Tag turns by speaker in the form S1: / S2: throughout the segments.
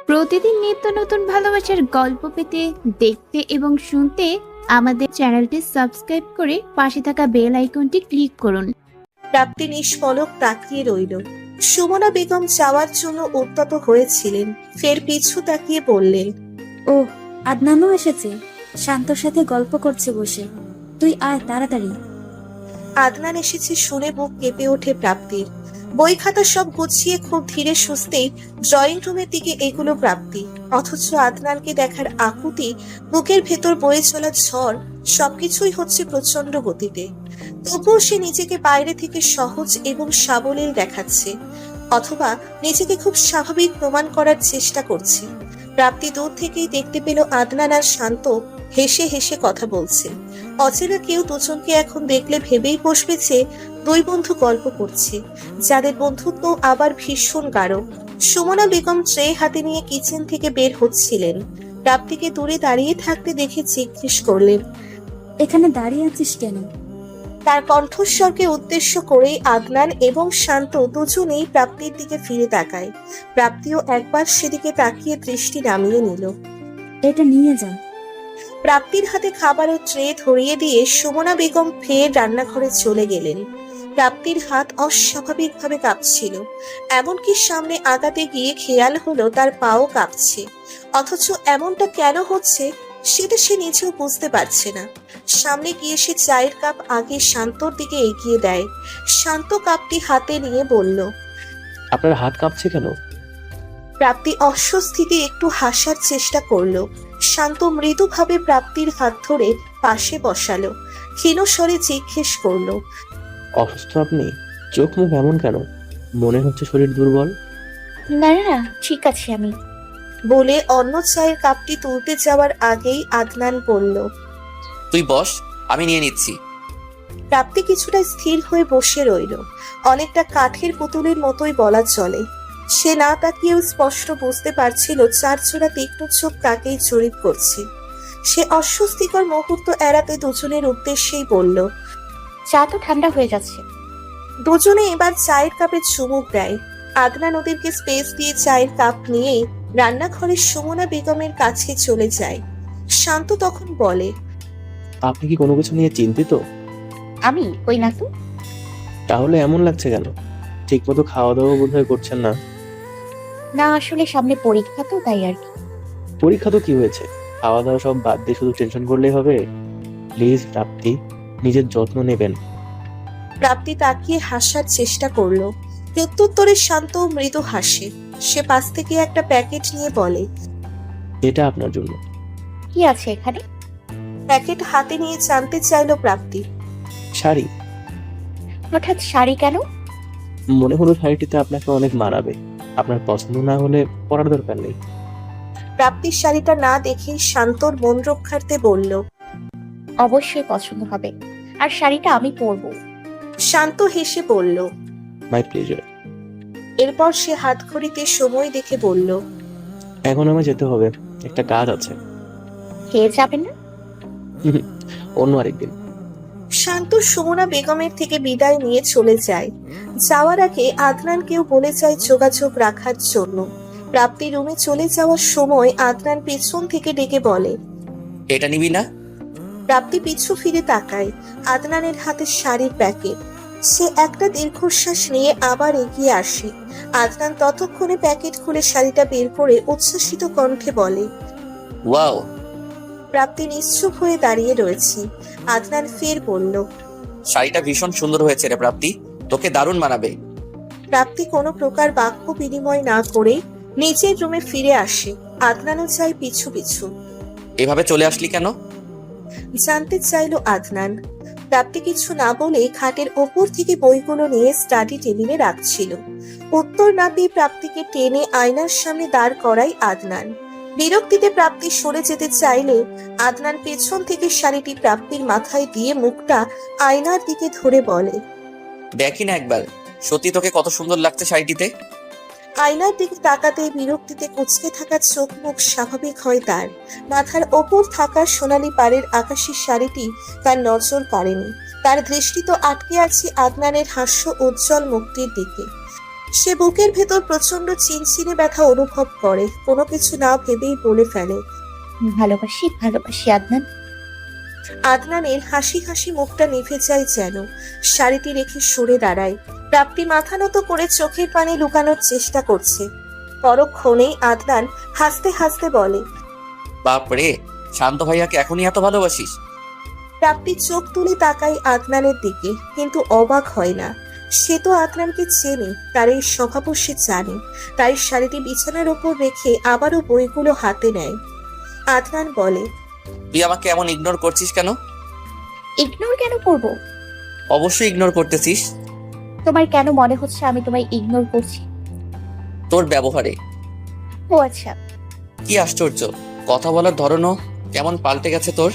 S1: প্রতিদিন নিত্য নতুন ভালোবাসার গল্প পেতে, দেখতে এবং শুনতে আমাদের চ্যানেলটি সাবস্ক্রাইব করে পাশে থাকা বেল আইকনটি ক্লিক করুন।
S2: প্রাপ্তি নিষ্পলক তাকিয়ে রইল। সুমনা বেগম যাওয়ার জন্য উদ্যত হয়েছিলেন, ফের পিছু তাকিয়ে বললেন,
S3: ও আদনানও এসেছে, শান্তর সাথে গল্প করছে বসে। তুই আয় তাড়াতাড়ি।
S2: আদনান এসেছে শুনে বুক কেঁপে ওঠে প্রাপ্তির। বই খাতা সব গুছিয়ে খুব ধীরে সুস্থেই ড্রয়িং রুমের দিকে এগুলো প্রাপ্তি, অথচ আদনানকে দেখার আকুতি, বুকের ভেতর বয়ে চলা ঝড় সবকিছুই হচ্ছে প্রচন্ড গতিতে। তবুও সে নিজেকে বাইরে থেকে সহজ এবং সাবলীল দেখাচ্ছে, অথবা নিজেকে খুব স্বাভাবিক প্রমাণ করার চেষ্টা করছে। প্রাপ্তি দূর থেকেই দেখতে পেল আদনান আর শান্ত হেসে হেসে কথা বলছে। অচেনা কেউ দুজনকে এখন দেখলে ভেবেই বসবে যে দুই বন্ধু গল্প করছে, যাদের বন্ধুত্ব আবার ভীষণ গাঢ়। সুমনা বেগম ট্রে হাতে নিয়ে কিচেন থেকে বের হচ্ছিলেন। প্রাপ্তিকে দূরে দাঁড়িয়ে থাকতে দেখে জিজ্ঞেস করলেন,
S3: এখানে দাঁড়িয়ে আছিস কেন?
S2: তার কণ্ঠস্বরকে উদ্দেশ্য করেই আদনান এবং শান্ত দুজনেই প্রাপ্তির দিকে ফিরে তাকায়। প্রাপ্তিও একবার সেদিকে তাকিয়ে দৃষ্টি নামিয়ে নিল।
S3: এটা নিয়ে যা।
S2: প্রাপ্তির হাতে খাবারের ট্রে ধরিয়ে দিয়ে সুমনা বেগম ফের রান্নাঘরে চলে গেলেন। প্রাপ্তির হাত অস্বাভাবিকভাবে কাঁপছিল, এমনকি সামনে আগাতে গিয়ে খেয়াল হলো তার পাও কাঁপছে। অথচ এমনটা কেন হচ্ছে সেটা সে নিজেও বুঝতে পারছে না। সামনে গিয়ে সে চায়ের কাপ আগে শান্তর দিকে এগিয়ে দেয়। শান্ত কাপটি হাতে নিয়ে বলল,
S4: আপনার হাত কাঁপছে কেন?
S2: প্রাপ্তি অস্বস্তিতে একটু হাসার চেষ্টা করলো। শান্ত মৃদুভাবে প্রাপ্তির হাত ধরে পাশে বসালো, ক্ষীণ স্বরে জিজ্ঞেস করলো,
S4: অসুস্থ আপনি? চোখ মুখ এমন কেন? মনে হচ্ছে শরীর দুর্বল।
S5: না না না, ঠিক আছে আমি।
S2: বলে অন্য চায়ের কাপটি তুলতে যাওয়ার আগেই আদনান বলল,
S6: তুই বস, আমি নিয়ে নিচ্ছি।
S2: প্রাপ্তি কিছুটা স্থির হয়ে বসে রইল, অনেকটা কাঠের পুতুলের মতোই বলা চলে। সে না তাকিয়েও স্পষ্ট বুঝতে পারছিল চারচোরা তীক্ষ্ণ চোখ তাকেই জড়িত করছে। সে অস্বস্তিকর মুহূর্ত এড়াতে দুজনের উদ্দেশ্যেই বলল,
S5: চা তো ঠান্ডা হয়ে যাচ্ছে।
S2: দুজনে এবার চায়ের কাপে চুমুক দেয়। আদনান ওদেরকে স্পেস দিয়ে চায়ের কাপ নিয়েই রান্নাঘরে সুমনা বেগমের কাছে চলে যায়। শান্ত তখন বলে,
S4: আপনি কি কোনো কিছু নিয়ে চিন্তিত?
S5: আমি কই না তো।
S4: তাহলে এমন লাগছে কেন? ঠিক মতো খাওয়া দাওয়া বোধহয় করছেন না।
S5: না আসলে সামনে পরীক্ষা তো, তাই আর কি।
S4: পরীক্ষা তো কি হয়েছে, খাওয়া দাওয়া সব বাদ দিয়ে শুধু টেনশন করলেই হবে? প্লিজ প্রাপ্তি, নিজের যত্ন নেবেন।
S2: প্রাপ্তি তাকিয়ে হাসার চেষ্টা করলো। প্রত্যুত্তরে শান্ত ও মৃদু হাসে। সে পাশ থেকে একটা প্যাকেট নিয়ে বলে,
S4: এটা আপনার জন্য।
S5: কি আছে এখানে?
S2: প্যাকেট হাতে নিয়ে জানতে চাইলো প্রাপ্তি।
S4: শাড়ি।
S5: হঠাৎ শাড়ি কেন?
S4: মনে হলো শাড়িটিতে আপনাকে অনেক মানাবে। আপনার পছন্দ না হলে পরার দরকার নেই।
S2: প্রাপ্তির শাড়িটা না দেখেই শান্তর মন রক্ষার্থে বলল,
S5: অবশ্যই পছন্দ হবে, আর শাড়িটা আমি পরবো।
S2: শান্ত হেসে বলল।
S4: My pleasure.
S2: এরপর সে হাত ঘড়িতে সময় দেখে বলল,
S4: এখন আমার যেতে হবে, একটা কাজ আছে।
S5: খেয়ে যাবেন না?
S4: অন্য আরেকদিন।
S2: শান্ত সুমনা বেগমের থেকে বিদায় নিয়ে চলে যায়। যাওয়ার আগে আদনানকেও বলে যায় যোগাযোগ রাখার জন্য। প্রাপ্তি রুমে চলে যাওয়ার সময় আদনান পেছন থেকে ডেকে বলে,
S6: এটা নিবি না?
S2: প্রাপ্তি পিছু ফিরে তাকায়। আদনানের হাতে শাড়ির প্যাকেট। সে একটা দীর্ঘশ্বাস নিয়ে আবার এগিয়ে আসে। আদনান ততক্ষণে প্যাকেট খুলে শাড়িটা বের করে উচ্ছ্বসিত কণ্ঠে বলে,
S6: ওয়াও।
S2: প্রাপ্তি নিশ্চুপ হয়ে দাঁড়িয়ে রয়েছে। আদনান ফের বলল,
S6: শাড়িটা ভীষণ সুন্দর হয়েছে রে প্রাপ্তি, তোকে দারুণ মানাবে।
S2: প্রাপ্তি কোনো প্রকার বাক্য বিনিময় না করে নিজের রুমে ফিরে আসে। আদনানও চাই পিছু পিছু।
S6: এভাবে চলে আসলি কেন?
S2: জানতে চাইলো আদনান। প্রাপ্তি কিছু না বলে খাটের ওপর থেকে বইগুলো নিয়ে স্টাডি টেবিলে রাখছিল। উত্তর না পেয়ে প্রাপ্তিকে টেনে আয়নার সামনে দাঁড় করায় আদনান। বিরক্তিতে প্রাপ্তি সরে যেতে চাইলে আদনান পেছন থেকে শাড়িটি প্রাপ্তির মাথায় দিয়ে মুখটা আয়নার দিকে ধরে বলে,
S6: দেখি না একবার, সত্যি তোকে কত সুন্দর লাগছে শাড়িটিতে।
S2: আয়নার দিকে তাকাতে বিরক্তিতে কুঁচকে থাকা চোখ মুখ স্বাভাবিক হয় তার। মাথার ওপর থাকা সোনালি পাড়ের আকাশি শাড়িটি তার নজর কাড়েনি। তার দৃষ্টি তো আটকে আছে আদনানের হাস্য উজ্জ্বল মুখটির দিকে। সে বুকের ভেতর প্রচন্ড চিনচিনে ব্যথা অনুভব করে, কোনো কিছু না ভেবেই বলে ফেলে,
S5: ভালোবাসি ভালোবাসি আদনান।
S2: আদনানের হাসি হাসি মুখটা নিভে যায় যেন। শাড়িটি রেখে সরে দাঁড়ায়। প্রাপ্তি মাথা নত করে চোখের পানি লুকানোর চেষ্টা করছে। পরক্ষণেই আদনান হাসতে হাসতে বলে,
S6: বাপরে, শান্ত ভাইয়াকে এখনই এত ভালোবাসিস?
S2: প্রাপ্তি চোখ তুলে তাকায় আদনানের দিকে, কিন্তু অবাক হয় না। সে তো আদনানকে চেনে, তার এই স্বভাবও সে জানে। তাই শাড়িটি বিছানার ওপর রেখে আবারও বইগুলো হাতে নেয়। আদনান বলে,
S6: তুই আমাকে এমন ইগনোর করছিস কেন?
S5: ইগনোর কেন করব?
S6: অবশ্যই ইগনোর করতেছিস।
S5: তোমার কেন মনে হচ্ছে আমি তোমায় ইগনোর করছি?
S6: তোর ব্যবহারে।
S5: ও আচ্ছা।
S6: কি আশ্চর্য, কথা বলার ধরনও কেমন পাল্টে গেছে তোর।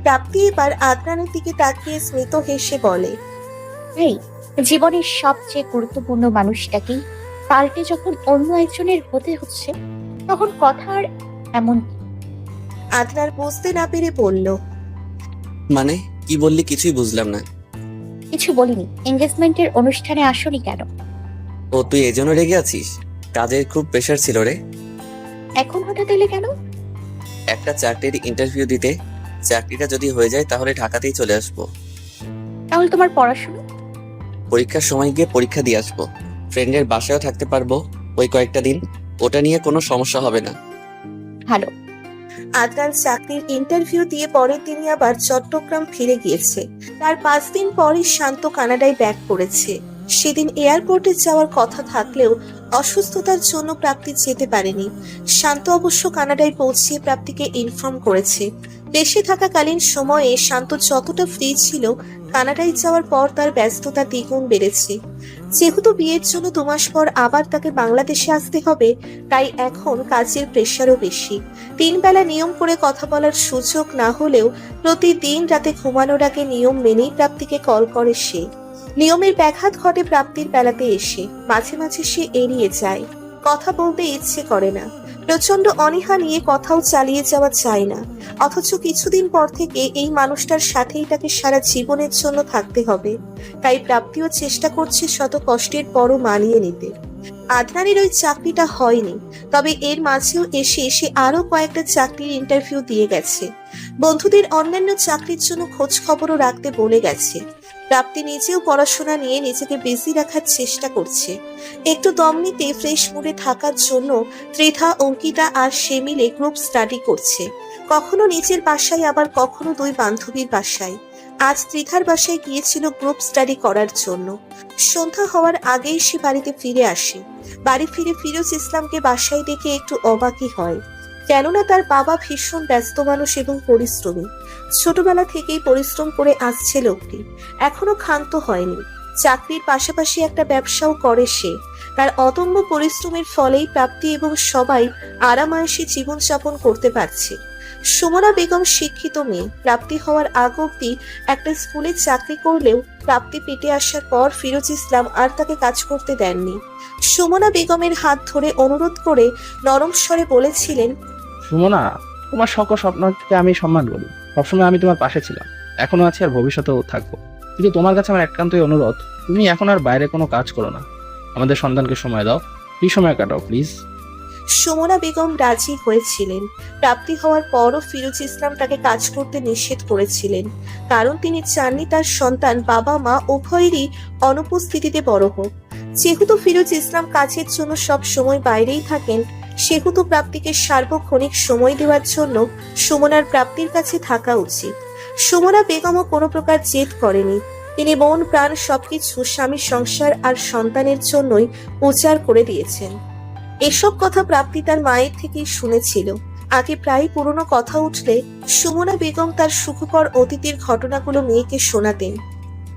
S2: প্রাপ্তি এবার আদনানের দিকে তাকিয়ে স্মিত হেসে বলে,
S5: এই জীবনের সবচেয়ে গুরুত্বপূর্ণ মানুষটাকেই পাল্টে যখন অন্য একজনের হতে হচ্ছে, তখন কথা আর এমন।
S2: আদনান বুঝতে না পেরে বলল,
S6: মানে কি বললি কিছুই বুঝলাম না।
S5: কিছু বলিনি। এঙ্গেজমেন্টের অনুষ্ঠানে আসনি কেন?
S6: ও তুই এজন্য রেগে আছিস? কাজের খুব প্রেশার ছিল রে।
S5: এখন হঠাৎ এলে কেন?
S6: একটা চাকরির ইন্টারভিউ দিতে। চাকরিটা যদি হয়ে যায় তাহলে ঢাকাতেই চলে আসবো।
S5: তাহলে তোমার পড়াশোনা?
S6: পরীক্ষার সময় গিয়ে পরীক্ষা দিয়ে আসবো। ফ্রেন্ডের বাসায়ও থাকতে পারবো ওই কয়েকটা দিন। ওটা নিয়ে কোনো সমস্যা হবে না।
S5: ভালো।
S2: আদনান চাকরির ইন্টারভিউ দিয়ে পরের দিনই আবার চট্টগ্রাম ফিরে গিয়েছে। তার 5 দিন পরই শান্ত কানাডায় ব্যাক করেছে। সেদিন এয়ারপোর্টে যাওয়ার কথা থাকলেও অসুস্থতার জন্য প্রাপ্তি যেতে পারেনি। শান্ত অবশ্য কানাডায় পৌঁছিয়ে প্রাপ্তিকে ইনফর্ম করেছে। দেশে থাকাকালীন সময়ে শান্ত যতটা ফ্রি ছিল, কানাডায় যাওয়ার পর তার ব্যস্ততা দ্বিগুণ বেড়েছে। যেহেতু বিয়ের জন্য 2 মাস পর আবার তাকে বাংলাদেশে আসতে হবে, তাই এখন কাজের প্রেশারও বেশি। 3 বেলা নিয়ম করে কথা বলার সুযোগ না হলেও প্রতিদিন রাতে ঘুমানোর আগে নিয়ম মেনেই প্রাপ্তিকে কল করে সে। নিয়মের ব্যাঘাত ঘটে প্রাপ্তির বেলাতে এসে। মাঝে মাঝে সে এড়িয়ে যায়, কথা বলতে ইচ্ছে করে না। প্রচন্ড অনীহা নিয়ে কথাও চালিয়ে যাওয়া চায় না। অথচ কিছুদিন পর থেকে এই মানুষটার সাথেই তাকে সারা জীবনের জন্য থাকতে হবে। তাই প্রাপ্তিও চেষ্টা করছে শত কষ্টের পরও মানিয়ে নিতে। আদনানের ওই চাকরিটা হয়নি, তবে এর মাঝেও এসে সে আরো কয়েকটা চাকরির ইন্টারভিউ দিয়ে গেছে। বন্ধুদের অন্যান্য চাকরির জন্য খোঁজ খবরও রাখতে বলে গেছে। প্রাপ্তি নিজেও পড়াশোনা নিয়ে নিজেকে বিজি রাখার চেষ্টা করছে। একটু দম নিতে ফ্রেশ মুডে থাকার জন্য ত্রিধা, অঙ্কিতা আর সে মিলে গ্রুপ স্টাডি করছে। কখনো নিজের বাসায়, আবার কখনো 2 বান্ধবীর বাসায়। আজ ত্রিধার বাসায় গিয়েছিল গ্রুপ স্টাডি করার জন্য। সন্ধ্যা হওয়ার আগেই সে বাড়িতে ফিরে আসে। বাড়ি ফিরে ফিরোজ ইসলামকে বাসায় দেখে একটু অবাকই হয়, কেননা তার বাবা ভীষণ ব্যস্ত মানুষ এবং পরিশ্রমী। ছোটবেলা থেকেই পরিশ্রম করে আসছে লোকটি, এখনো ক্ষান্ত হয়নি। চাকরির পাশাপাশি একটা ব্যবসাও করে সে। তার অদম্য পরিশ্রমের ফলেই প্রাপ্তি এবং সবাই আরামায়েশে জীবনযাপন করতে পারছে। সুমনা বেগম শিক্ষিত মেয়ে। প্রাপ্তি হওয়ার আগ অব্দি একটা স্কুলে চাকরি করলেও প্রাপ্তি পেটে আসার পর ফিরোজ ইসলাম আর তাকে কাজ করতে দেননি। সুমনা বেগমের হাত ধরে অনুরোধ করে নরম স্বরে বলেছিলেন,
S7: সুমনা, তোমার সকল স্বপ্নকে আমি সম্মান করি। সবসময় আমি তোমার পাশে ছিলাম, এখনো আছি আর ভবিষ্যতেও থাকবো। কিন্তু তোমার কাছে আমার একান্তই অনুরোধ, তুমি এখন আর বাইরে কোনো কাজ করো না। আমাদের সন্তানকে সময় দাও, কি সময় কাটাও প্লিজ।
S2: সুমনা বেগম রাজি হয়েছিলেন। প্রাপ্তি হওয়ার পরও ফিরোজ ইসলাম তাকে কাজ করতে নিষেধ করেছিলেন, কারণ তিনি চাননি তার সন্তান বাবা মা উভয়েরই অনুপস্থিতিতে বড় হোক। যেহেতু ফিরোজ ইসলাম কাজের জন্য সব সময় বাইরেই থাকেন, সেহেতু প্রাপ্তিকে সার্বক্ষণিক সময় দেওয়ার জন্য সুমনার প্রাপ্তির কাছে থাকা উচিত। সুমনা বেগমও কোনো প্রকার জেদ করেনি। তিনি মন প্রাণ সবকিছু স্বামী, সংসার আর সন্তানের জন্যই উজাড় করে দিয়েছেন। এসব কথা প্রাপ্তি তার মায়ের থেকেই শুনেছিল। আগে প্রায় পুরনো কথা উঠলে সুমনা বেগম তার সুখকর অতীতের ঘটনাগুলো মেয়েকে শোনাতেন।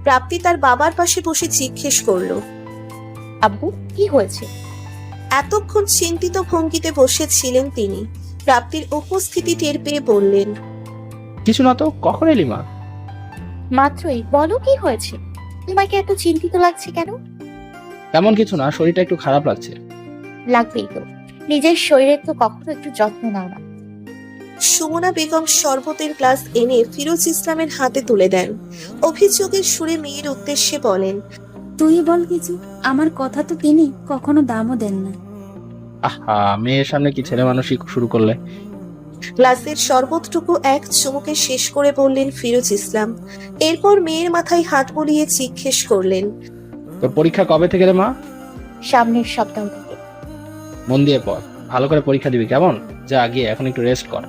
S2: প্রাপ্তি তার বাবার পাশে বসে জিজ্ঞেস করলো,
S5: আব্বু কি হয়েছে?
S2: এতক্ষণ চিন্তিত ভঙ্গিতে বসেছিলেন তিনি। প্রাপ্তির উপস্থিতি টের পেয়ে বললেন,
S7: কিছু না তো, কখন এলি মা?
S5: মাত্রই। বলো কি হয়েছে? তোমাকে এত চিন্তিত লাগছে কেন?
S7: তেমন কিছু না, শরীরটা একটু খারাপ লাগছে।
S5: লাগবেই তো। নিজের শরীরের তো কখনো একটু যত্ন নাও না।
S2: সুমনা বেগম শরবতের গ্লাস এনে ফিরোজ ইসলামের হাতে তুলে দেন। অভিযোগের সুরে মেয়ের উদ্দেশ্যে বলেন,
S3: তুই বল কিছু। আমার কথা তো তিনি কখনো দামও দেন না।
S7: আহা, মেয়ের সামনে কি ছেলে মানুষই শুরু করলে?
S2: গ্লাসের শরবতটুকু এক চুমুকে শেষ করে বললেন ফিরোজ ইসলাম। এরপর মেয়ের মাথায় হাত বুলিয়ে জিজ্ঞেস করলেন,
S7: তোর পরীক্ষা কবে থেকে রে মা?
S5: সামনের সপ্তাহ থেকে।
S7: মন দিয়ে পড়, ভালো করে পরীক্ষা দিবি, কেমন? যা গিয়ে এখন একটু রেস্ট কর।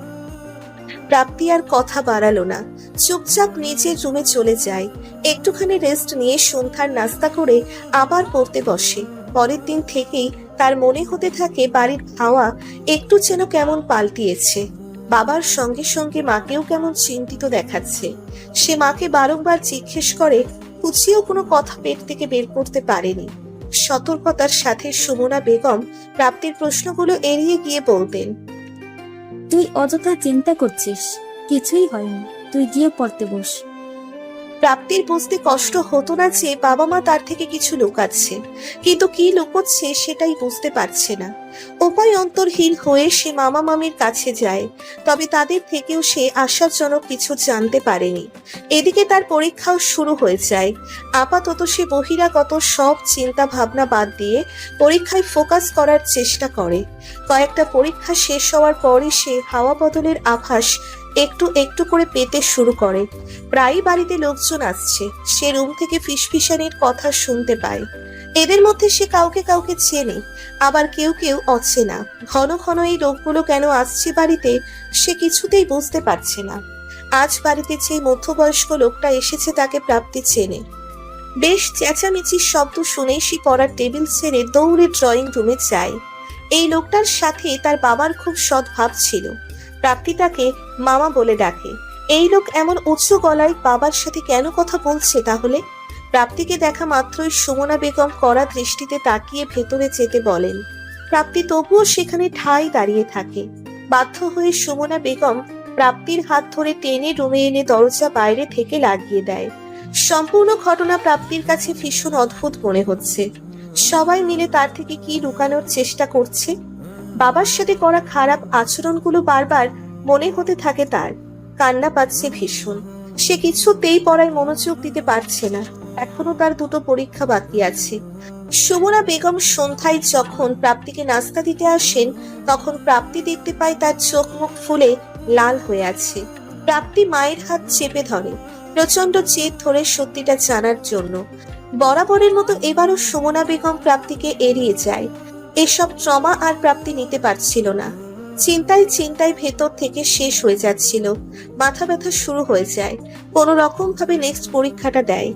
S2: প্রাপ্তি আর কথা বাড়ালো না, চুপচাপ নিজের রুমে চলে যায়। একটুখানি রেস্ট নিয়ে সন্ধ্যার নাস্তা করে আবার পড়তে বসে। পরের দিন থেকেই তার মনে হতে থাকে বাড়ির হাওয়া একটু যেন কেমন পাল্টিয়েছে। বাবার সঙ্গে সঙ্গে মাকেও কেমন চিন্তিত দেখাচ্ছে। সে মাকে বারংবার জিজ্ঞেস করে, কুচিও কোনো কথা পেট থেকে বের করতে পারেনি। সতর্কতার সাথে সুমনা বেগম প্রাপ্তির প্রশ্নগুলো এড়িয়ে গিয়ে বলতেন,
S3: তুই অযথা চিন্তা করছিস, কিছুই হয়নি, তুই গিয়ে পড়তে বস।
S2: প্রাপ্তির বুঝতে কষ্ট হতো না যে বাবা মা তার থেকে কিছু লুকাচ্ছে, কিন্তু কি লুকোচ্ছে সেটাই বুঝতে পারছে না। উপায় অন্তরহীন হয়ে সে মামা মামির কাছে যায়, তবে তাদের থেকেও সে আশাজনক কিছু জানতে পারেনি। এদিকে তার পরীক্ষাও শুরু হয়ে যায়। আপাতত সে বহিরাগত সব চিন্তা ভাবনা বাদ দিয়ে পরীক্ষায় ফোকাস করার চেষ্টা করে। কয়েকটা পরীক্ষা শেষ হওয়ার পরই সে হাওয়া বদলের আভাস একটু একটু করে পেতে শুরু করে। প্রায়ই বাড়িতে লোকজন আসছে, সে রুম থেকে ফিসফিসানির কথা শুনতে পায়। এদের মধ্যে সে কাউকে কাউকে চেনে, আবার কেউ কেউ অচেনা। ঘন ঘন এই লোকগুলো কেন আসছে বাড়িতে সে কিছুতেই বুঝতে পারছে না। আজ বাড়িতে যে মধ্যবয়স্ক লোকটা এসেছে তাকে প্রাপ্তি চেনে। বেশ চেঁচামেচির শব্দ শুনেই সে পড়ার টেবিল ছেড়ে দৌড়ে ড্রয়িং রুমে যায়। এই লোকটার সাথে তার বাবার খুব সদ্ভাব ছিল। প্রাপ্তি তাকে মামা বলে ডাকে। এই লোক এমন উঁচু গলায় বাবার সাথে কেন কথা বলছে তাহলে? প্রাপ্তিকে দেখা মাত্রই সুমনা বেগম কড়া দৃষ্টিতে তাকিয়ে ভেতরে যেতে বলেন। প্রাপ্তি তবুও সেখানে ঠায় দাঁড়িয়ে থাকে। বাধ্য হয়ে সুমনা বেগম প্রাপ্তির হাত ধরে টেনে রুমে এনে দরজা বাইরে থেকে লাগিয়ে দেয়। সম্পূর্ণ ঘটনা প্রাপ্তির কাছে ভীষণ অদ্ভুত মনে হচ্ছে। সবাই মিলে তার থেকে কি লুকানোর চেষ্টা করছে? বাবার সাথে করা খারাপ আচরণগুলো বারবার মনে হতে থাকে তার। কান্না পাচ্ছে ভীষণ। সে কিছুতেই পড়ায় মনোযোগ দিতে পারছে না। এখনো তার দুটো পরীক্ষা বাকি আছে। সুমনা বেগম সন্ধ্যায় যখন প্রাপ্তিকে নাস্তা দিতে আসেন, তখন প্রাপ্তি দেখতে পায় তার চোখ মুখ ফুলে লাল হয়ে আছে। প্রাপ্তি মায়ের হাত চেপে ধরে, প্রচন্ড জেদ ধরে সত্যিটা জানার জন্য। বরাবরের মতো এবারও সুমনা বেগম প্রাপ্তিকে এড়িয়ে যায়। এসব ট্রমা আর প্রাপ্তি নিতে পারছিল না। চিন্তায় চিন্তায় ভেতর থেকে শেষ হয়ে যাচ্ছিল। মাথা ব্যথা শুরু হয়ে যায়। কোনো রকম ভাবে নেক্সট পরীক্ষাটা দেয়।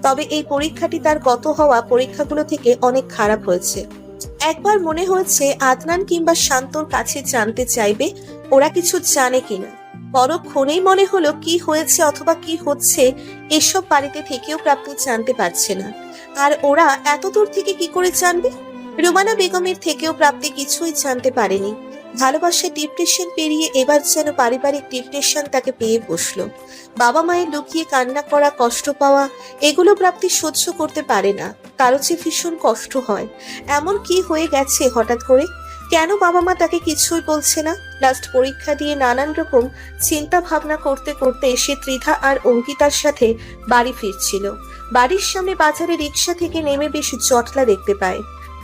S2: তবে এই পরীক্ষাটি তার গত হওয়া পরীক্ষাগুলো থেকে অনেক খারাপ হয়েছে। একবার মনে হয়েছে আদনান কিংবা শান্তর কাছে জানতে চাইবে ওরা কিছু জানে কিনা। পরক্ষণেই মনে হলো কি হয়েছে অথবা কি হচ্ছে এসব বাড়িতে থেকেও প্রাপ্তি জানতে পারছে না। আর ওরা এত দূর থেকে কি করে জানবে? রুমানা বেগমের থেকেও প্রাপ্তি কিছুই জানতে পারেনি। ভালোবাসার ডিপ্রেশন পেরিয়ে এবার যেন পারিবারিক ডিপ্রেশন তাকে পেয়ে বসলো। বাবা মায়ের লুকিয়ে কান্না করা, কষ্ট পাওয়া, এগুলো প্রাপ্তি সহ্য করতে পারে না। কারো চেয়ে ভীষণ কষ্ট হয়। এমন কি হয়ে গেছে হঠাৎ করে? কেন বাবা মা তাকে কিছুই বলছে না? লাস্ট পরীক্ষা দিয়ে নানান রকম চিন্তা ভাবনা করতে করতে সে ত্রিধা আর অঙ্কিতার সাথে বাড়ি ফিরছিল। বাড়ির সামনে বাজারে রিক্সা থেকে নেমে বেশ জটলা দেখতে পায়।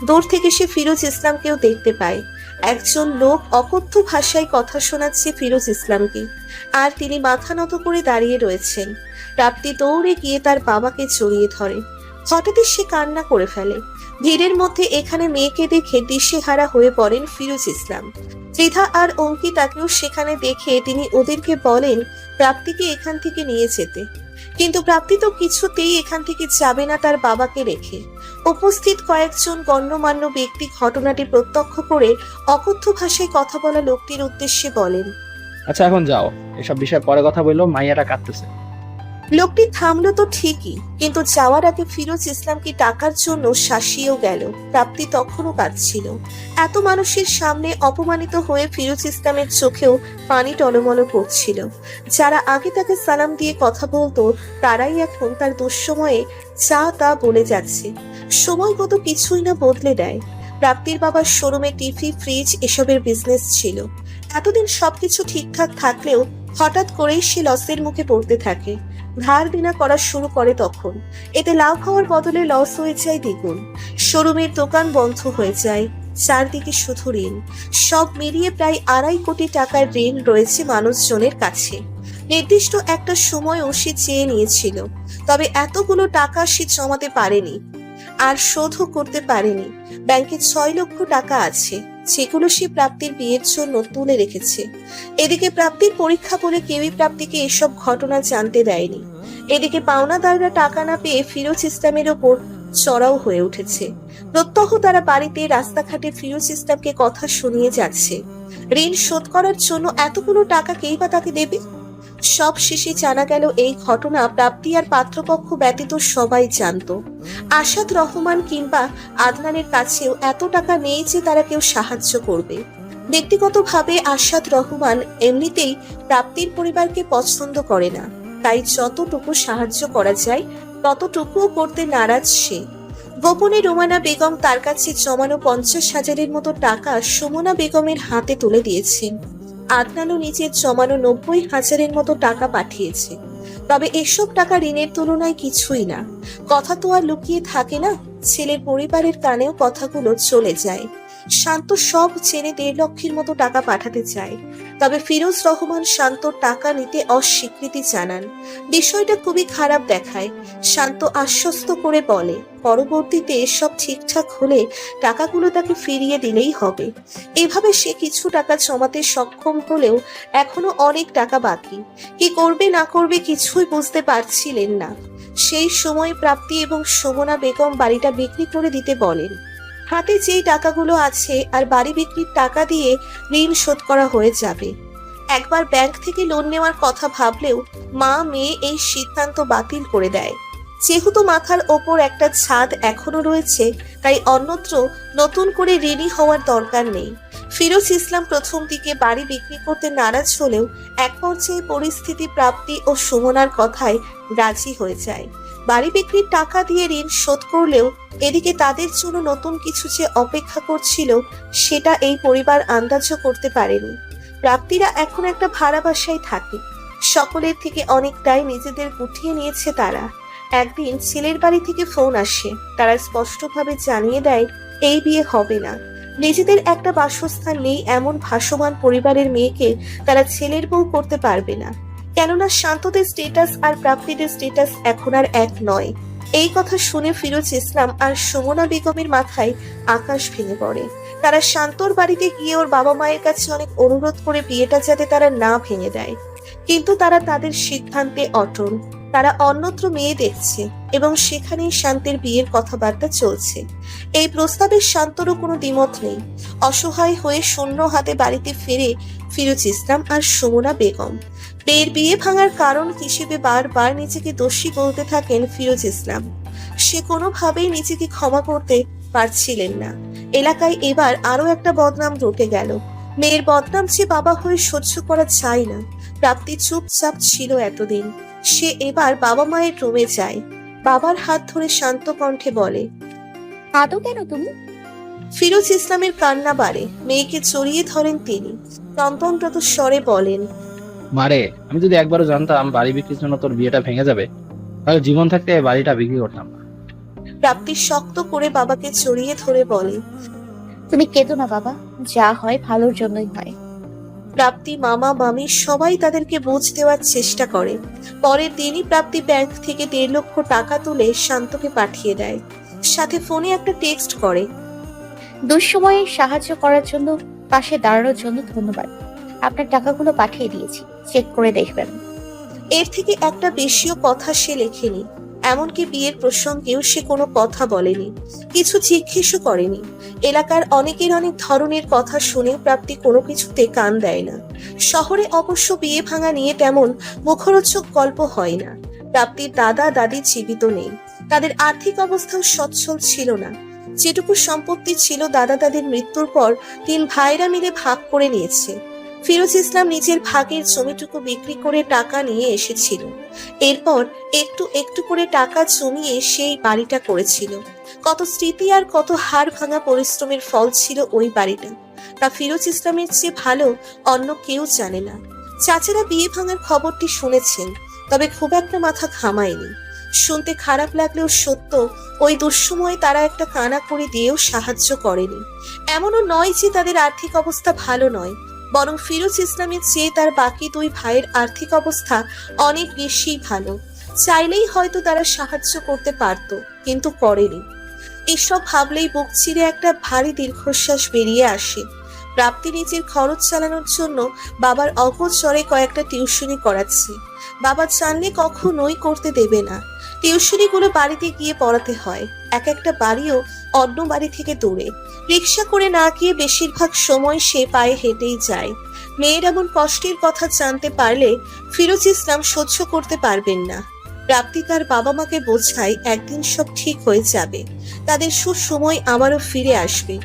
S2: দূর থেকে সে ফিরোজ ইসলামকেও দেখতে পায়। একজন লোক অকথ্য ভাষায় কথা শোনাচ্ছে ফিরোজ ইসলামকে, আর তিনি মাথা নত করে দাঁড়িয়ে রয়েছেন। প্রাপ্তি দৌড়ে গিয়ে তার বাবাকে জড়িয়ে ধরে। হঠাৎই সে কান্না করে ফেলে। ভিড়ের মধ্যে এখানে মেয়েকে দেখে দিশেহারা হয়ে পড়েন ফিরোজ ইসলাম। ত্রিধা আর অঙ্কিতাকেও সেখানে দেখে তিনি ওদেরকে বলেন প্রাপ্তিকে এখান থেকে নিয়ে যেতে। কিন্তু প্রাপ্তি তো কিছুতেই এখান থেকে যাবে না তার বাবাকে রেখে। উপস্থিত কয়েকজন গণ্যমান্য ব্যক্তি ঘটনাটি প্রত্যক্ষ করে অকথ্য ভাষায় কথা বলা লোকটির উদ্দেশ্যে বলেন,
S7: আচ্ছা এখন যাও, এসব বিষয়ে পরে কথা বললো, মাইয়াটা কাঁদতেছে।
S2: লোকটি থামলো তো ঠিকই, কিন্তু যাওয়ার আগে ফিরোজ ইসলামকে টাকার জন্য শাসিয়েও গেল। প্রাপ্তি তখনও কাঁদছিল। এত মানুষের সামনে অপমানিত হয়ে ফিরোজ ইসলামের চোখেও পানি টলমল পড়ছিল। যারা আগে তাকে সালাম দিয়ে কথা বলতো তারাই এখন তার দুঃসময়ে যা তা বলে যাচ্ছে। সময়গত কিছুই না বদলে দেয়। প্রাপ্তির বাবার শোরুমে টিভি, ফ্রিজ এসবের বিজনেস ছিল। এতদিন সবকিছু ঠিকঠাক থাকলেও হঠাৎ করেই সে লসের মুখে পড়তে থাকে। ধার দেনা করা শুরু করে তখন। এতে লাভ হওয়ার বদলে লস হয়ে যায় দ্বিগুণ। শোরুমের দোকান বন্ধ হয়ে যায়, চারদিকে শুধু ঋণ। সব মিলিয়ে প্রায় 2.5 কোটি টাকার ঋণ রয়েছে মানুষজনের কাছে। নির্দিষ্ট একটা সময়ও সে চেয়ে নিয়েছিল, তবে এতগুলো টাকা সে জমাতে পারেনি আর শোধও করতে পারেনি। ব্যাংকে 6 লক্ষ টাকা আছে, সেগুলো সে প্রাপ্তির বিয়ের জন্য তুলে রেখেছে। এদিকে প্রাপ্তির পরীক্ষা বলে কেউই প্রাপ্তিকে এসব ঘটনা জানতে দেয়নি। এদিকে পাওনাদাররা টাকা না পেয়ে ফিরোজ ইসলামের ওপর চড়াও হয়ে উঠেছে। প্রত্যহ তারা বাড়িতে, রাস্তাঘাটে ফিরোজ ইসলামকে কথা শুনিয়ে যাচ্ছে। ঋণ শোধ করার জন্য এতগুলো টাকা কেই বা তাকে দেবে? সব শেষে জানা গেল এই ঘটনা প্রাপ্তি আর পাত্রপক্ষ ব্যতীত সবাই জানতো। আসাদ রহমান কিংবা আদনানের কাছেও এত টাকা নেই যে তারা কেউ সাহায্য করবে। ব্যক্তিগতভাবে আসাদ রহমান এমনিতেই প্রাপ্তির পরিবারকে পছন্দ করে না, তাই যতটুকু সাহায্য করা যায় ততটুকুও করতে নারাজ সে। গোপনে রোমানা বেগম তার কাছে জমানো 50,000-এর মতো টাকা সুমনা বেগমের হাতে তুলে দিয়েছেন। আদনানও নিজের জমানো 90,000-এর মতো টাকা পাঠিয়েছে। তবে এসব টাকা ঋণের তুলনায় কিছুই না। কথা তো আর লুকিয়ে থাকে না, ছেলের পরিবারের কানেও কথাগুলো চলে যায়। শান্ত সব জেনে 1.5 লক্ষের মতো টাকা পাঠাতে চায়, তবে ফিরোজ রহমান শান্তর টাকা নিতে অস্বীকৃতি জানান। বিষয়টা খুবই খারাপ দেখায়। শান্ত আশ্বস্ত করে বলে পরবর্তীতে সব ঠিকঠাক হলে টাকাগুলো তাকে ফিরিয়ে দিলেই হবে। এভাবে সে কিছু টাকা জমাতে সক্ষম হলেও এখনো অনেক টাকা বাকি। কি করবে না করবে কিছুই বুঝতে পারছিলেন না। সেই সময় প্রাপ্তি এবং সুমনা বেগম বাড়িটা বিক্রি করে দিতে বলেন। হাতে যেই টাকাগুলো আছে আর বাড়ি বিক্রির টাকা দিয়ে ঋণ শোধ করা হয়ে যাবে। একবার ব্যাংক থেকে লোন নেওয়ার কথা ভাবলেও মা মেয়ে এই সিদ্ধান্ত বাতিল করে দেয়। যেহেতু মাথার ওপর একটা ছাদ এখনো রয়েছে, তাই অন্যত্র নতুন করে ঋণী হওয়ার দরকার নেই। ফিরোজ ইসলাম প্রথম দিকে বাড়ি বিক্রি করতে নারাজ হলেও এক পর্যায়ে পরিস্থিতি প্রাপ্তি ও সুমনার কথায় রাজি হয়ে যায়। বাড়ি বিক্রির টাকা দিয়ে ঋণ শোধ করলেও এদিকে তাদের জন্য নতুন কিছু যে অপেক্ষা করছিল সেটা এই পরিবার আন্দাজও করতে পারেনি। প্রাপ্তিরা এখন একটা ভাড়া বাসায় থাকে। সকলের থেকে অনেকটাই নিজেদের গুটিয়ে নিয়েছে তারা। একদিন ছেলের বাড়ি থেকে ফোন আসে, তারা স্পষ্টভাবে জানিয়ে দেয় এই বিয়ে হবে না। নিজেদের একটা বাসস্থান নেই এমন ভাসমান পরিবারের মেয়েকে তারা ছেলের বউ করতে পারবে না, কেননা শান্তদের স্টেটাস আর প্রাপ্তিদের স্টেটাস এখন আর এক নয়। এই কথা শুনে ফিরোজ ইসলাম আর সুমনা বেগমের মাথায় আকাশ ভেঙে পড়ে। তারা শান্তর বাড়িতে গিয়ে ওর বাবা মায়ের কাছে অনেক অনুরোধ করে বিয়েটা যাতে তারা না ভেঙে দেয়, কিন্তু তারা তাদের সিদ্ধান্তে অটল। তারা অন্যত্র মেয়ে দেখছে এবং সেখানেই শান্তির বিয়ের কথাবার্তা চলছে। এই প্রস্তাবে শান্তরও কোনো দ্বিমত নেই। অসহায় হয়ে শূন্য হাতে বাড়িতে ফিরে ফিরোজ ইসলাম আর সুমনা বেগম। মেয়ের বিয়ে ভাঙার কারণ হিসেবে বারবার নিজেকে দোষী বলতে থাকেন ফিরোজ ইসলাম। সে কোনোভাবেই নিজেকে ক্ষমা করতে পারছিলেন না। এলাকায় এবার আরো একটা বদনাম রটে গেল। মেয়ের বদনাম যে বাবা হয়ে সহ্য করা যায় না। প্রাপ্তি চুপচাপ ছিল এতদিন, সে এবার বাবা মায়ের রুমে যায়। বাবার হাত ধরে শান্ত কণ্ঠে বলে,
S5: কাঁদো কেন তুমি?
S2: ফিরোজ ইসলামের কান্না বাড়ে। মেয়েকে জড়িয়ে ধরেন তিনি। তন্তনরত স্বরে বলেন,
S7: মারে, আমি যদি একবারও জানতাম বাড়ি বিক্রির জন্য তোর বিয়েটা ভেঙে যাবে, তাহলে জীবন থাকতে এই বাড়িটা বিক্রি করতাম না।
S2: প্রাপ্তি শক্ত করে বাবাকে জড়িয়ে ধরে বলে,
S5: তুমি কেঁদো না বাবা, যা হয় ভালোর জন্যই হয়।
S2: প্রাপ্তি মামা মামি সবাই তাদেরকে বুঝ দেওয়ার চেষ্টা করে। পরের দিনই প্রাপ্তি ব্যাংক থেকে 1.5 লক্ষ টাকা তুলে শান্তকে পাঠিয়ে দেয়। সাথে ফোনে একটা টেক্সট করে,
S5: দুঃসময়ে সাহায্য করার জন্য, পাশে দাঁড়ানোর জন্য ধন্যবাদ। আপনার টাকাগুলো পাঠিয়ে দিয়েছি, চেক করে দেখবেন।
S2: এর থেকে একটা বেশিও কথা সে লেখেনি। এমনকি বিয়ের প্রসঙ্গেও সে কোনো কথা বলেনি, কিছু জিজ্ঞেসও করেনি। এলাকার অনেকের অনেক ধরনের কথা শুনে প্রাপ্তি কোনো কিছুতে কান দেয় না। শহরে অবশ্য বিয়ে ভাঙা নিয়ে তেমন মুখরোচক গল্প হয় না। প্রাপ্তির দাদা দাদি জীবিত নেই, তাদের আর্থিক অবস্থাও সচ্ছল ছিল না। যেটুকু সম্পত্তি ছিল দাদা দাদির মৃত্যুর পর 3 ভাইরা মিলে ভাগ করে নিয়েছে। ফিরোজ ইসলাম নিজের ভাগের জমিটুকু বিক্রি করে টাকা নিয়ে এসেছিল। এরপর একটু একটু করে টাকা জমিয়ে সেই বাড়িটা করেছিল। কত স্মৃতি আর কত হাড় ভাঙা পরিশ্রমের ফল ছিল ওই বাড়িটা, তা ফিরোজ ইসলামের চেয়ে ভালো অন্য কেউ জানে না। চাচারা বিয়ে ভাঙার খবরটি শুনেছেন, তবে খুব একটা মাথা ঘামায়নি। শুনতে খারাপ লাগলেও সত্য, ওই দুঃসময়ে তারা একটা কানা করে দিয়েও সাহায্য করেনি। এমনও নয় যে তাদের আর্থিক অবস্থা ভালো নয়, বরং ফিরোজ ইসলামের চেয়ে তার বাকি দুই ভাইয়ের আর্থিক অবস্থা অনেক বেশি ভালো। চাইলেই হয়তো তারা সাহায্য করতে পারত, কিন্তু করেনি। এসব ভাবলেই বুক চিরে একটা ভারী দীর্ঘশ্বাস বেরিয়ে আসে। প্রাপ্তি নিজের খরচ চালানোর জন্য বাবার অগোচরে কয়েকটা টিউশনি করাচ্ছে। বাবা জানলে কখনোই করতে দেবে না। টিউশনিগুলো বাড়িতে গিয়ে পড়াতে হয়, এক একটা বাড়িও অন্য বাড়ি থেকে দূরে। রিক্সা করে না গিয়ে বেশিরভাগ সময় সে পায়ে হেঁটেই যায়। মেয়ের এমন কষ্টের কথা জানতে পারলে ফিরোজ ইসলাম সহ্য করতে পারবেন না। প্রাপ্তি তার বাবা মাকে বোঝায় একদিন সব ঠিক হয়ে যাবে, তাদের সুসময় আবারও ফিরে আসবে।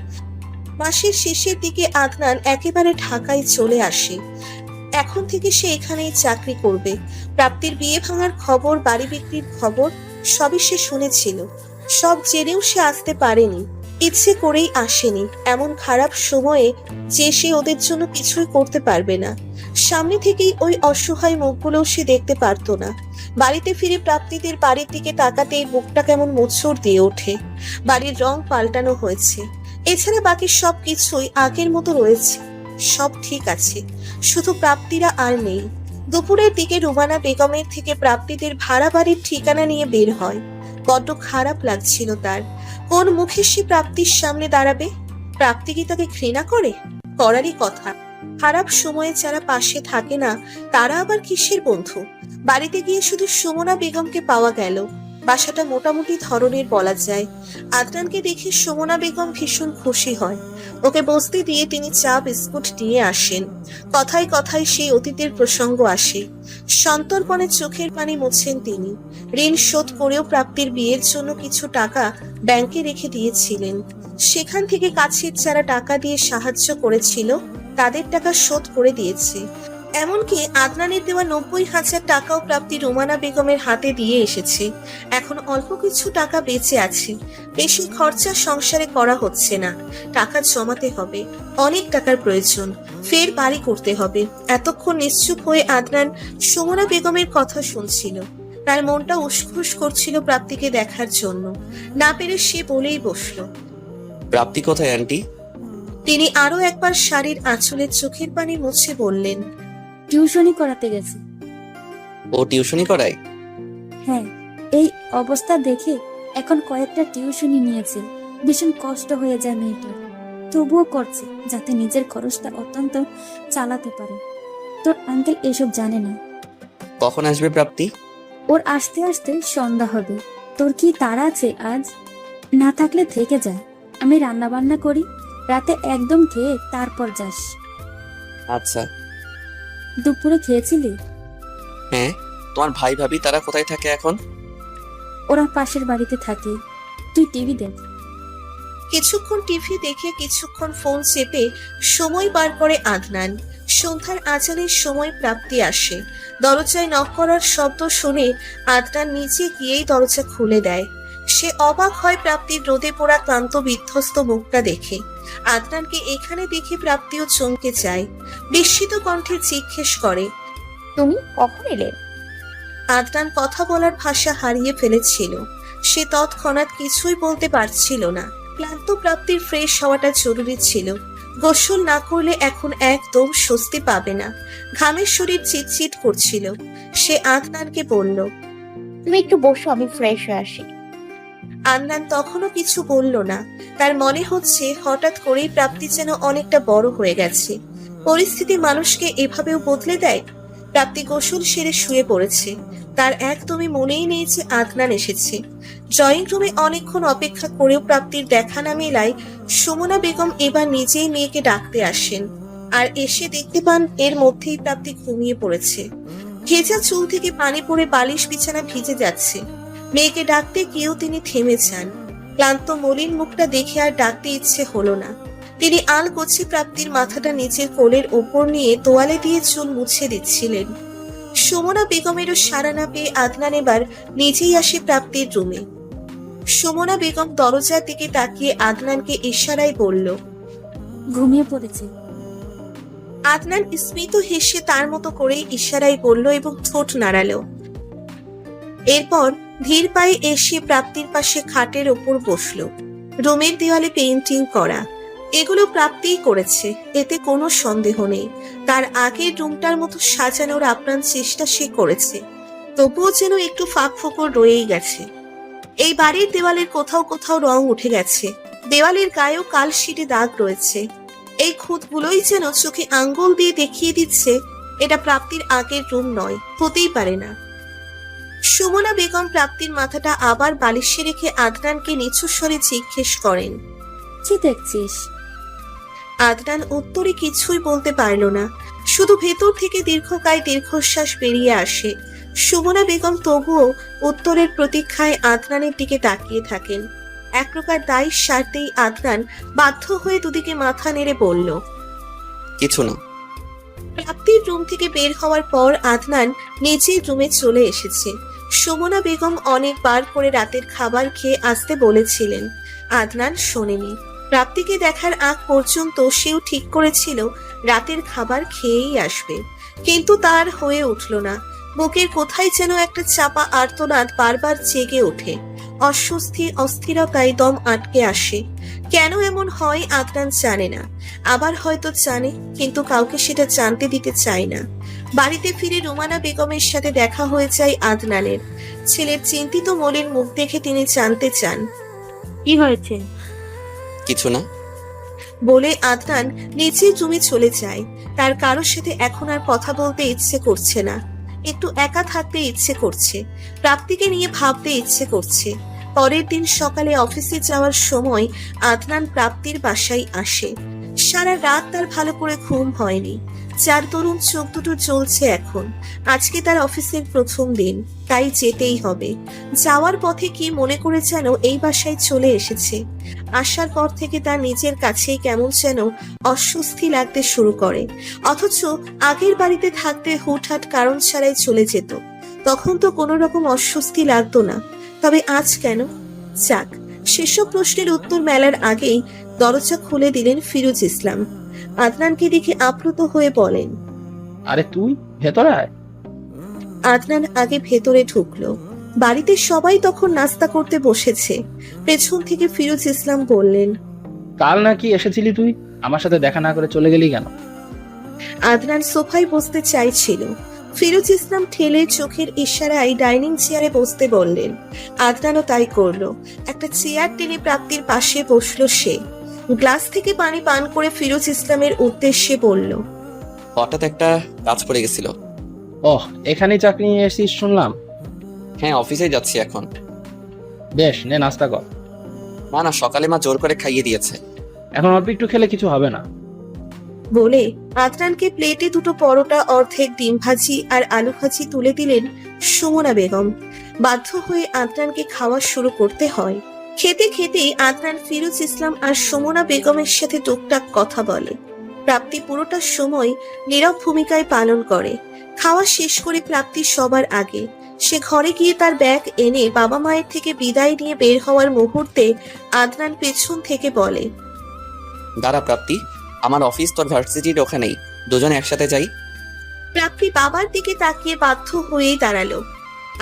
S2: মাসের শেষের দিকে আদনান একেবারে ঢাকায় চলে আসে। এখন থেকে সে এখানেই চাকরি করবে। প্রাপ্তির বিয়ে ভাঙার খবর, বাড়ি বিক্রির খবর সবই সে শুনেছিল। সব জেনেও সে আসতে পারেনি, ইচ্ছে করেই আসেনি এমন খারাপ সময়ে যে সে ওদের জন্য কিছুই করতে পারবে না। সামনে থেকেই ওই অসহায় মুখগুলো সে দেখতে পারতো না। বাড়িতে ফিরে প্রাপ্তিদের বাড়ির দিকে তাকাতেই বুকটা কেমন মোচড় দিয়ে ওঠে। বাড়ির রং পাল্টানো হয়েছে, এছাড়া বাকি সব কিছুই আগের মতো রয়েছে। সব ঠিক আছে, শুধু প্রাপ্তিরা আর নেই। দুপুরের দিকে রুমানা বেগমের থেকে প্রাপ্তিদের ভাড়া বাড়ির ঠিকানা নিয়ে বের হয়। বড্ড খারাপ লাগছিল তার। কোন মুখে সে প্রাপ্তির সামনে দাঁড়াবে? প্রাপ্তি কি তাকে ঘৃণা করে? করারই কথা। খারাপ সময়ে যারা পাশে থাকে না, তারা আবার কিসের বন্ধু? বাড়িতে গিয়ে শুধু সুমনা বেগমকে পাওয়া গেল। বাসাটা মোটামুটি ধরনের বলা যায়। আদনানকে দেখে সুমনা বেগম ভীষণ খুশি হয়। ওকে বসতে দিয়ে তিনি চা বিস্কুট নিয়ে আসেন। কথায় কথায় সেই অতীতের প্রসঙ্গ আসে। সন্তর্পণে চোখের পানি মুছেন তিনি। ঋণ শোধ করেও প্রাপ্তির বিয়ের জন্য কিছু টাকা ব্যাংকে রেখে দিয়েছিলেন। সেখান থেকে কাছের যারা টাকা দিয়ে সাহায্য করেছিল, তাদের টাকা শোধ করে দিয়েছে। এমনকি আদনানের দেওয়া 90,000 টাকাও প্রাপ্তি রুমানা বেগমের হাতে দিয়ে এসেছে। এখন অল্প কিছু টাকা বেঁচে আছে। বেশি খরচা সংসারে করা হচ্ছে না। টাকা জমাতে হবে, অনেক টাকার প্রয়োজন। ফের বাড়ি করতে হবে। এতক্ষণ নিশ্চুপ হয়ে আদনান সুমনা বেগমের কথা শুনছিল। তার মনটা উসখুস করছিল প্রাপ্তিকে দেখার জন্য। না পেরে সে বলেই বসল,
S6: প্রাপ্তি কোথায় আন্টি?
S2: তিনি আরো একবার শাড়ির আঁচলে চোখের পানি মুছে বললেন,
S3: টিউশনি করাতে গেছে।
S6: ও টিউশনি করায়?
S3: হ্যাঁ, এই অবস্থা দেখে এখন কয়েকটা টিউশনি নিয়েছে। ভীষণ কষ্ট হয়ে যায় মেয়েটার, তবুও করছে যাতে নিজের খরচটা অত্যন্ত চালাতে পারে। তোর আঙ্কেল এসব জানে না।
S6: কখন আসবে প্রাপ্তি?
S3: ওর আসতে আসতে সন্ধ্যা হবে। তোর কি তাড়া আছে আজ? না থাকলে থেকে যা, আমি রান্না বান্না করি। রাতে একদম খেয়ে তারপর যাস।
S6: আচ্ছা।
S3: দুপুরে খেয়েছিলি?
S6: হ্যাঁ। তোমার ভাই ভাবি তারা কোথায় থাকে এখন?
S3: ওরা পাশের বাড়িতে থাকে। তুই টিভি দেখ।
S2: কিছুক্ষণ টিভি দেখে কিছুক্ষণ ফোন চেপে সময় পার করে আদনান। সন্ধ্যার আজানের সময় প্রাপ্তি আসে। দরজায় নক করার শব্দ শুনে আদনান নিচে গিয়েই দরজা খুলে দেয়। সে অবাক হয় প্রাপ্তির রোদে পোড়া ক্লান্ত বিধ্বস্ত মুখটা দেখে। আদনানকে এখানে দেখে প্রাপ্তিও চমকে যায়। বিস্মিত কণ্ঠে জিজ্ঞেস করে,
S5: তুমি কখন এলে?
S2: আদনান কথা বলার ভাষা হারিয়ে ফেলেছিল। সে তৎক্ষণাৎ কিছুই বলতে পারছিল না। ক্লান্ত প্রাপ্তির ফ্রেশ হওয়াটা জরুরি ছিল। গোসল না করলে এখন একদম স্বস্তি পাবে না। ঘামের শরীর চিটচিট করছিল। সে আদনানকে বলল,
S5: তুমি একটু বসো, আমি ফ্রেশ হয়ে আসি।
S2: আদনান তখনও কিছু বলল না। তার মনে হচ্ছে হঠাৎ করেই প্রাপ্তি যেন অনেকটা বড় হয়ে গেছে। পরিস্থিতি মানুষকে এভাবেও বদলে দেয়। প্রাপ্তি গোসল সেরে শুয়ে পড়েছে। তার একদমই মনেই নেই যে আদনান এসেছে। ড্রয়িং রুমে অনেকক্ষণ অপেক্ষা করেও প্রাপ্তির দেখা না মেলায় সুমনা বেগম এবার নিজেই মেয়েকে ডাকতে আসেন। আর এসে দেখতে পান এর মধ্যেই প্রাপ্তি ঘুমিয়ে পড়েছে। ভেজা চুল থেকে পানি পড়ে বালিশ বিছানা ভিজে যাচ্ছে। মেয়েকে ডাকতে গিয়েও তিনি থেমে যান। ক্লান্ত মলিন মুখটা দেখে আর ডাকতে ইচ্ছে হলো না। তিনি আলগোছে প্রাপ্তির মাথাটা নিচের কোলের ওপর নিয়ে তোয়ালে দিয়ে চুল মুছে দিচ্ছিলেন। সুমনা বেগমেরও সাড়া না পেয়ে আদনান এবার নিজেই আসে প্রাপ্তির রুমে। সুমনা বেগম দরজার দিকে তাকিয়ে আদনানকে ইশারায় বলল।
S3: ঘুমিয়ে পড়েছে।
S2: আদনান স্মিত হেসে তার মতো করেই ইশারায় বলল এবং ঠোঁট নাড়ালো। এরপর ধীর পায়ে এসে প্রাপ্তির পাশে খাটের ওপর বসলো। রুমের দেওয়ালে পেইন্টিং করা, এগুলো প্রাপ্তিই করেছে, এতে কোনো সন্দেহ নেই। তার আগের রুমটার মতো সাজানোর আপ্রাণ চেষ্টা সে করেছে, তবুও যেন একটু ফাঁক ফোকর রয়েই গেছে। এই বাড়ির দেওয়ালের কোথাও কোথাও রং উঠে গেছে, দেওয়ালের গায়েও কাল শিটে দাগ রয়েছে। এই খুঁতগুলোই যেন চোখে আঙ্গুল দিয়ে দেখিয়ে দিচ্ছে এটা প্রাপ্তির আগের রুম নয়, হতেই পারে না। সুমনা বেগম প্রাপ্তির মাথাটা আবার বালিশে রেখে আদনানকে নিচু স্বরে জিজ্ঞেস করেন,
S3: কি দেখছিস?
S2: আদনান উত্তরে কিছুই বলতে পারল না, শুধু ভেতর থেকে দীর্ঘকায় দীর্ঘশ্বাস বেরিয়ে আসে। সুমনা বেগম তবুও উত্তরের প্রতীক্ষায় আদনানের দিকে তাকিয়ে থাকেন। এক প্রকার দায় সারতেই আদনান বাধ্য হয়ে দুদিকে মাথা নেড়ে বলল,
S6: কিছু না।
S2: প্রাপ্তির রুম থেকে বের হওয়ার পর আদনান নিজের রুমে চলে এসেছে। সুমনা বেগম অনেকবার করে রাতের খাবার খেয়ে আসতে বলেছিলেন, আদনান শোনেনি। প্রাপ্তিকে দেখার আগ পর্যন্ত সেও ঠিক করেছিল রাতের খাবার খেয়েই আসবে, কিন্তু তার হয়ে উঠল না। বুকের কোথায় যেন একটা চাপা আর্তনাদ বারবার জেগে ওঠে, অস্বস্তি অস্থিরতায় দম আটকে আসে। কেন এমন হয় আদনান জানে না, আবার হয়তো জানে, কিন্তু কাউকে সেটা জানতে দিতে চায় না। বাড়িতে ফিরে রুমানা বেগমের সাথে দেখা হয়ে যায় আদনানের। ছেলের চিন্তিত মলিন মুখ দেখে তিনি জানতে চান,
S3: কি হয়েছে?
S6: কিছু না।
S2: বলে আদনান নিচের রুমে চলে যায়। তার কারোর সাথে এখন আর কথা বলতে ইচ্ছে করছে না, একটু একা থাকতে ইচ্ছে করছে, প্রাপ্তিকে নিয়ে ভাবতে ইচ্ছে করছে। পরের দিন সকালে অফিসে যাওয়ার সময় আদনান প্রাপ্তির বাসায় আসে। সারা রাত তার ভালো করে ঘুম হয়নি, যার দরুন চোখ দুটো জ্বলছে এখন। আজকে তার অফিসের প্রথম দিন, তাই যেতেই হবে। যাওয়ার পথে কি মনে করে যেন এই বাসায় চলে এসেছে। আসার পর থেকে তার নিজের কাছেই কেমন যেন অস্বস্তি লাগতে শুরু করে, অথচ আগের বাড়িতে থাকতে হুটহাট কারণ ছাড়াই চলে যেত, তখন তো কোনো রকম অস্বস্তি লাগতো না। তবে আজ কেন? যাক, সেসব প্রশ্নের উত্তর মেলার আগেই দরজা খুলে দিলেন ফিরোজ ইসলাম। আদনানকে দেখে আপ্লুত হয়ে বলেন,
S7: আরে তুই ভেতরে আয়।
S2: আদনান আগে ভেতরে ঢুকলো। বাড়িতে সবাই তখন নাস্তা করতে বসেছে। পেছন থেকে ফিরোজ ইসলাম বললেন,
S7: কাল নাকি এসেছিলি তুই, আমার সাথে দেখা না করে চলে গেলি কেন?
S2: আদনান সোফায় বসতে চাইছিল। ফিরোজ ইসলাম ঠেলে চোখের ইশারায় ডাইনিং চেয়ারে বসতে বললেন। আদনানও তাই করলো। একটা চেয়ার টেনে প্রাপ্তির পাশে বসলো সে। গ্লাস থেকে পানি পান করে ফিরোজ ইসলামের উদ্দেশ্যে বলল,
S6: হঠাৎ একটা কাজ পড়ে গেছিল।
S7: ওহ, এখানেই চাকরি নিয়ে এসেছিস শুনলাম।
S6: হ্যাঁ, অফিসে যাচ্ছি এখন।
S7: বেশ, নে নাস্তা কর।
S6: না না, সকালে মা জোর করে খাইয়ে দিয়েছে।
S7: এখন অল্প একটু খেলে কিছু হবে না।
S2: বলে আদনানকে প্লেটে দুটো পরোটা, অর্ধেক ডিম ভাজি আর আলু ভাজি তুলে দিলেন সুমনা বেগম। বাধ্য হয়ে আদনানকে খাওয়া শুরু করতে হয়। খেতে খেতেই আদনান ফিরোজ ইসলাম আর সুমনা বেগমের সাথে টুকটাক কথা বলে। প্রাপ্তি পুরোটা সময় নীরব ভূমিকায় পালন করে। খাওয়া শেষ করে প্রাপ্তি সবার আগে সে ঘরে গিয়ে তার ব্যাগ এনে বাবা মায়ের থেকে বিদায় নিয়ে বের হওয়ার মুহূর্তে আদনান পেছন থেকে বলে,
S6: দাঁড়া প্রাপ্তি, আমার অফিস তোর ভার্সিটির ওখানেই, দুজনে একসাথে যাই।
S2: প্রাপ্তি বাবার দিকে তাকিয়ে বাধ্য হয়েই দাঁড়ালো।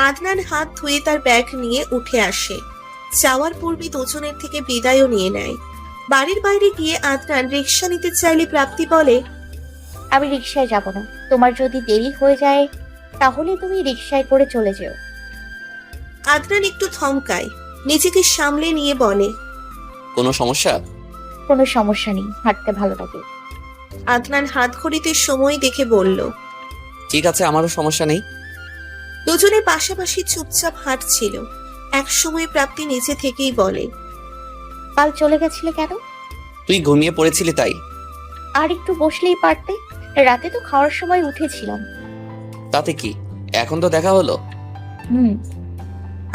S2: আদনান হাত ধুয়ে তার ব্যাগ নিয়ে উঠে আসে। যাওয়ার পূর্বে দুজনের থেকে বিদায়ও নিয়ে নেয়। বাড়ির বাইরে গিয়ে আদনান রিক্সা নিতে চাইলে প্রাপ্তি বলে,
S5: আমি রিক্সায় যাব না, তোমার যদি দেরি হয়ে যায় তাহলে তুমি রিক্সায় করে চলে যেও।
S2: আদনান একটু থমকায়, নিজেকে সামলে নিয়ে বলে,
S6: কোনো সমস্যা?
S5: কোনো সমস্যা নেই, হাঁটতে ভালো লাগে।
S2: আদনান হাত ঘড়িতে সময় দেখে বলল।
S6: ঠিক আছে, আমারও সমস্যা নেই।
S2: দুজনে পাশাপাশি চুপচাপ হাঁটছিল। এক সময় প্রাপ্তি নিচে থেকেই বলে,
S5: কাল চলে গেছিলে কেন?
S6: তুই ঘুমিয়ে পড়েছিলি তাই।
S5: আর একটু বসলেই পারতে, রাতে তো খাওয়ার সময় উঠেছিলাম।
S6: তাতে কি, এখন তো দেখা হলো।
S5: হুম।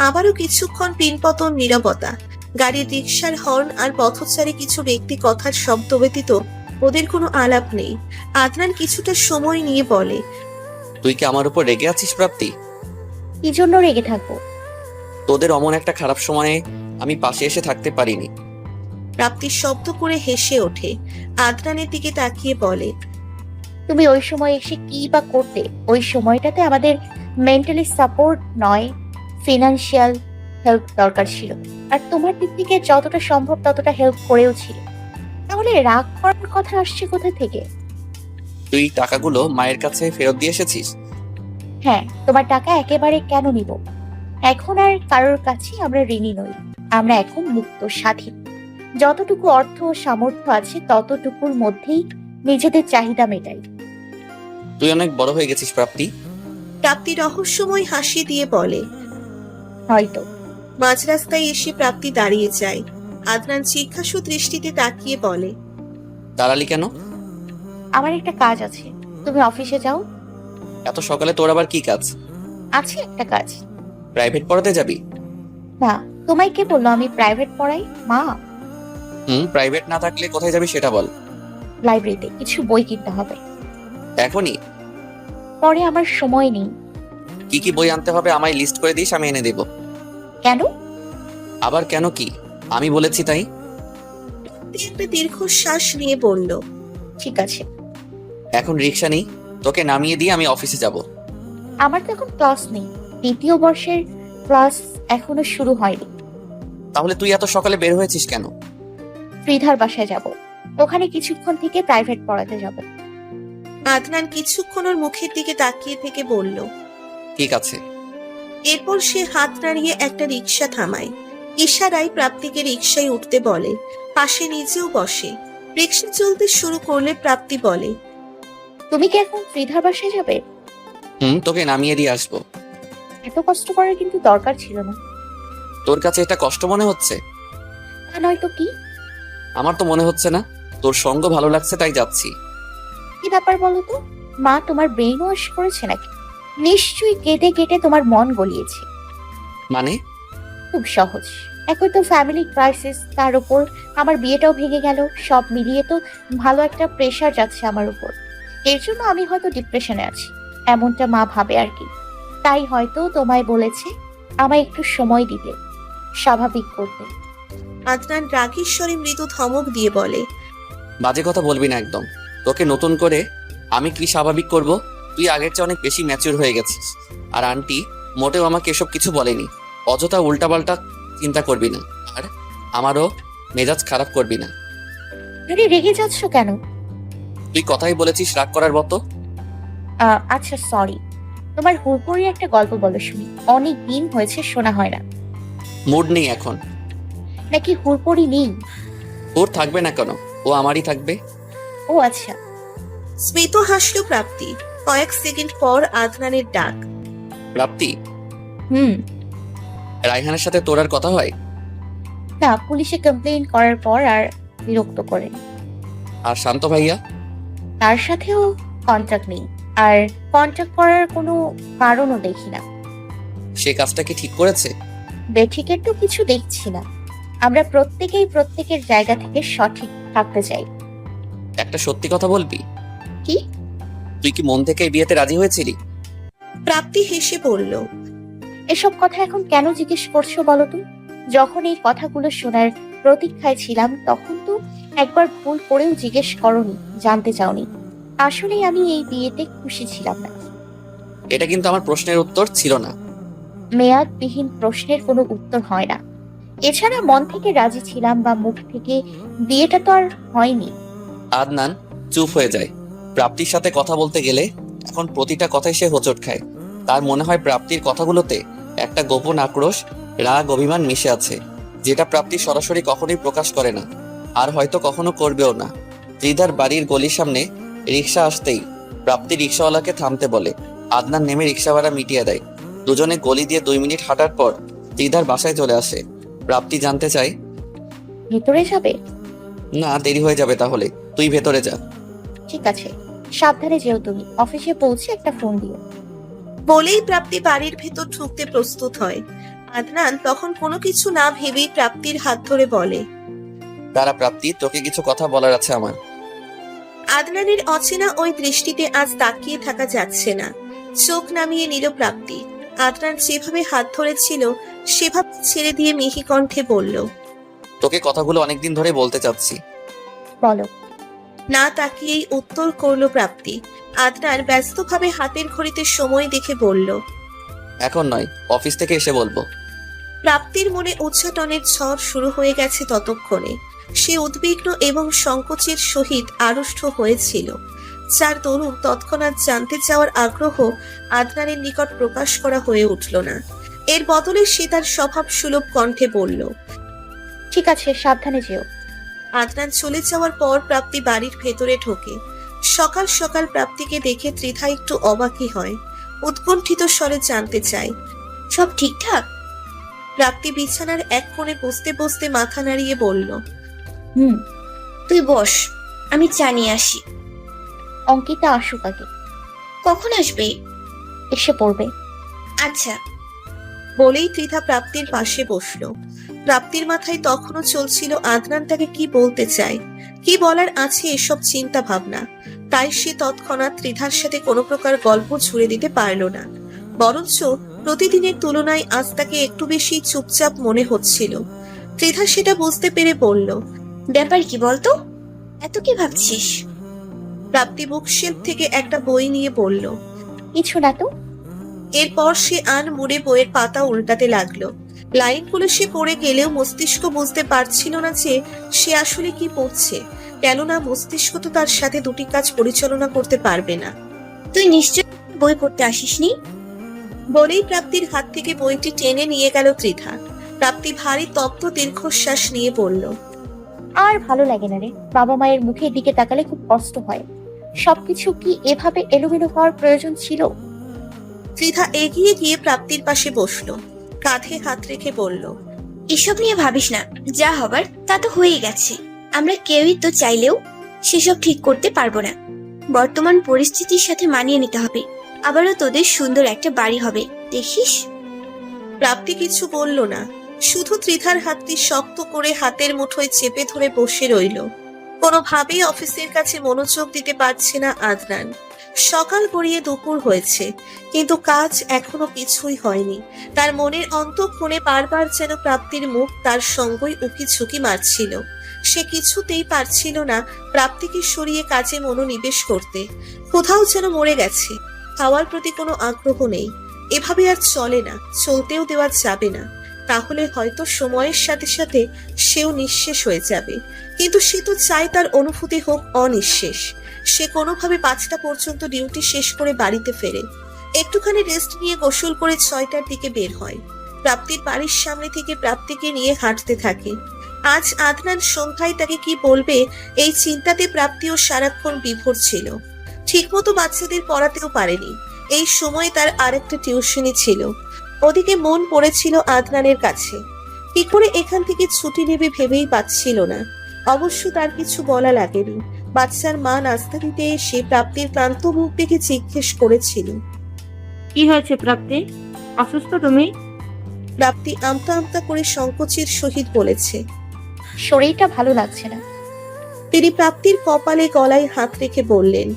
S2: আবারও কিছুক্ষণ পিনপতন নীরবতা। গাড়ির রিকশার হর্ন আর পথচারী কিছু ব্যক্তি কথার শব্দ ব্যতীত ওদের কোনো আলাপ নেই। আদনান কিছুটা সময় নিয়ে বলে,
S6: তুই কি আমার উপর রেগে আছিস প্রাপ্তি?
S5: কি জন্য রেগে থাকবো?
S6: তোদের অমন একটা খারাপ সময়ে আমি পাশে এসে থাকতে পারিনি।
S2: প্রাপ্তি শব্দ করে হেসে ওঠে। আদনানের দিকে তাকিয়ে বলে,
S5: তুমি ওই সময় এসে কি বা করতে? ওই সময়টাতে আমাদের মেন্টালি সাপোর্ট নয়, ফিনান্সিয়াল হেল্প দরকার ছিল। আর তোমার দিক থেকে যতটা সম্ভব ততটা হেল্প করেও ছিল। তাহলে রাগ করার কথা আসছে কোথা থেকে?
S6: তুই টাকাগুলো মায়ের কাছে ফেরত দিয়ে এসেছিস?
S5: হ্যাঁ, তোমার টাকা একেবারে কেন নিব? এখন আর কারোর কাছে আমরা ঋণী নই। আমরা এখন মুক্ত, স্বাধীন। যতটুকু অর্থ ও সামর্থ্য আছে ততটুকুর মধ্যেই নিজেদের চাহিদা মেটাই।
S6: তুই অনেক বড় হয়ে গেছিস প্রাপ্তি।
S2: প্রাপ্তি রহস্যময় হাসি দিয়ে বলে।
S5: হয়তো।
S2: মাঝ রাস্তায় এসে প্রাপ্তি দাঁড়িয়ে যায়। আদনান জিজ্ঞাসু দৃষ্টিতে তাকিয়ে বলে,
S6: দাঁড়ালি কেন?
S5: আমার একটা কাজ আছে, তুমি অফিসে যাও।
S6: এত সকালে তোর আবার কি কাজ?
S5: আছে একটা কাজ।
S6: প্রাইভেট পড়াতে যাবি?
S5: না, তোমায় কে বললো আমি প্রাইভেট পড়াই? মা।
S6: প্রাইভেট না থাকলে কোথায় যাবি সেটা বল।
S5: লাইব্রেরিতে কিছু বই কিনতে হবে।
S6: এখনই?
S5: পরে আমার সময় নেই।
S6: কি কি বই আনতে হবে আমায় লিস্ট করে দিস, আমি এনে দেব।
S5: কেন?
S6: আবার কেন কি? আমি বলেছি তাই।
S2: একটা দীর্ঘশ্বাস নিয়ে বলল,
S5: ঠিক আছে।
S6: এখন রিক্সা নেই, তোকে নামিয়ে দিয়ে আমি অফিসে যাব।
S5: আমার তো এখন ক্লাস নেই, দ্বিতীয় বর্ষের ক্লাস এখনো শুরু হয়নি।
S6: তাহলে তুই এত সকালে বের হয়েছিস কেন?
S5: ফ্রিধার বাসায় যাব, ওখানে কিছুক্ষণ থেকে প্রাইভেট পড়াতে যাব।
S2: আদনান কিছুক্ষণ ওর মুখের দিকে তাকিয়ে থেকে বলল,
S6: ঠিক আছে।
S2: এরপর সে হাত নাড়িয়ে একটা রিকশা থামায়। ইশারায় প্রাপ্তিকে রিকশায় উঠতে বলে, পাশে নিজেও বসে। রিকশা চলতে শুরু করলে প্রাপ্তি বলে,
S5: তুমি কি এখন ফ্রিধার বাসায় যাবে?
S6: তোকে নামিয়ে দিয়ে আসবো।
S5: এত কষ্ট করার কিন্তু দরকার ছিল না।
S6: তোর কাছে এটা কষ্ট মনে হচ্ছে?
S5: তা নয় তো কি?
S6: আমার তো মনে হচ্ছে না। তোর সঙ্গ ভালো লাগছে তাই যাচ্ছি।
S5: কি ব্যাপার বলো তো? মা তোমার ব্রেন ওয়াশ করেছে নাকি? নিশ্চয়ই কেটে কেটে তোমার মন গলিয়েছে।
S6: মানে?
S5: খুব সহজ। একই তো ফ্যামিলি ক্রাইসিস, তার উপর আমার বিয়েটাও ভেঙে গেল। সব মিলিয়ে তো ভালো একটা প্রেশার যাচ্ছে আমার উপর। এর জন্য আমি হয়তো ডিপ্রেশনে আছি, এমনটা মা ভাবে আর কি। তাই হয়তো তোমায় বলেছে আমায় একটু সময় দিতে, স্বাভাবিক করতে।
S2: আদনান রাগেশ্বরী মৃদু ধমক দিয়ে বলে,
S6: বাজে কথা বলবি না একদম। তোকে নতুন করে আমি কি স্বাভাবিক করব? তুই আগের চেয়ে অনেক বেশি ম্যাচিউর হয়ে গেছিস। আর আন্টি মোটেও আমাকে এসব কিছু বলেনি। অযথা উল্টাপাল্টা চিন্তা করবি না, আর আমারও মেজাজ খারাপ করবি না।
S5: আরে রেগে যাচ্ছ কেন?
S6: তুই কথাই বলেছিস রাগ করার মতো।
S5: আচ্ছা সরি। তোমার হুড়পুরি একটা গল্প বলো শুনি, অনেক দিন হয়েছে শোনা হয় না।
S6: মুড নেই এখন।
S5: নাকি হুড়পুরি নেই?
S6: ওর থাকবে না কেন? ও আমারই থাকবে।
S5: ও আচ্ছা।
S2: স্মিত হাসল প্রাপ্তি। কয়েক সেকেন্ড পর আদনানের ডাক,
S6: প্রাপ্তি,
S5: হুম।
S6: রায়হানের সাথে তোর আর কথা হয়?
S5: না, পুলিশে কমপ্লেইন করার পর আর বিরক্ত করেন।
S6: আর শান্ত ভাইয়া?
S5: তার সাথেও কন্ট্যাক্ট নেই, আর কন্ট্যাক্ট করার কোনো কারণও দেখি না।
S6: সে কাজটা কি ঠিক করেছে?
S5: বেঠিকের তো কিছু দেখছি না। আমরা প্রত্যেকেই প্রত্যেকের জায়গা থেকে সঠিক থাকতে চাই।
S6: একটা সত্যি কথা বলবি?
S5: কি?
S6: তুই কি মন থেকে এই বিয়েতে রাজি হয়েছিলি?
S2: প্রাপ্তি হেসে বলল,
S5: এসব কথা এখন কেন জিজ্ঞেস করছো বলো তো? যখন এই কথাগুলো শোনার প্রতীক্ষায় ছিলাম তখন তো একবার ভুল করেও জিজ্ঞেস করনি, জানতে চাওনি। আসলে আমি এই বিয়েতে খুশি ছিলাম না।
S6: এটা কিন্তু আমার প্রশ্নের উত্তর ছিল না।
S5: মেয়াদবিহীন প্রশ্নের কোনো উত্তর হয় না। এছাড়া মন থেকে রাজি ছিলাম বা মুখ থেকে, বিয়েটা তো আর হয়নি।
S6: আদনান চুপ হয়ে যায়। প্রাপ্তির সাথে কথা বলতে গেলে এখন প্রতিটা কথায় সে হোঁচট খায়। তার মনে হয় প্রাপ্তির কথাগুলোতে একটা গোপন আক্রোশ, রাগ, অভিমান মিশে আছে, যেটা প্রাপ্তি সরাসরি কখনোই প্রকাশ করে না, আর হয়তো কখনো করবেও না। ত্রিধার বাড়ির গলির সামনে রিক্সা আসতেই প্রাপ্তি রিক্সাওয়ালাকে থামতে বলে। আদনান নেমে রিক্সা ভাড়া মিটিয়ে দেয়। দুজনে গলি দিয়ে 2 মিনিট হাঁটার পর ত্রিধার বাসায় চলে আসে। প্রাপ্তি জানতে চায়,
S5: ভেতরে যাবে?
S6: না, দেরি হয়ে যাবে, তাহলে তুই ভেতরে যা।
S5: ঠিক আছে, সাবধানে যেও তুমি। অফিসে পৌঁছে একটা ফোন দিও।
S2: বলেই প্রাপ্তি বাড়ির ভেতর ঢুকতে প্রস্তুত হয়। আদনান তখন কোনো কিছু না ভেবেই প্রাপ্তির হাত ধরে বলে।
S6: তারা প্রাপ্তি, তোকে কিছু কথা বলার আছে আমার।
S2: আদনানের অচেনা ওই দৃষ্টিতে আজ তাকিয়ে থাকা যাচ্ছে না। চোখ নামিয়ে নিল প্রাপ্তি। আদনান যেভাবে হাত ধরেছিল সেভাবে ছেড়ে দিয়ে মিহি কণ্ঠে বলল,
S6: তোকে কথাগুলো অনেকদিন ধরে বলতে চাচ্ছি।
S5: বলো।
S2: না তাকিয়েই উত্তর করলো প্রাপ্তি। আদনান ব্যস্তভাবে হাতের ঘড়িতে সময় দেখে বলল,
S6: এখন নয়, অফিস থেকে এসে বলবো।
S2: প্রাপ্তির মনে উচ্চাটনের ঝড় শুরু হয়ে গেছে ততক্ষণে। সে উদ্বিগ্ন এবং সংকোচের সহিত আড়ষ্ট হয়েছিল, যার দরুন তৎক্ষণাৎ জানতে চাওয়ার আগ্রহ আদনানের নিকট প্রকাশ করা হয়ে উঠল না। এর বদলে সে তার স্বভাব সুলভ কণ্ঠে বলল,
S5: ঠিক আছে, সাবধানে যেও।
S2: আদনান চলে যাওয়ার পর প্রাপ্তি বাড়ির ভেতরে ঢোকে। সকাল সকাল প্রাপ্তিকে দেখে ত্রিধা একটু অবাকই হয়। উৎকণ্ঠিত স্বরে জানতে চায়, সব ঠিকঠাক? প্রাপ্তি বিছানার এক কোণে বসতে বসতে মাথা নাড়িয়ে বলল,
S8: তুই বস, আমি চা নিয়ে আসি।
S5: অঙ্কিতা আসুক আগে।
S8: কখন আসবে?
S5: এসে পড়বে।
S8: আচ্ছা।
S2: বলেই ত্রিধা প্রাপ্তির পাশে বসলো। প্রাপ্তির মাথায় তখনও চলছিল আদনান তাকে কি বলতে চায়, কি বলার আছে এসব চিন্তা ভাবনা। তাই সে তৎক্ষণাৎ ত্রিধার সাথে কোনো প্রকার গল্প ছুড়ে দিতে পারল না। বরঞ্চ প্রতিদিনের তুলনায় আজ তাকে একটু বেশি চুপচাপ মনে হচ্ছিল। ত্রিধা সেটা বুঝতে পেরে বলল,
S8: ব্যাপার কি বলতো? এত কি ভাবছিস?
S2: প্রাপ্তি বুকশেলফ থেকে একটা বই নিয়ে বলল।
S5: কিছু না তো।
S2: এরপর সে আন মুড়ে বইয়ের পাতা উল্টাতে লাগলো। লাইনগুলো সে পড়ে গেলেও মস্তিষ্ক বুঝতে পারছিল না যে সে আসলে কি পড়ছে, কেননা মস্তিষ্ক তো তার সাথে দুটি কাজ পরিচালনা করতে পারবে না।
S8: তুই নিশ্চয় বই পড়তে আসিসনি?
S2: বলেই প্রাপ্তির হাত থেকে বইটি টেনে নিয়ে গেল ত্রিধা। প্রাপ্তি ভারী তপ্ত দীর্ঘশ্বাস নিয়ে বলল,
S5: আর ভালো লাগে না রে, বাবা মায়ের মুখের দিকে তাকালে খুব কষ্ট হয়। সবকিছু কি এভাবে এলোমেলো হওয়ার প্রয়োজন ছিল?
S2: ত্রিধা এগিয়ে গিয়ে প্রাপ্তির পাশে বসলো, কাঁধে হাত রেখে বলল,
S8: এসব নিয়ে ভাবিস না, যা হবার তা তো হয়ে গেছে। আমরা কেউই তো চাইলেও সেসব ঠিক করতে পারবো না। বর্তমান পরিস্থিতির সাথে মানিয়ে নিতে হবে। আবারও তোদের সুন্দর একটা বাড়ি হবে, দেখিস।
S2: প্রাপ্তি কিছু বলল না, শুধু ত্রিধার হাতটি শক্ত করে হাতের মুঠোয় চেপে ধরে বসে রইল। কোনোভাবেই অফিসের কাছে মনোযোগ দিতে পারছে না আদনান। সকাল গড়িয়ে দুপুর হয়েছে, কিন্তু কাজ এখনো কিছুই হয়নি। তার মনের অন্তঃকোণে বারবার যেন প্রাপ্তির মুখ তার সঙ্গই উকি ঝুঁকি মারছিল। সে কিছুতেই পারছিল না প্রাপ্তিকে সরিয়ে কাজে মনোনিবেশ করতে। কোথাও যেন মরে গেছে, খাওয়ার প্রতি কোনো আগ্রহ নেই। এভাবে আর চলে না, চলতেও দেওয়া যাবে না। তাহলে হয়তো সময়ের সাথে সাথে সেও নিঃশেষ হয়ে যাবে। কিন্তু সে তো চায় তার অনুভূতি হোক অনিঃশেষ। সে কোনোভাবে 5টা পর্যন্ত ডিউটি শেষ করে বাড়িতে ফেরে। একটুখানি রেস্ট নিয়ে গোসল করে 6টার দিকে বের হয়। প্রাপ্তির বাড়ির সামনে থেকে প্রাপ্তিকে নিয়ে হাঁটতে থাকে। আজ আদনান সন্ধ্যায় তাকে কি বলবে এই চিন্তাতে প্রাপ্তিও সারাক্ষণ বিভোর ছিল। ঠিকমতো বাচ্চাদের পড়াতেও পারেনি। এই সময় তার আরেকটা টিউশনি ছিল। ওদিকে মন পড়েছিল আদনানের কাছে। কি করে এখান থেকে ছুটি নেবে ভেবেই পাচ্ছিল না। অবশ্য তার কিছু বলা লাগেনি। বাচ্চার মা নাস্তা দিতে এসে প্রাপ্তির ক্লান্ত মুখ দেখে জিজ্ঞেস করেছিল,
S9: কি হয়েছে প্রাপ্তি? অসুস্থ তুমি?
S2: প্রাপ্তি আমতা আমতা করে সংকোচের সহিত বলেছে,
S5: শরীরটা ভালো লাগছে না।
S2: তিনি প্রাপ্তির কপালে গলায় হাত রেখে বললেন,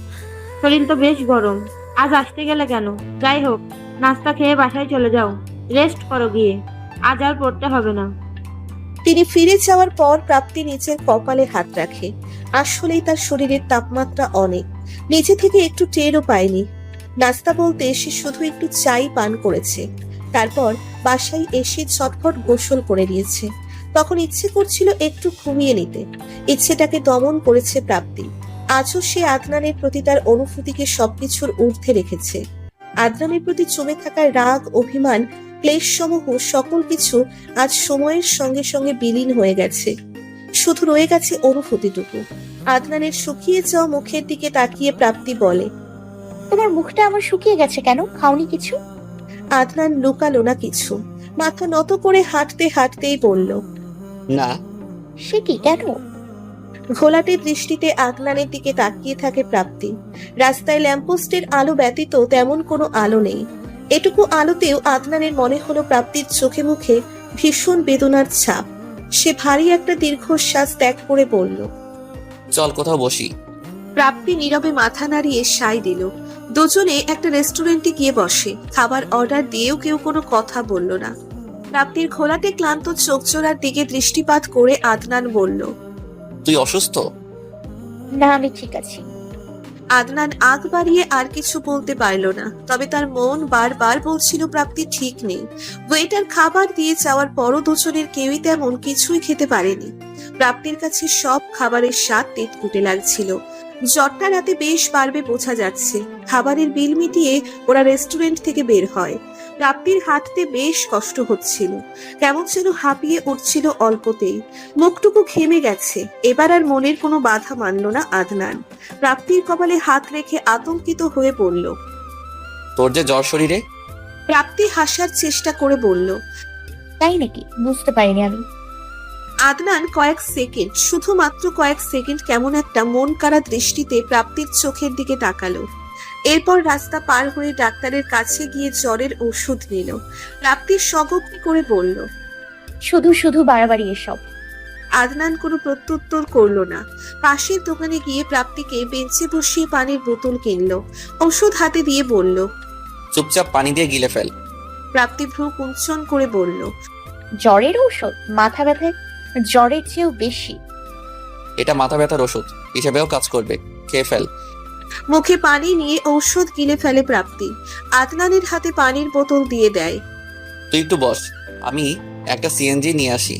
S9: শরীর তো বেশ গরম, আজ আসতে গেলে কেন? যাই হোক, নাস্তা খেয়ে বাসায় চলে যাও, রেস্ট করো গিয়ে, আজ আর পড়তে হবে না।
S2: তিনি ফিরে যাওয়ার পর প্রাপ্তি নিচের কপালে হাত রাখে। আসলেই তার শরীরের তাপমাত্রা অনেক, নিচে থেকে একটু টেরও পায়নি। নাস্তা বলতে সে শুধু একটু চাই পান করেছে। তারপর বাসায় এসে ঝটফট গোসল করে নিয়েছে। তখন ইচ্ছে করছিল একটু ঘুমিয়ে নিতে। ইচ্ছেটাকে দমন করেছে প্রাপ্তি। আজও সে আদনানের প্রতি তার অনুভূতিকে সবকিছুর ঊর্ধ্বে রেখেছে। আদনানের প্রতি জমে থাকা রাগ, অভিমান, ক্লেশ সমূহ সকল কিছু আজ সময়ের সঙ্গে সঙ্গে বিলীন হয়ে গেছে। শুধু রয়ে গেছে অনুভূতিটুকু। আদনানের শুকিয়ে যাওয়া মুখের দিকে তাকিয়ে প্রাপ্তি বলে,
S5: তোমার মুখটা আমার শুকিয়ে গেছে কেন? খাওনি কিছু?
S2: আদনান লুকালো না কিছু। মাথা নত করে হাঁটতে হাঁটতেই বলল,
S6: না।
S5: সে কি, কেন?
S2: ঘোলাটে দৃষ্টিতে আদনানের দিকে তাকিয়ে থাকে প্রাপ্তি। রাস্তায় ল্যাম্পপোস্টের আলো ব্যতীত তেমন কোনো আলো নেই। এটুকু আলোতেও আদনানের মনে হলো প্রাপ্তির চোখে মুখে ভীষণ বেদনার ছাপ। সে ভারী একটা দীর্ঘশ্বাস ত্যাগ করে বলল।
S6: চল কোথাও বসি।
S2: প্রাপ্তি নীরবে মাথা নাড়িয়ে সায় দিল। দুজনে একটা রেস্টুরেন্টে গিয়ে বসে। খাবার অর্ডার দিয়েও কেউ কোনো কথা বলল না। প্রাপ্তির ঘোলাটে ক্লান্ত চোখজোড়ার দিকে দৃষ্টিপাত করে আদনান বলল।
S6: তুই অসুস্থ?
S5: না, আমি ঠিক আছি।
S2: আদনান আগ বাড়িয়ে আর কিছু বলতে পারল না, তবে তার মন বারবার বলছিল প্রাপ্তি ঠিক নেই। ওয়েটার খাবার দিয়ে যাওয়ার পরও দুজনের কেউই তেমন কিছুই খেতে পারেনি। প্রাপ্তির কাছে সব খাবারের স্বাদ তেতকুটে লাগছিল। জ্বরটা রাতে বেশ বাড়বে বোঝা যাচ্ছে। খাবারের বিল মিটিয়ে ওরা রেস্টুরেন্ট থেকে বের হয়। প্রাপ্তির হাঁটতে বেশ কষ্ট হচ্ছিল, কেমন যেন হাঁপিয়ে উঠছিল অল্পতেই। মুখটুকু ঘেমে গেছে। এবার আর মনের কোনো বাধা মানল না আদনান। প্রাপ্তির কপালে হাত রেখে আতঙ্কিত হয়ে বলল।
S6: তোর যে জ্বর শরীরে?
S2: প্রাপ্তি হাসার চেষ্টা করে বলল।
S5: তাই নাকি? বুঝতে পারিনি আমি।
S2: আদনান কয়েক সেকেন্ড, শুধুমাত্র কয়েক সেকেন্ড কেমন একটা মন কাড়া দৃষ্টিতে প্রাপ্তির চোখের দিকে তাকালো। এরপর রাস্তা পার হয়ে ডাক্তারের কাছে গিয়ে জ্বরের ওষুধ নিল। প্রাপ্তির সগপ্নি করে বলল।
S5: শুধু শুধু বাড়াবাড়ি এসব।
S2: আদনান কোনো প্রত্যুত্তর করলো না। পাশের দোকানে গিয়ে প্রাপ্তিকে বেঞ্চে বসিয়ে পানির বোতল কিনলো। ওষুধ হাতে দিয়ে বলল।
S6: চুপচাপ পানি দিয়ে গিলে ফেল।
S2: প্রাপ্তি ভ্রু কুঞ্চন করে বলল।
S5: জ্বরের ঔষধ? মাথা ব্যথায় জ্বরের চেয়েও বেশি।
S6: এটা মাথা ব্যথার ওষুধ হিসেবেও কাজ করবে, খেয়ে ফেল।
S2: মুখে পানি নিয়ে ঔষধ গিলে ফেলে প্রাপ্তি। আদনানের হাতে পানির বোতল দিয়ে দেয়।
S6: তুই একটু বস, আমি একটা সিএনজি নিয়ে আসি,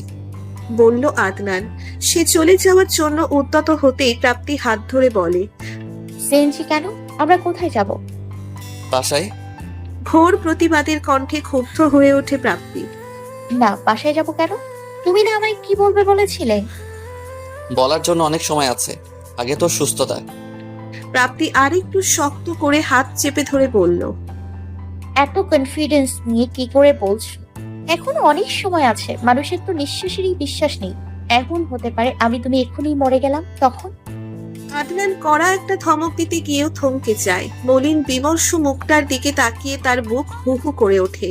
S2: বলল আদনান। সে চলে যাওয়ার জন্য উদ্যত হতেই প্রাপ্তি হাত ধরে বলে।
S5: সিএনজি কেন? আমরা কোথায় যাব?
S6: বাসায়।
S2: ঘোর প্রতিবাদের কণ্ঠে ক্ষুব্ধ হয়ে ওঠে প্রাপ্তি।
S5: না, বাসায় যাব কেন? তুমি না আমায় কি বলবে বলেছিলে?
S6: বলার জন্য অনেক সময় আছে, আগে তোর সুস্থতা।
S2: প্রাপ্তি আরেকটু শক্ত করে হাত চেপে ধরে বলল।
S5: এত কনফিডেন্স নিয়ে কি করে বলছো? এখনো অনেক সময় আছে। মানুষের তো নিঃশ্বাসেরই বিশ্বাস নেই। এখন হতে পারে আমি তুমি এক্ষুনি মরে গেলাম, তখন?
S2: আদনান কড়া একটা ধমক দিতে গিয়েও থমকে যায়। মলিন বিমর্ষ মুখটার দিকে তাকিয়ে তার বুক হু হু করে ওঠে।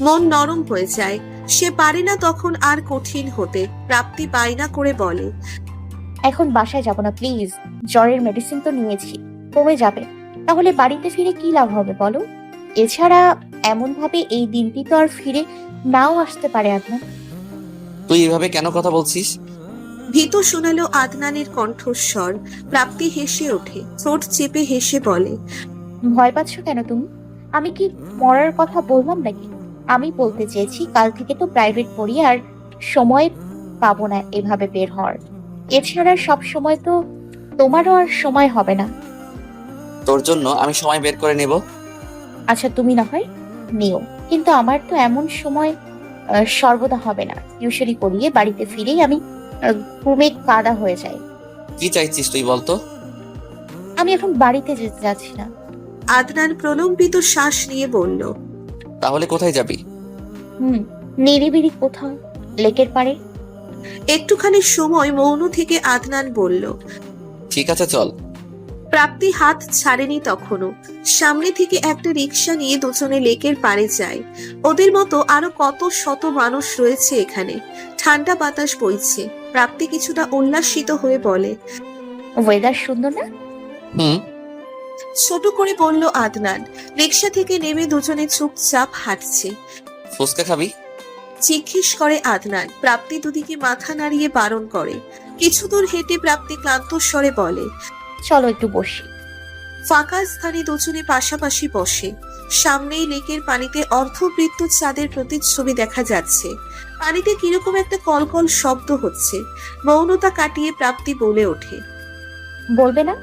S2: মন নরম হয়ে যায়। সে পারে না তখন আর কঠিন হতে। প্রাপ্তি বায়না করে বলে।
S5: এখন বাসায় যাব না প্লিজ। জ্বরের মেডিসিন তো নিয়েছি, কমে যাবে। তাহলে বাড়িতে ফিরে কি লাভ হবে বলো? এছাড়া এমন ভাবে এই দিনটি তো আর ফিরে নাও আসতে পারে। আদনান,
S6: তুই এভাবে কেন কথা বলছিস?
S2: ভীত শোনালো আদনানের কণ্ঠস্বর। প্রাপ্তি হেসে ওঠে, ঠোঁট চেপে হেসে বলে।
S5: ভয় পাচ্ছ কেন তুমি? আমি কি মরার কথা বললাম নাকি? আমি বলতে চেয়েছি কাল থেকে তো প্রাইভেট পড়ি, আর সময় পাবো না এভাবে বের হওয়ার। এছাড়া সব সময় তো তোমারও আর সময় হবে না।
S6: তোর জন্য আমি সময় বের করে নেব।
S5: আচ্ছা, তুমি না হয় নিও, কিন্তু আমার তো এমন সময় সর্বদা হবে না। টিউশনি করিয়ে বাড়িতে ফিরেই আমি ঘুমে কাদা হয়ে যাই।
S6: কি চাইছিস তুই বলতো?
S5: আমি এখন বাড়িতে যেতে যাচ্ছি না।
S2: আদনান প্রলম্বিত শ্বাস নিয়ে বলল।
S6: তাহলে কোথায় যাবি?
S5: নিরিবিলি কোথাও, লেকের পাড়ে।
S2: একটুখানি সময় মৌন থেকে আদনান বলল।
S6: ঠিক আছে চল।
S2: প্রাপ্তি হাত ছাড়েনি তখনও। সামনে থেকে একটা রিক্সা নিয়ে দুজনে লেকের পাড়ে যায়। ওদের মতো আরো কত শত মানুষ রয়েছে এখানে। ঠান্ডা বাতাস বইছে। প্রাপ্তি কিছুটা উল্লাসিত হয়ে বলে।
S5: ওয়েদার সুন্দর না?
S2: ছোট করে বলল আদনান। রিক্সা থেকে নেমে দুজনে চুপচাপ হাঁটছে।
S6: ফুচকা খাবি?
S2: জিজ্ঞেস করে আদনান। প্রাপ্তি দুদিকে মাথা নাড়িয়ে বারণ করে। কিছু দূর হেঁটে প্রাপ্তি ক্লান্ত স্বরে বলে।
S5: চলো একটু বসি।
S2: ফাঁকা স্থানে দুজনে পাশাপাশি বসে। সামনেই লেকের পানিতে অর্ধবৃত্ত চাঁদের প্রতিচ্ছবি দেখা যাচ্ছে। পানিতে কিরকম একটা কলকল শব্দ হচ্ছে। মৌনতা কাটিয়ে প্রাপ্তি বলে ওঠে।
S5: বলবে না?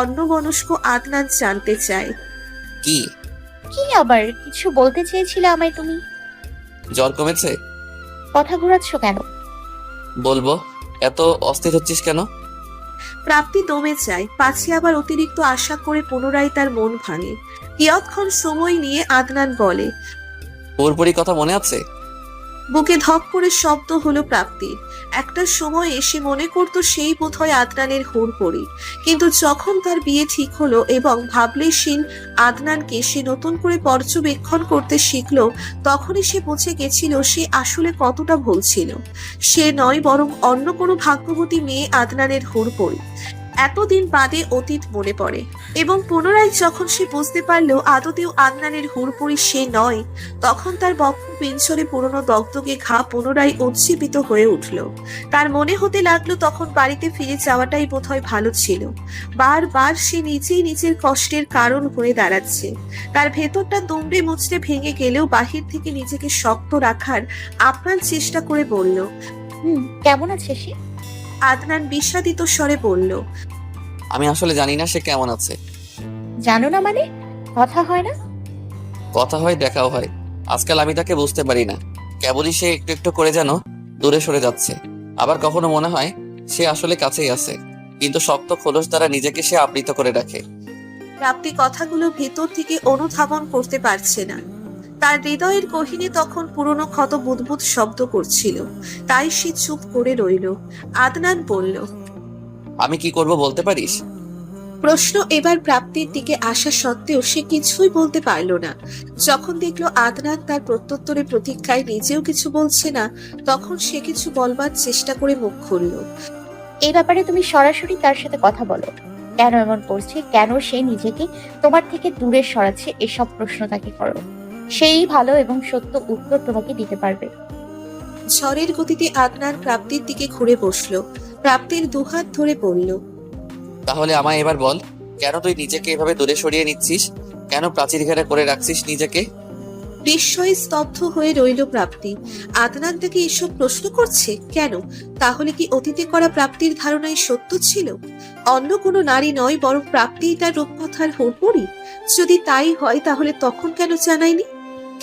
S2: অন্যমনস্ক আদনান জানতে চায়।
S6: কি?
S5: কি আবার কিছু বলতে চেয়েছিলে আমায় তুমি?
S6: জ্বর কমেছে?
S5: কথা ঘোরাচ্ছ কেন?
S6: বলবো। এত অস্থির হচ্ছিস কেন?
S2: প্রাপ্তি দমে যায়, পাছে আবার অতিরিক্ত আশা করে পুনরায় তার মন ভাঙে। কিয়ৎক্ষণ সময় নিয়ে আদনান বলে।
S6: পুরোপুরি কথা মনে আছে?
S2: বুকে ধক করে শব্দ হলো প্রাপ্তির। একটা সময় এসে মনে করতো সেই বোধহয় আদনানের হুড়পড়ি, কিন্তু যখন তার বিয়ে ঠিক হলো এবং ভাবলেশীন আদনানকে সে নতুন করে পর্যবেক্ষণ করতে শিখলো, তখনই সে বুঝে গেছিল সে আসলে কতটা ভুল ছিল। সে নয়, বরং অন্য কোনো ভাগ্যবতী মেয়ে আদনানের হুড়পড়ি। এতদিন বাদে অতীত মনে পড়ে এবং পুনরায় যখন সে বুঝতে পারলো আদতেও আদনানের হুড়পড়ি সে নয়, তখন তার বক্ষ পিঞ্জরে পুরনো দগদগে ঘা পুনরায় উজ্জীবিত হয়ে উঠল। তার মনে হতে লাগলো তখন বাড়িতে ফিরে যাওয়াটাই বোধহয় ভালো ছিল। বারবার সে নিজেই নিজের কষ্টের কারণ হয়ে দাঁড়াচ্ছে। তার ভেতরটা দুমড়ে মুচড়ে ভেঙে গেলেও বাহির থেকে নিজেকে শক্ত রাখার আপ্রাণ চেষ্টা করে বলল,
S5: কেমন আছে সে?
S2: আদনান বিষাদিত স্বরে বলল,
S6: আমি আসলে জানি না সে কেমন আছে।
S5: জানো না মানে? কথা হয় না?
S6: কথা হয়, দেখাও হয়। আজকাল আমি তাকে বুঝতে পারি না। কেবলই সে একটু একটু করে যেন দূরে সরে যাচ্ছে। আবার কখনো মনে হয় সে আসলে কাছেই আছে, কিন্তু শক্ত খোলস দ্বারা নিজেকে সে আবৃত করে রাখে।
S2: প্রাপ্তি কথাগুলো ভেতর থেকে অনুধাবন করতে পারছে না। তার হৃদয়ের গহীনে তখন পুরনো ক্ষত বুদবুদ শব্দ করছিল, তাই সে চুপ করে রইল। আদনান বলল,
S6: আমি কি করব বলতে পারিস?
S2: প্রশ্ন এবার প্রাপ্তির দিকে আসা সত্ত্বেও সে কিছুই বলতে পারল না। যখন দেখলো আদনান তার প্রত্যুত্তরে প্রতীক্ষায় নিজেও কিছু বলছে না, তখন সে কিছু বলবার চেষ্টা করে মুখ খুলল।
S5: এই ব্যাপারে তুমি সরাসরি তার সাথে কথা বলো। কেন এমন করছে, কেন সে নিজেকে তোমার থেকে দূরে সরাচ্ছে, এসব প্রশ্ন তাকে করো। সেই ভালো এবং সত্য উত্তর তোমাকে দিতে পারবে।
S2: ঝড়ের গতিতে আদনান প্রাপ্তির দিকে ঘুরে বসলো। প্রাপ্তির দুহাত ধরে বলল,
S6: তাহলে আমায় এবার বল, কেন তুই নিজেকে এভাবে দূরে সরিয়ে নিচ্ছিস? কেন প্রাচীর ঘেরা করে রাখছিস নিজেকে?
S2: বিস্ময়ে স্তব্ধ হয়ে রইল প্রাপ্তি। আদনান তাকে এসব প্রশ্ন করছে কেন? তাহলে কি অতীতে করা প্রাপ্তির ধারণাই সত্য ছিল? অন্য কোনো নারী নয়, বরং প্রাপ্তিই তার রূপকথার হুড়পড়ি? যদি তাই হয় তাহলে তখন কেন জানায়নি?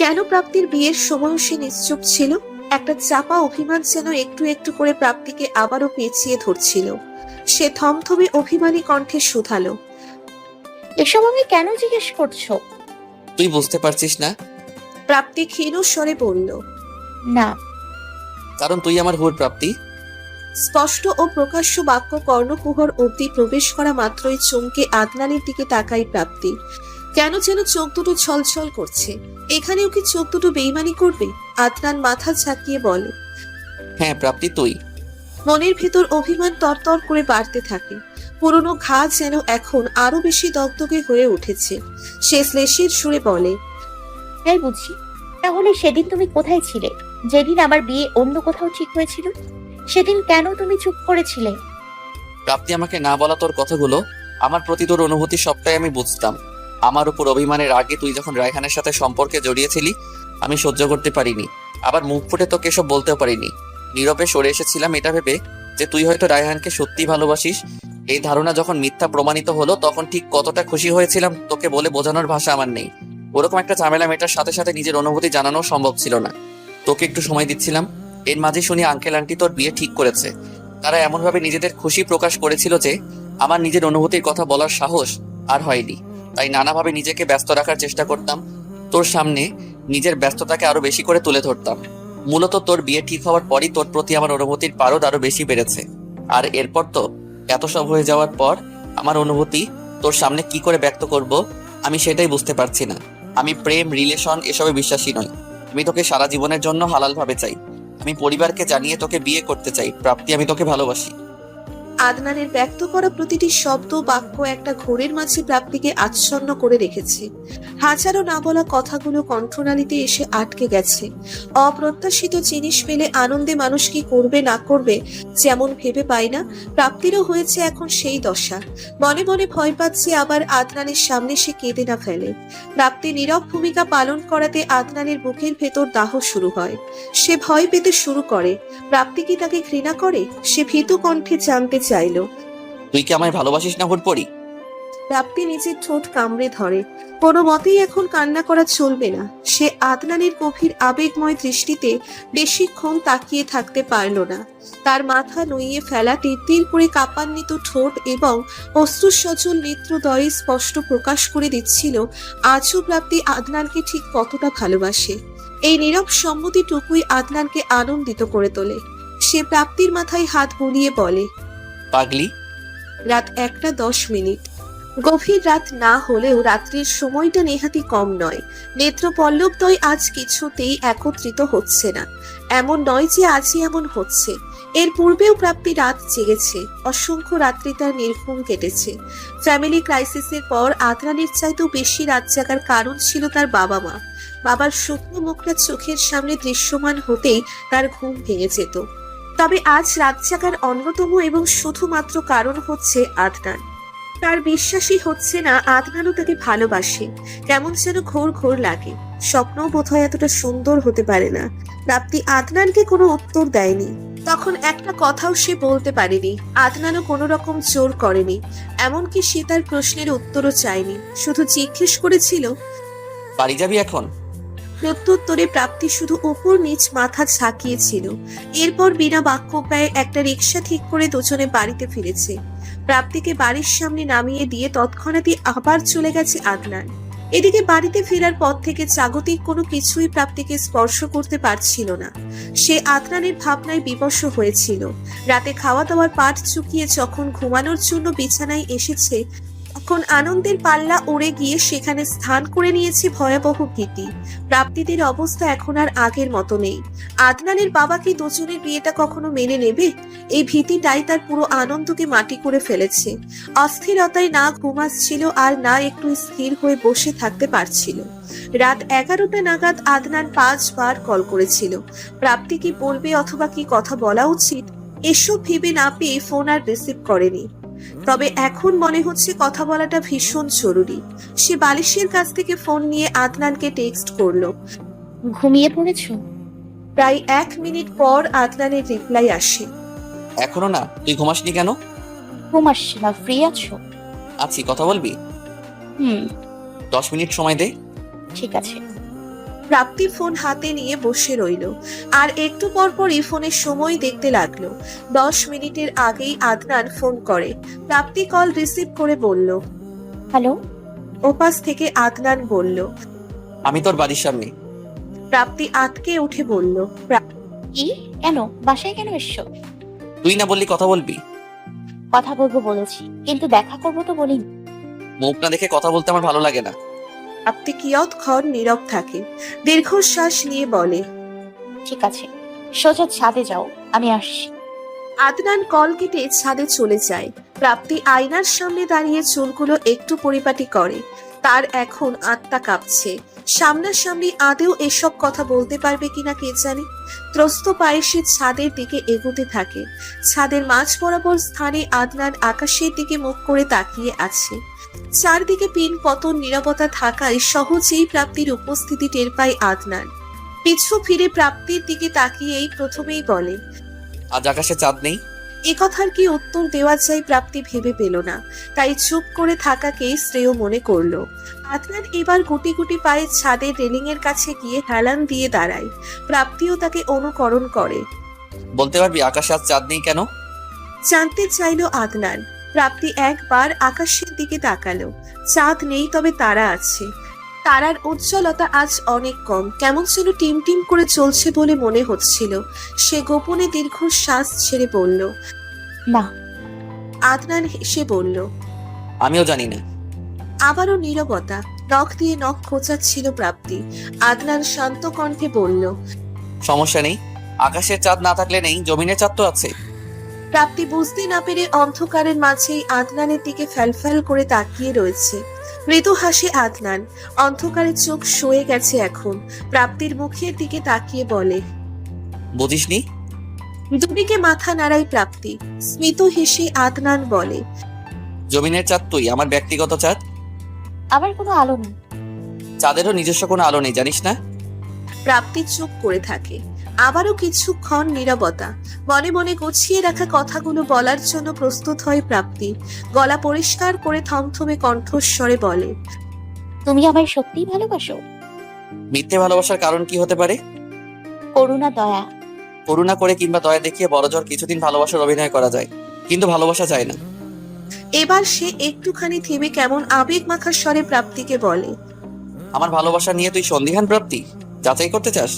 S2: কেন প্রাপ্তির বিয়ের সময় সে নিশ্চুপ ছিল? একটা চাপা অভিমান যেন একটু একটু করে প্রাপ্তিকে আবারও পেঁচিয়ে ধরছিল। সে থমথমে অভিমানী কণ্ঠে শুধালো,
S5: এসব আমি কেন জিজ্ঞেস করছো?
S6: তুই বুঝতে পারছিস না?
S2: প্রাপ্তি ক্ষীণ স্বরে বলল,
S5: না।
S6: কারণ তুই আমার হুড় প্রাপ্তি।
S2: স্পষ্ট ও প্রকাশ্য বাক্য কর্ণকুহর অবধি প্রবেশ করা মাত্রই চমকে আদনানের দিকে তাকাই প্রাপ্তি। কেন যেন চোখ দুটো ছলছল করছে। এখানেও কি চোখ দুটো বেইমানি করবে? আদনান মাথা ঝাঁকিয়ে বলে,
S6: হ্যাঁ প্রাপ্তি, তুই।
S2: মনের ভেতর অভিমান তরতর করে বাড়তে থাকে। পুরনো ঘা যেন এখন আরো বেশি দগদগে হয়ে উঠেছে। সে শ্লেষের সুরে বলে,
S5: তাই বুঝি। তাহলে সেদিন তুমি কোথায় ছিলে? যেদিন আমার বিয়ে অন্য কোথাও ঠিক হয়েছিল, সেদিন কেন তুমি চুপ করেছিলে?
S6: প্রাপ্তি, আমাকে না বলা তোর কথাগুলো, আমার প্রতি তোর অনুভূতি সবটাই আমি বুঝতাম। আমার উপর অভিমানের আগে তুই যখন রায়হানের সাথে সম্পর্কে জড়িয়েছিলি, আমি সহ্য করতে পারিনি। আবার মুখ ফুটে তোকে এসব বলতেও পারিনি। নীরবে সরে এসেছিলাম এটা ভেবে যে তুই হয়তো রায়হানকে সত্যি ভালোবাসিস। এই ধারণা যখন মিথ্যা প্রমাণিত হলো, তখন ঠিক কতটা খুশি হয়েছিলাম তোকে বলে বোঝানোর ভাষা আমার নেই। ওরকম একটা ঝামেলা মেটার সাথে সাথে নিজের অনুভূতি জানানো সম্ভব ছিল না। তোকে একটু সময় দিচ্ছিলাম। এর মাঝে শুনি আঙ্কেল আন্টি তোর বিয়ে ঠিক করেছে। তারা এমনভাবে নিজেদের খুশি প্রকাশ করেছিল যে আমার নিজের অনুভূতির কথা বলার সাহস আর হয়নি। তাই নানাভাবে নিজেকে ব্যস্ত রাখার চেষ্টা করতাম। তোর সামনে নিজের ব্যস্ততাকে আরো বেশি করে তুলে ধরতাম। মূলত তোর বিয়ে ঠিক হওয়ার পরই তোর প্রতি আমার অনুভূতির পারদ আরো বেশি বেড়েছে। আর এরপর তো এত সব হয়ে যাওয়ার পর আমার অনুভূতি তোর সামনে কি করে ব্যক্ত করব আমি সেটাই বুঝতে পারছি না। আমি প্রেম, রিলেশন এসবে বিশ্বাসী নই। আমি তোকে সারা জীবনের জন্য হালাল ভাবে চাই। আমি পরিবারকে জানিয়ে তোকে বিয়ে করতে চাই। প্রাপ্তি, আমি তোকে ভালোবাসি।
S2: আদনানের ব্যক্ত করা প্রতিটি শব্দ বাক্য একটা ঘোরের মাঝে প্রাপ্তিকে আচ্ছন্ন করে রেখেছে। হাজারো না বলা কথাগুলো কণ্ঠনালীতে এসে আটকে গেছে। অপ্রত্যাশিত জিনিস পেলে আনন্দে মানুষ কি করবে না করবে যেমন ভেবে পায় না, প্রাপ্তিরও হয়েছে এখন সেই দশা। মনে মনে ভয় পাচ্ছে আবার আদনানের সামনে সে কেঁদে না ফেলে। প্রাপ্তি নীরব ভূমিকা পালন করাতে আদনানের বুকের ভেতর দাহ শুরু হয়। সে ভয় পেতে শুরু করে। প্রাপ্তি কি তাকে ঘৃণা করে? সে ভীতু কণ্ঠে জানতে চাইল,
S6: তুই কি আমায় ভালোবাসিস না হুড়পড়ি?
S2: প্রাপ্তি নিজের ঠোঁট কামড়ে ধরে। কোনো মতেই এখন কান্না করা চলবে না। সে আদনানের গভীর আবেগময় দৃষ্টিতে বেশিক্ষণ তাকিয়ে থাকতে পারল না। তার মাথা নুইয়ে ফেলা তিরতির করে কাঁপান্বিত ঠোঁট এবং অশ্রুসজল নেত্রদ্বয়ে স্পষ্ট প্রকাশ করে দিচ্ছিল আজও প্রাপ্তি আদনানকে ঠিক কতটা ভালোবাসে। এই নীরব সম্মতিটুকুই আদনানকে আনন্দিত করে তোলে। সে প্রাপ্তির মাথায় হাত বুলিয়ে বলে,
S6: পাগলি।
S2: রাত 1:10। গভীর রাত না হলেও রাত্রির সময়টা নেহাতি কম নয়। নেত্রপল্লবদ্বয় আজ কিছুতেই একত্রিত হচ্ছে না। এমন নয় যে আজই এমন হচ্ছে, এর পূর্বেও প্রাপ্তি রাত জেগেছে। অসংখ্য রাত্রি তার নির্ঘুম কেটেছে। ফ্যামিলি ক্রাইসিসের পর আদনানের চাইতেও বেশি রাত জাগার কারণ ছিল তার বাবা মা। বাবার শুকনো মুখটা চোখের সামনে দৃশ্যমান হতেই তার ঘুম ভেঙে যেত। তবে আজ রাত জাগার অন্যতম এবং শুধুমাত্র কারণ হচ্ছে আদনান। তার বিশ্বাসই হচ্ছে না আদনানও তাকে ভালোবাসে। কেমন যেন ঘোর ঘোর লাগে। স্বপ্নও বোধহয় এতটা সুন্দর হতে পারে না। প্রাপ্তি আদনানকে কোনো উত্তর দেয়নি। তখন একটা কথাও সে বলতে পারেনি। আদনানও কোনো রকম জোর করেনি। এমনকি সে তার প্রশ্নের উত্তরও চায়নি, শুধু জিজ্ঞেস করেছিল,
S6: বাড়ি যাবি এখন?
S2: প্রত্যুত্তরে প্রাপ্তি শুধু উপর নিচ মাথা ঝাঁকিয়েছিল। এরপর বিনা বাক্য ব্যয়ে একটা রিক্সা ঠিক করে দুজনে বাড়িতে ফিরেছে। প্রাপ্তিকে বাড়ির সামনে নামিয়ে দিয়ে তৎক্ষণাৎই আবার চলে গেছে আদনান। এদিকে বাড়িতে ফেরার পর থেকে জাগতিক কোনো কিছুই প্রাপ্তিকে স্পর্শ করতে পারছিল না। সে আদনানের ভাবনায় বিবশ হয়েছিল। রাতে খাওয়া দাওয়ার পাট চুকিয়ে যখন ঘুমানোর জন্য বিছানায় এসেছে, তখন আনন্দের পাল্লা উড়ে গিয়ে সেখানে স্থান করে নিয়েছে ভয়াবহ ভীতি। প্রাপ্তিদের অবস্থা এখন আর আগের মতো নেই। আদনানের বাবা কি দুজনের বিয়েটা কখনো মেনে নেবে? এই ভীতিটাই তার পুরো আনন্দকে মাটি করে ফেলেছে। অস্থিরতায় না ঘুমাচ্ছিল আর না একটু স্থির হয়ে বসে থাকতে পারছিল। রাত 11টা নাগাদ আদনান 5 বার কল করেছিল। প্রাপ্তি কি বলবে অথবা কি কথা বলা উচিত, এসব ভেবে না পেয়ে ফোন আর রিসিভ করেনি। তবে এখন মনে হচ্ছে কথা বলাটা ভীষণ জরুরি। সে বালিশের কাছ থেকে ফোন নিয়ে আদনানকে টেক্সট করলো।
S5: ঘুমিয়ে পড়েছো?
S2: প্রায় 1 মিনিট পর আদনানের রিপ্লাই আসে,
S6: এখনো না? তুই ঘুমাসনি কেন?
S5: ঘুম আসছে না, ফ্রি আছো?
S6: আছি, কথা বলবি? 10 মিনিট সময় দে।
S5: ঠিক আছে।
S2: প্রাপ্তি ফোন হাতে নিয়ে বসে রইল আর একটু পরপরই ফোনের সময় দেখতে লাগলো। 10 মিনিটের আগেই আদনান ফোন করে। প্রাপ্তি কল রিসিভ করে বলল,
S5: হ্যালো।
S2: ওপাশ থেকে আদনান বলল।
S6: আমি তোর বাড়ির সামনে।
S2: প্রাপ্তি আটকে উঠে বলল,
S5: কি? কেন? বাসায় কেন এসছো?
S6: তুই না বললি কথা বলবি?
S5: কথা বলবো বলেছি, কিন্তু দেখা করবো তো বলিনি।
S6: মুখ না দেখে কথা বলতে আমার ভালো লাগে না।
S2: প্রাপ্তি কিয়ৎক্ষণ নীরব থাকে, দীর্ঘশ্বাস নিয়ে বলে,
S5: ঠিক আছে, সোজা ছাদে যাও, আমি আসছি।
S2: আদনান কল কেটে ছাদে চলে যায়। প্রাপ্তি আয়নার সামনে দাঁড়িয়ে চুলগুলো একটু পরিপাটি করে। তার এখন আত্মা কাঁপছে। সামনাসামনি আদেও এসব কথা বলতে পারবে কিনা কে জানে। ত্রস্ত পায়ে সে ছাদের দিকে এগোতে থাকে। ছাদের মাঝ বরাবর স্থানে আদনান আকাশের দিকে মুখ করে তাকিয়ে আছে। চারদিকে পিন পতন নীরবতা থাকায় সহজেই প্রাপ্তির উপস্থিতি টের পায় আদনান। পিছু ফিরে প্রাপ্তির দিকে তাকিয়েই প্রথমেই বলে,
S6: আজ আকাশে চাঁদ নেই।
S2: এ কথার কি উত্তর দেওয়া যায় প্রাপ্তি ভেবে পেল না, তাই চুপ করে থাকাকেই শ্রেয় মনে করলো। আদনান এবার গুটি গুটি পায়ে ছাদের রেলিং এর কাছে গিয়ে হেলান দিয়ে দাঁড়ায়। প্রাপ্তিও তাকে অনুকরণ করে।
S6: বলতে পারবি আকাশে আজ চাঁদ নেই কেন?
S2: জানতে চাইলো আদনান। প্রাপ্তি একবার আকাশের দিকে তাকালো। চাঁদ নেই, তবে তারা আছে। তারার উজ্জ্বলতা আজ অনেক কম, কেমন যেন টিম টিম করে চলছে বলে মনে হচ্ছিল। সে গোপনে দীর্ঘশ্বাস ছেড়ে বলল,
S5: না।
S2: আদনান হেসে বলল,
S6: আমিও জানি না।
S2: আবারও নীরবতা। নখ দিয়ে নখ খোঁচাচ্ছিল প্রাপ্তি। আদনান শান্ত কণ্ঠে বলল,
S6: সমস্যা নেই, আকাশের চাঁদ না থাকলে নেই, জমিনের চাঁদ তো আছে।
S2: প্রাপ্তি বুঝতে না পেরে অন্ধকারের মাঝেই আদনানের দিকে ফ্যালফ্যাল করে তাকিয়ে রয়েছে। মৃদু হাসে আদনান। অন্ধকারে চোখ সয়ে গেছে এখন। প্রাপ্তির মুখের দিকে তাকিয়ে বলে,
S6: বুঝিসনি?
S2: দুদিকে মাথা নাড়াই প্রাপ্তি। স্মিত হেসে আদনান বলে,
S6: জমিনের চাঁদ তুই, আমার ব্যক্তিগত চাঁদ।
S5: আবার কোনো আলো নেই।
S6: চাঁদেরও নিজস্ব কোনো আলো নেই, জানিস না?
S2: প্রাপ্তি চুপ করে থাকে। আবারও কিছুক্ষণ নীরবতা। মনে মনে গুছিয়ে রাখা কথাগুলো বলার জন্য প্রস্তুত হয় প্রাপ্তি। গলা পরিষ্কার করে থমথমে কণ্ঠস্বরে বলে,
S5: তুমি আমায় সত্যিই ভালোবাসো?
S6: মিথ্যে ভালোবাসার কারণ কি হতে পারে?
S5: করুণা, দয়া।
S6: করুণা করে কিংবা দয়া দেখিয়ে বড়জোর কিছুদিন ভালোবাসার অভিনয় করা যায়, কিন্তু ভালোবাসা যায় না।
S2: এবার সে একটুখানি থেমে কেমন আবেগ মাখার স্বরে প্রাপ্তিকে বলে,
S6: আমার ভালোবাসা নিয়ে তুই সন্দিহান প্রাপ্তি? যাচাই করতে চাস?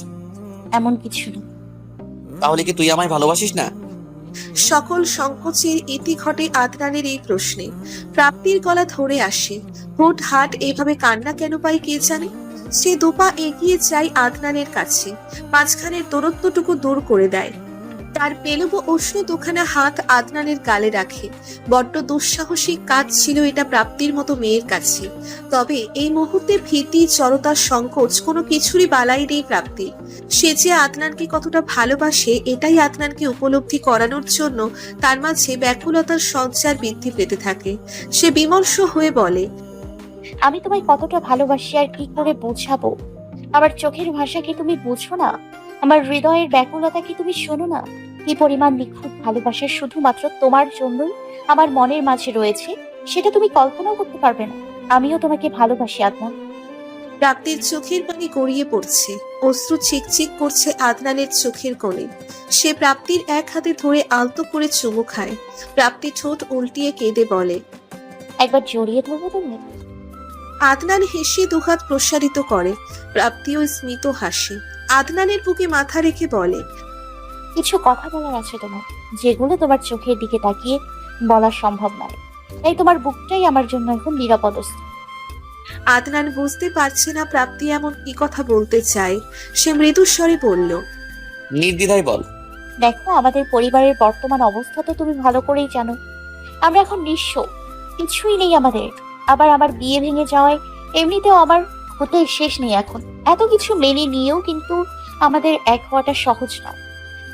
S5: এমন কিছু না।
S6: তাহলে কি তুই আমায় ভালোবাসিস না?
S2: সকল সংকোচের ইতি ঘটে আদনানের এই প্রশ্নে। প্রাপ্তির গলা ধরে আসে। হুট হাট এইভাবে কান্না কেন পায় কে জানে। সে দুপা এগিয়ে যায় আদনানের কাছে, মাঝখানের দূরত্বটুকু দূর করে দেয়। তার পেলব উষ্ণ দুখানা হাত আদনানের গালে রাখে। বড্ড দুঃসাহসিক কাজ ছিল এটা প্রাপ্তির মতো মেয়ের কাছে। তবে এই মুহূর্তে ভীতি, জড়তা, সংকোচ কোনো কিছুরই বালাই নেই প্রাপ্তি। সে যে আদনানকে কতটা ভালোবাসে এটাই আদনানকে উপলব্ধি করানোর জন্য তার মাঝে ব্যাকুলতার সঞ্চার বৃদ্ধি পেতে থাকে। সে বিমর্ষ হয়ে বলে,
S5: আমি তোমায় কতটা ভালোবাসি আর কি করে বোঝাবো? আমার চোখের ভাষা কি তুমি বুঝো না? আমার হৃদয়ের ব্যাকুলতা কি তুমি শোনো না? কি পরিমাণ নিখুঁত ভালোবাসা শুধুমাত্র তোমার জন্যই আমার মনের মাঝে রয়েছে সেটা তুমি কল্পনাও করতে পারবে না। আমিও তোমাকে ভালোবাসি আদনান।
S2: প্রাপ্তির চোখের পানি গড়িয়ে পড়ছে, অশ্রু চিকচিক করছে আদনানের চোখের কোণে। সে প্রাপ্তির এক হাতে ধরে আলতো করে চুমু খায়। প্রাপ্তি ঠোঁট উল্টিয়ে কেঁদে বলে,
S5: একবার জড়িয়ে ধরবো তুমি?
S2: আদনান হেসে দুহাত প্রসারিত করে। প্রাপ্তিও স্মিত হাসে। আদনানের বুকে মাথা রেখে বলে,
S5: কিছু কথা বলার আছে তোমার, যেগুলো তোমার চোখের দিকে তাকিয়ে বলা সম্ভব নয়। তাই তোমার বুকটাই আমার জন্য এখন নিরাপদ স্থান।
S2: আদনান বুঝতে পারছে না প্রাপ্তি এমন কি কথা বলতে চায়। সে মৃদু স্বরে বলল,
S6: নির্দ্বিধায় বল।
S5: দেখো, আমাদের পরিবারের বর্তমান অবস্থা তো তুমি ভালো করেই জানো। আমরা এখন নিঃস্ব, কিছুই নেই আমাদের। আবার আমার বিয়ে ভেঙে যাওয়ায় এমনিতেও আমার হতে শেষ নেই এখন। এত কিছু মেনে নিয়েও কিন্তু আমাদের এক হওয়াটা সহজ নয়।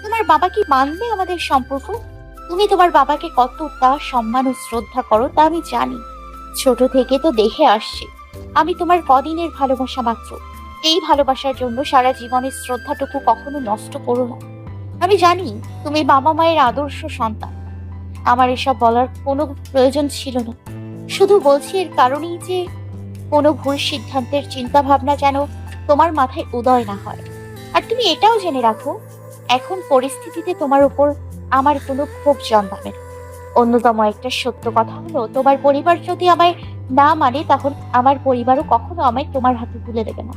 S5: তোমার বাবা কি মানবে আমাদের সম্পর্ক? তুমি তোমার বাবাকে কতটা সম্মান ও শ্রদ্ধা করো তা আমি জানি। ছোট থেকে তো দেখে আসছি। আমি তোমার কদিনের ভালোবাসা মাত্র। এই ভালোবাসার জন্য সারা জীবনের শ্রদ্ধাটুকু কখনো নষ্ট করো না। আমি জানি তুমি বাবা মায়ের আদর্শ সন্তান। আমার এসব বলার কোনো প্রয়োজন ছিল না। শুধু বলছি এর কারণেই যে কোনো ভুল সিদ্ধান্তের চিন্তা ভাবনা যেন তোমার মাথায় উদয় না হয়। আর তুমি এটাও জেনে রাখো, এখন পরিস্থিতিতে তোমার উপর আমার কোনো ক্ষোভ জন্মাবে না। অন্যতম একটা সত্য কথা হলো, তোমার পরিবার যদি আমায় না মানে তখন আমার পরিবারও কখনো আমায় তোমার হাতে তুলে দেবে না।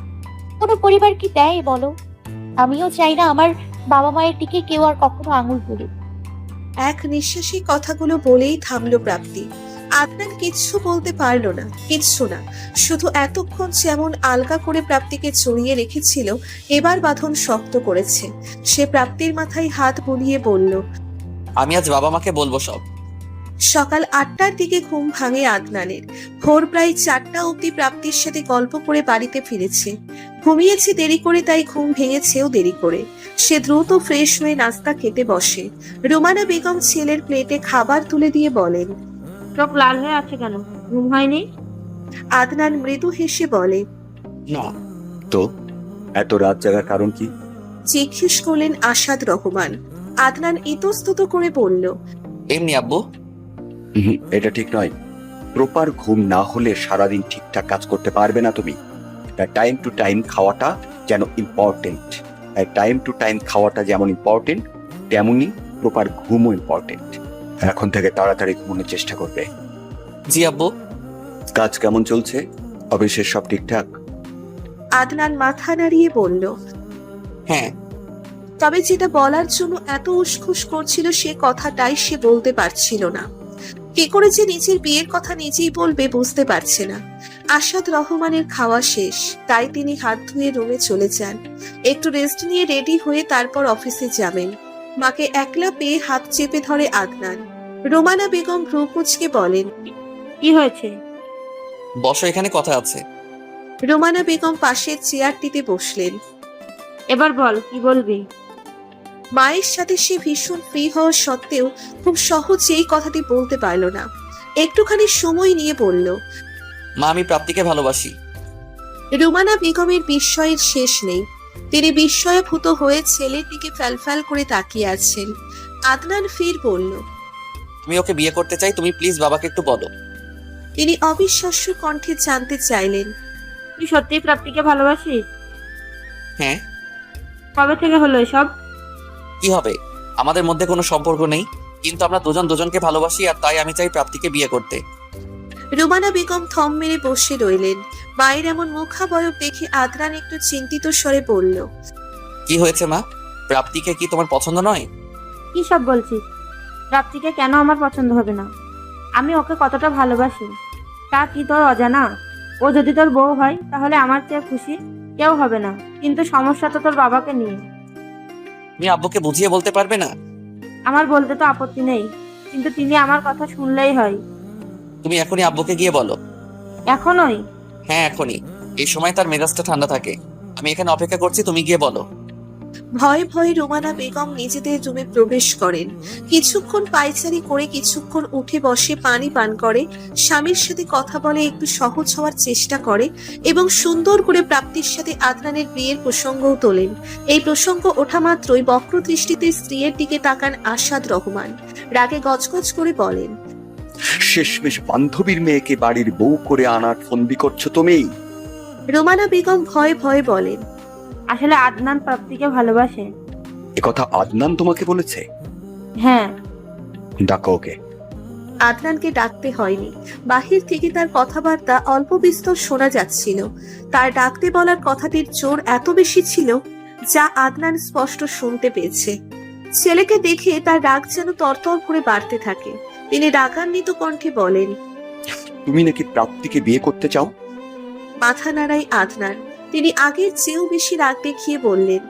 S5: কোনো পরিবার কি দেয় বলো? আমিও চাই না আমার বাবা মায়ের দিকে কেউ আর কখনো আঙুল তুলুক।
S2: এক নিঃশ্বাসে কথাগুলো বলেই থামলো প্রাপ্তি। আদনান কিচ্ছু বলতে পারলো না, কিচ্ছু না। শুধু এতক্ষণ যেমন আলগা করে প্রাপ্তিকে জড়িয়ে রেখেছিল, এবার বাঁধন শক্ত করেছে। সে প্রাপ্তির মাথায় হাত বুলিয়ে বলল,
S6: আমি আজ বাবা মাকে বলবো সব।
S2: সকাল 8টার দিকে ঘুম ভাঙে আদনানের। ভোর প্রায় 4টা অবধি প্রাপ্তির সাথে গল্প করে বাড়িতে ফিরেছে। ঘুমিয়েছে দেরি করে, তাই ঘুম ভেঙেছেও দেরি করে। সে দ্রুত ফ্রেশ হয়ে নাস্তা খেতে বসে। রোমানা বেগম ছেলের প্লেটে খাবার তুলে দিয়ে বলেন,
S9: চোখ লাল হয়ে আছে কেন? ঘুম হয়নি?
S2: আদনান মৃদু হেসে বলে,
S10: না তো, এত রাত জাগার কারণ কি?
S2: জিজ্ঞেস করলেন আসাদ রহমান। আদনান ইতস্তত করে বলল,
S6: এমনি আব্বু।
S10: এটা ঠিক নয়। প্রপার ঘুম না হলে সারাদিন ঠিকঠাক কাজ করতে পারবে না তুমি। টাইম টু টাইম খাওয়াটা যেন ইম্পর্টেন্ট। টাইম টু টাইম খাওয়াটা যেমন ইম্পর্টেন্ট, তেমনি প্রপার ঘুমও ইম্পর্টেন্ট। এখন থেকে তাড়াতাড়ি ঘুমানোর চেষ্টা করবে।
S6: জি আব্বু।
S10: কাজ কেমন চলছে? অফিসের সব ঠিকঠাক?
S2: আদনান মাথা নাড়িয়ে বলল,
S6: হ্যাঁ।
S2: তবে যেটা বলার জন্য এত উসখুস করছিল সে কথাটাই সে বলতে পারছিল না। কি করে যে নিজের বিয়ের কথা নিজেই বলবে বুঝতে পারছে না। আসাদ রহমানের খাওয়া শেষ, তাই তিনি হাত ধুয়ে রুমে চলে যান। একটু রেস্ট নিয়ে রেডি হয়ে তারপর অফিসে যাবেন। মাকে একলা পেয়ে হাত চেপে ধরে আদনান। রোমানা বেগম ভ্রু কুঁচকে বলেন,
S9: কি হয়েছে?
S6: বসো, এখানে কথা আছে।
S2: রোমানা বেগম পাশের চেয়ারটিতে বসলেন।
S9: এবার বল, কি বলবি?
S2: মায়ের সাথে সে ভীষণ ফ্রি হওয়া সত্ত্বেও খুব সহজেই কথাটি বলতে পারল না। একটুখানি সময় নিয়ে বলল,
S6: মা, আমি প্রাপ্তিকে ভালোবাসি।
S2: রুমানা বেগমের বিস্ময়ের শেষ নেই। তিনি বিস্ময়ভূত হয়ে ছেলের দিকে ফ্যালফ্যাল করে তাকিয়ে আছেন। আদনান ফির বলল,
S6: আমি ওকে বিয়ে করতে চাই, তুমি প্লিজ বাবাকে একটু বলো।
S2: তিনি অবিশ্বাস্য কণ্ঠে জানতে চাইলেন,
S9: তুই সত্যি প্রাপ্তিকে ভালোবাসিস?
S6: হ্যাঁ।
S9: কবে থেকে হলো এসব?
S6: কি হবে, আমাদের মধ্যে কোনো সম্পর্ক নেই, কিন্তু আমরা দুজন দুজনকে ভালোবাসি, আর তাই আমি চাই প্রাপ্তিকে বিয়ে করতে।
S2: রুমানা বেগম থম মেরে বসে রইলেন। মায়ের এমন মুখাবয়ব দেখে আদনান একটু চিন্তিত স্বরে বলল,
S6: কি হয়েছে মা? প্রাপ্তিকে কি তোমার পছন্দ নয়?
S9: কি সব বলছিস? প্রাপ্তিকে কেন আমার পছন্দ হবে না? আমি ওকে কতটা ভালোবাসি তা কি তোর অজানা? ও যদি তোর বউ হয় তাহলে আমার চেয়ে খুশি কেউ হবে না। কিন্তু সমস্যা তো তোর বাবাকে নিয়ে।
S6: তুমি আব্বুকে বুঝিয়ে বলতে পারবে না?
S9: আমার বলতে তো আপত্তি নেই, কিন্তু তিনি আমার কথা শুনলেই হয়।
S6: তুমি এখনই আব্বুকে গিয়ে বলো।
S9: এখনই?
S6: হ্যাঁ এখনই। এই সময় তার মেজাজটা ঠান্ডা থাকে। আমি এখানে অপেক্ষা করছি, তুমি গিয়ে বলো।
S2: ভয়ে ভয়ে রুমানা বেগম নিজেদের রুমে প্রবেশ করেন। কিছুক্ষণ পায়চারি করে কিছুক্ষণ উঠে বসে পানি পান করে, স্বামীর সাথে কথা বলে একটু সহজ হওয়ার চেষ্টা করে এবং সুন্দর করে প্রাপ্তির সাথে আদনানের বিয়ের প্রসঙ্গও তোলেন। এই প্রসঙ্গ ওঠা মাত্রই বক্র দৃষ্টিতে স্ত্রীর দিকে তাকান আসাদ রহমান। রাগে গজগজ করে বলেন,
S10: শেষমেশ বান্ধবীর মেয়েকে বাড়ির বউ করে আনার ফন্দি করছো তুমি?
S2: রুমানা বেগম ভয়ে ভয়ে বলেন,
S9: আসলে আদনান প্রাপ্তিকে ভালোবাসে।
S10: একথা আদনান তোমাকে বলেছে?
S9: হ্যাঁ।
S10: ডাকো ওকে।
S2: আদনানকে ডাকতে হয়নি। বাহির থেকে তার কথাবার্তা অল্প বিস্তর শোনা যাচ্ছিল। তার ডাকতে বলার কথাটির জোর এত বেশি ছিল যা আদনান স্পষ্ট শুনতে পেয়েছে। ছেলেকে দেখে তার রাগ যেন তরতর করে বাড়তে থাকে। তিনি রাগান্বিত কণ্ঠে বলেন,
S10: তুমি নাকি প্রাপ্তিকে বিয়ে করতে চাও?
S2: মাথা নাড়াই আদনান। তিনি আগের চেয়েও বেশি রাগ দেখিয়ে বললেন,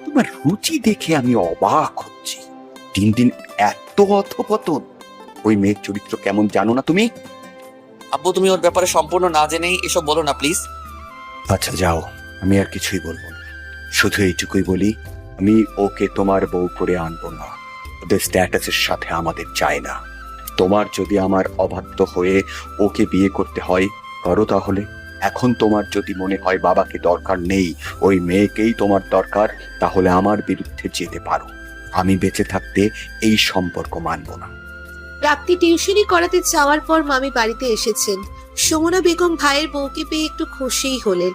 S10: তোমার রুচি দেখে আমি অবাক হচ্ছি। দিন দিন এত অধপতন। ওই মেয়ের চরিত্র কেমন জানো না তুমি?
S6: আব্বু তুমি ওর ব্যাপারে সম্পূর্ণ না জেনেই এসব বলো না প্লিজ।
S10: আচ্ছা যাও, আমি আর কিছুই বলবো না। শুধু এইটুকুই বলি, আমি ওকে তোমার বউ করে আনবো না। ওদের স্ট্যাটাসের সাথে আমাদের চায় না। তোমার যদি আমার অবাধ্য হয়ে ওকে বিয়ে করতে হয় করো তাহলে। এখন তোমার যদি মনে হয় বাবাকে দরকার নেই, ওই মেয়েকেই তোমার দরকার, তাহলে আমার বিরুদ্ধে যেতে পারো। আমি বেঁচে থাকতে এই সম্পর্ক মানব না।
S2: প্রাপ্তি টিউশনি করাতে যাওয়ার পর মামি বাড়িতে এসেছেন। সুমনা বেগম ভাইয়ের বউকে পেয়ে একটু খুশিই হলেন।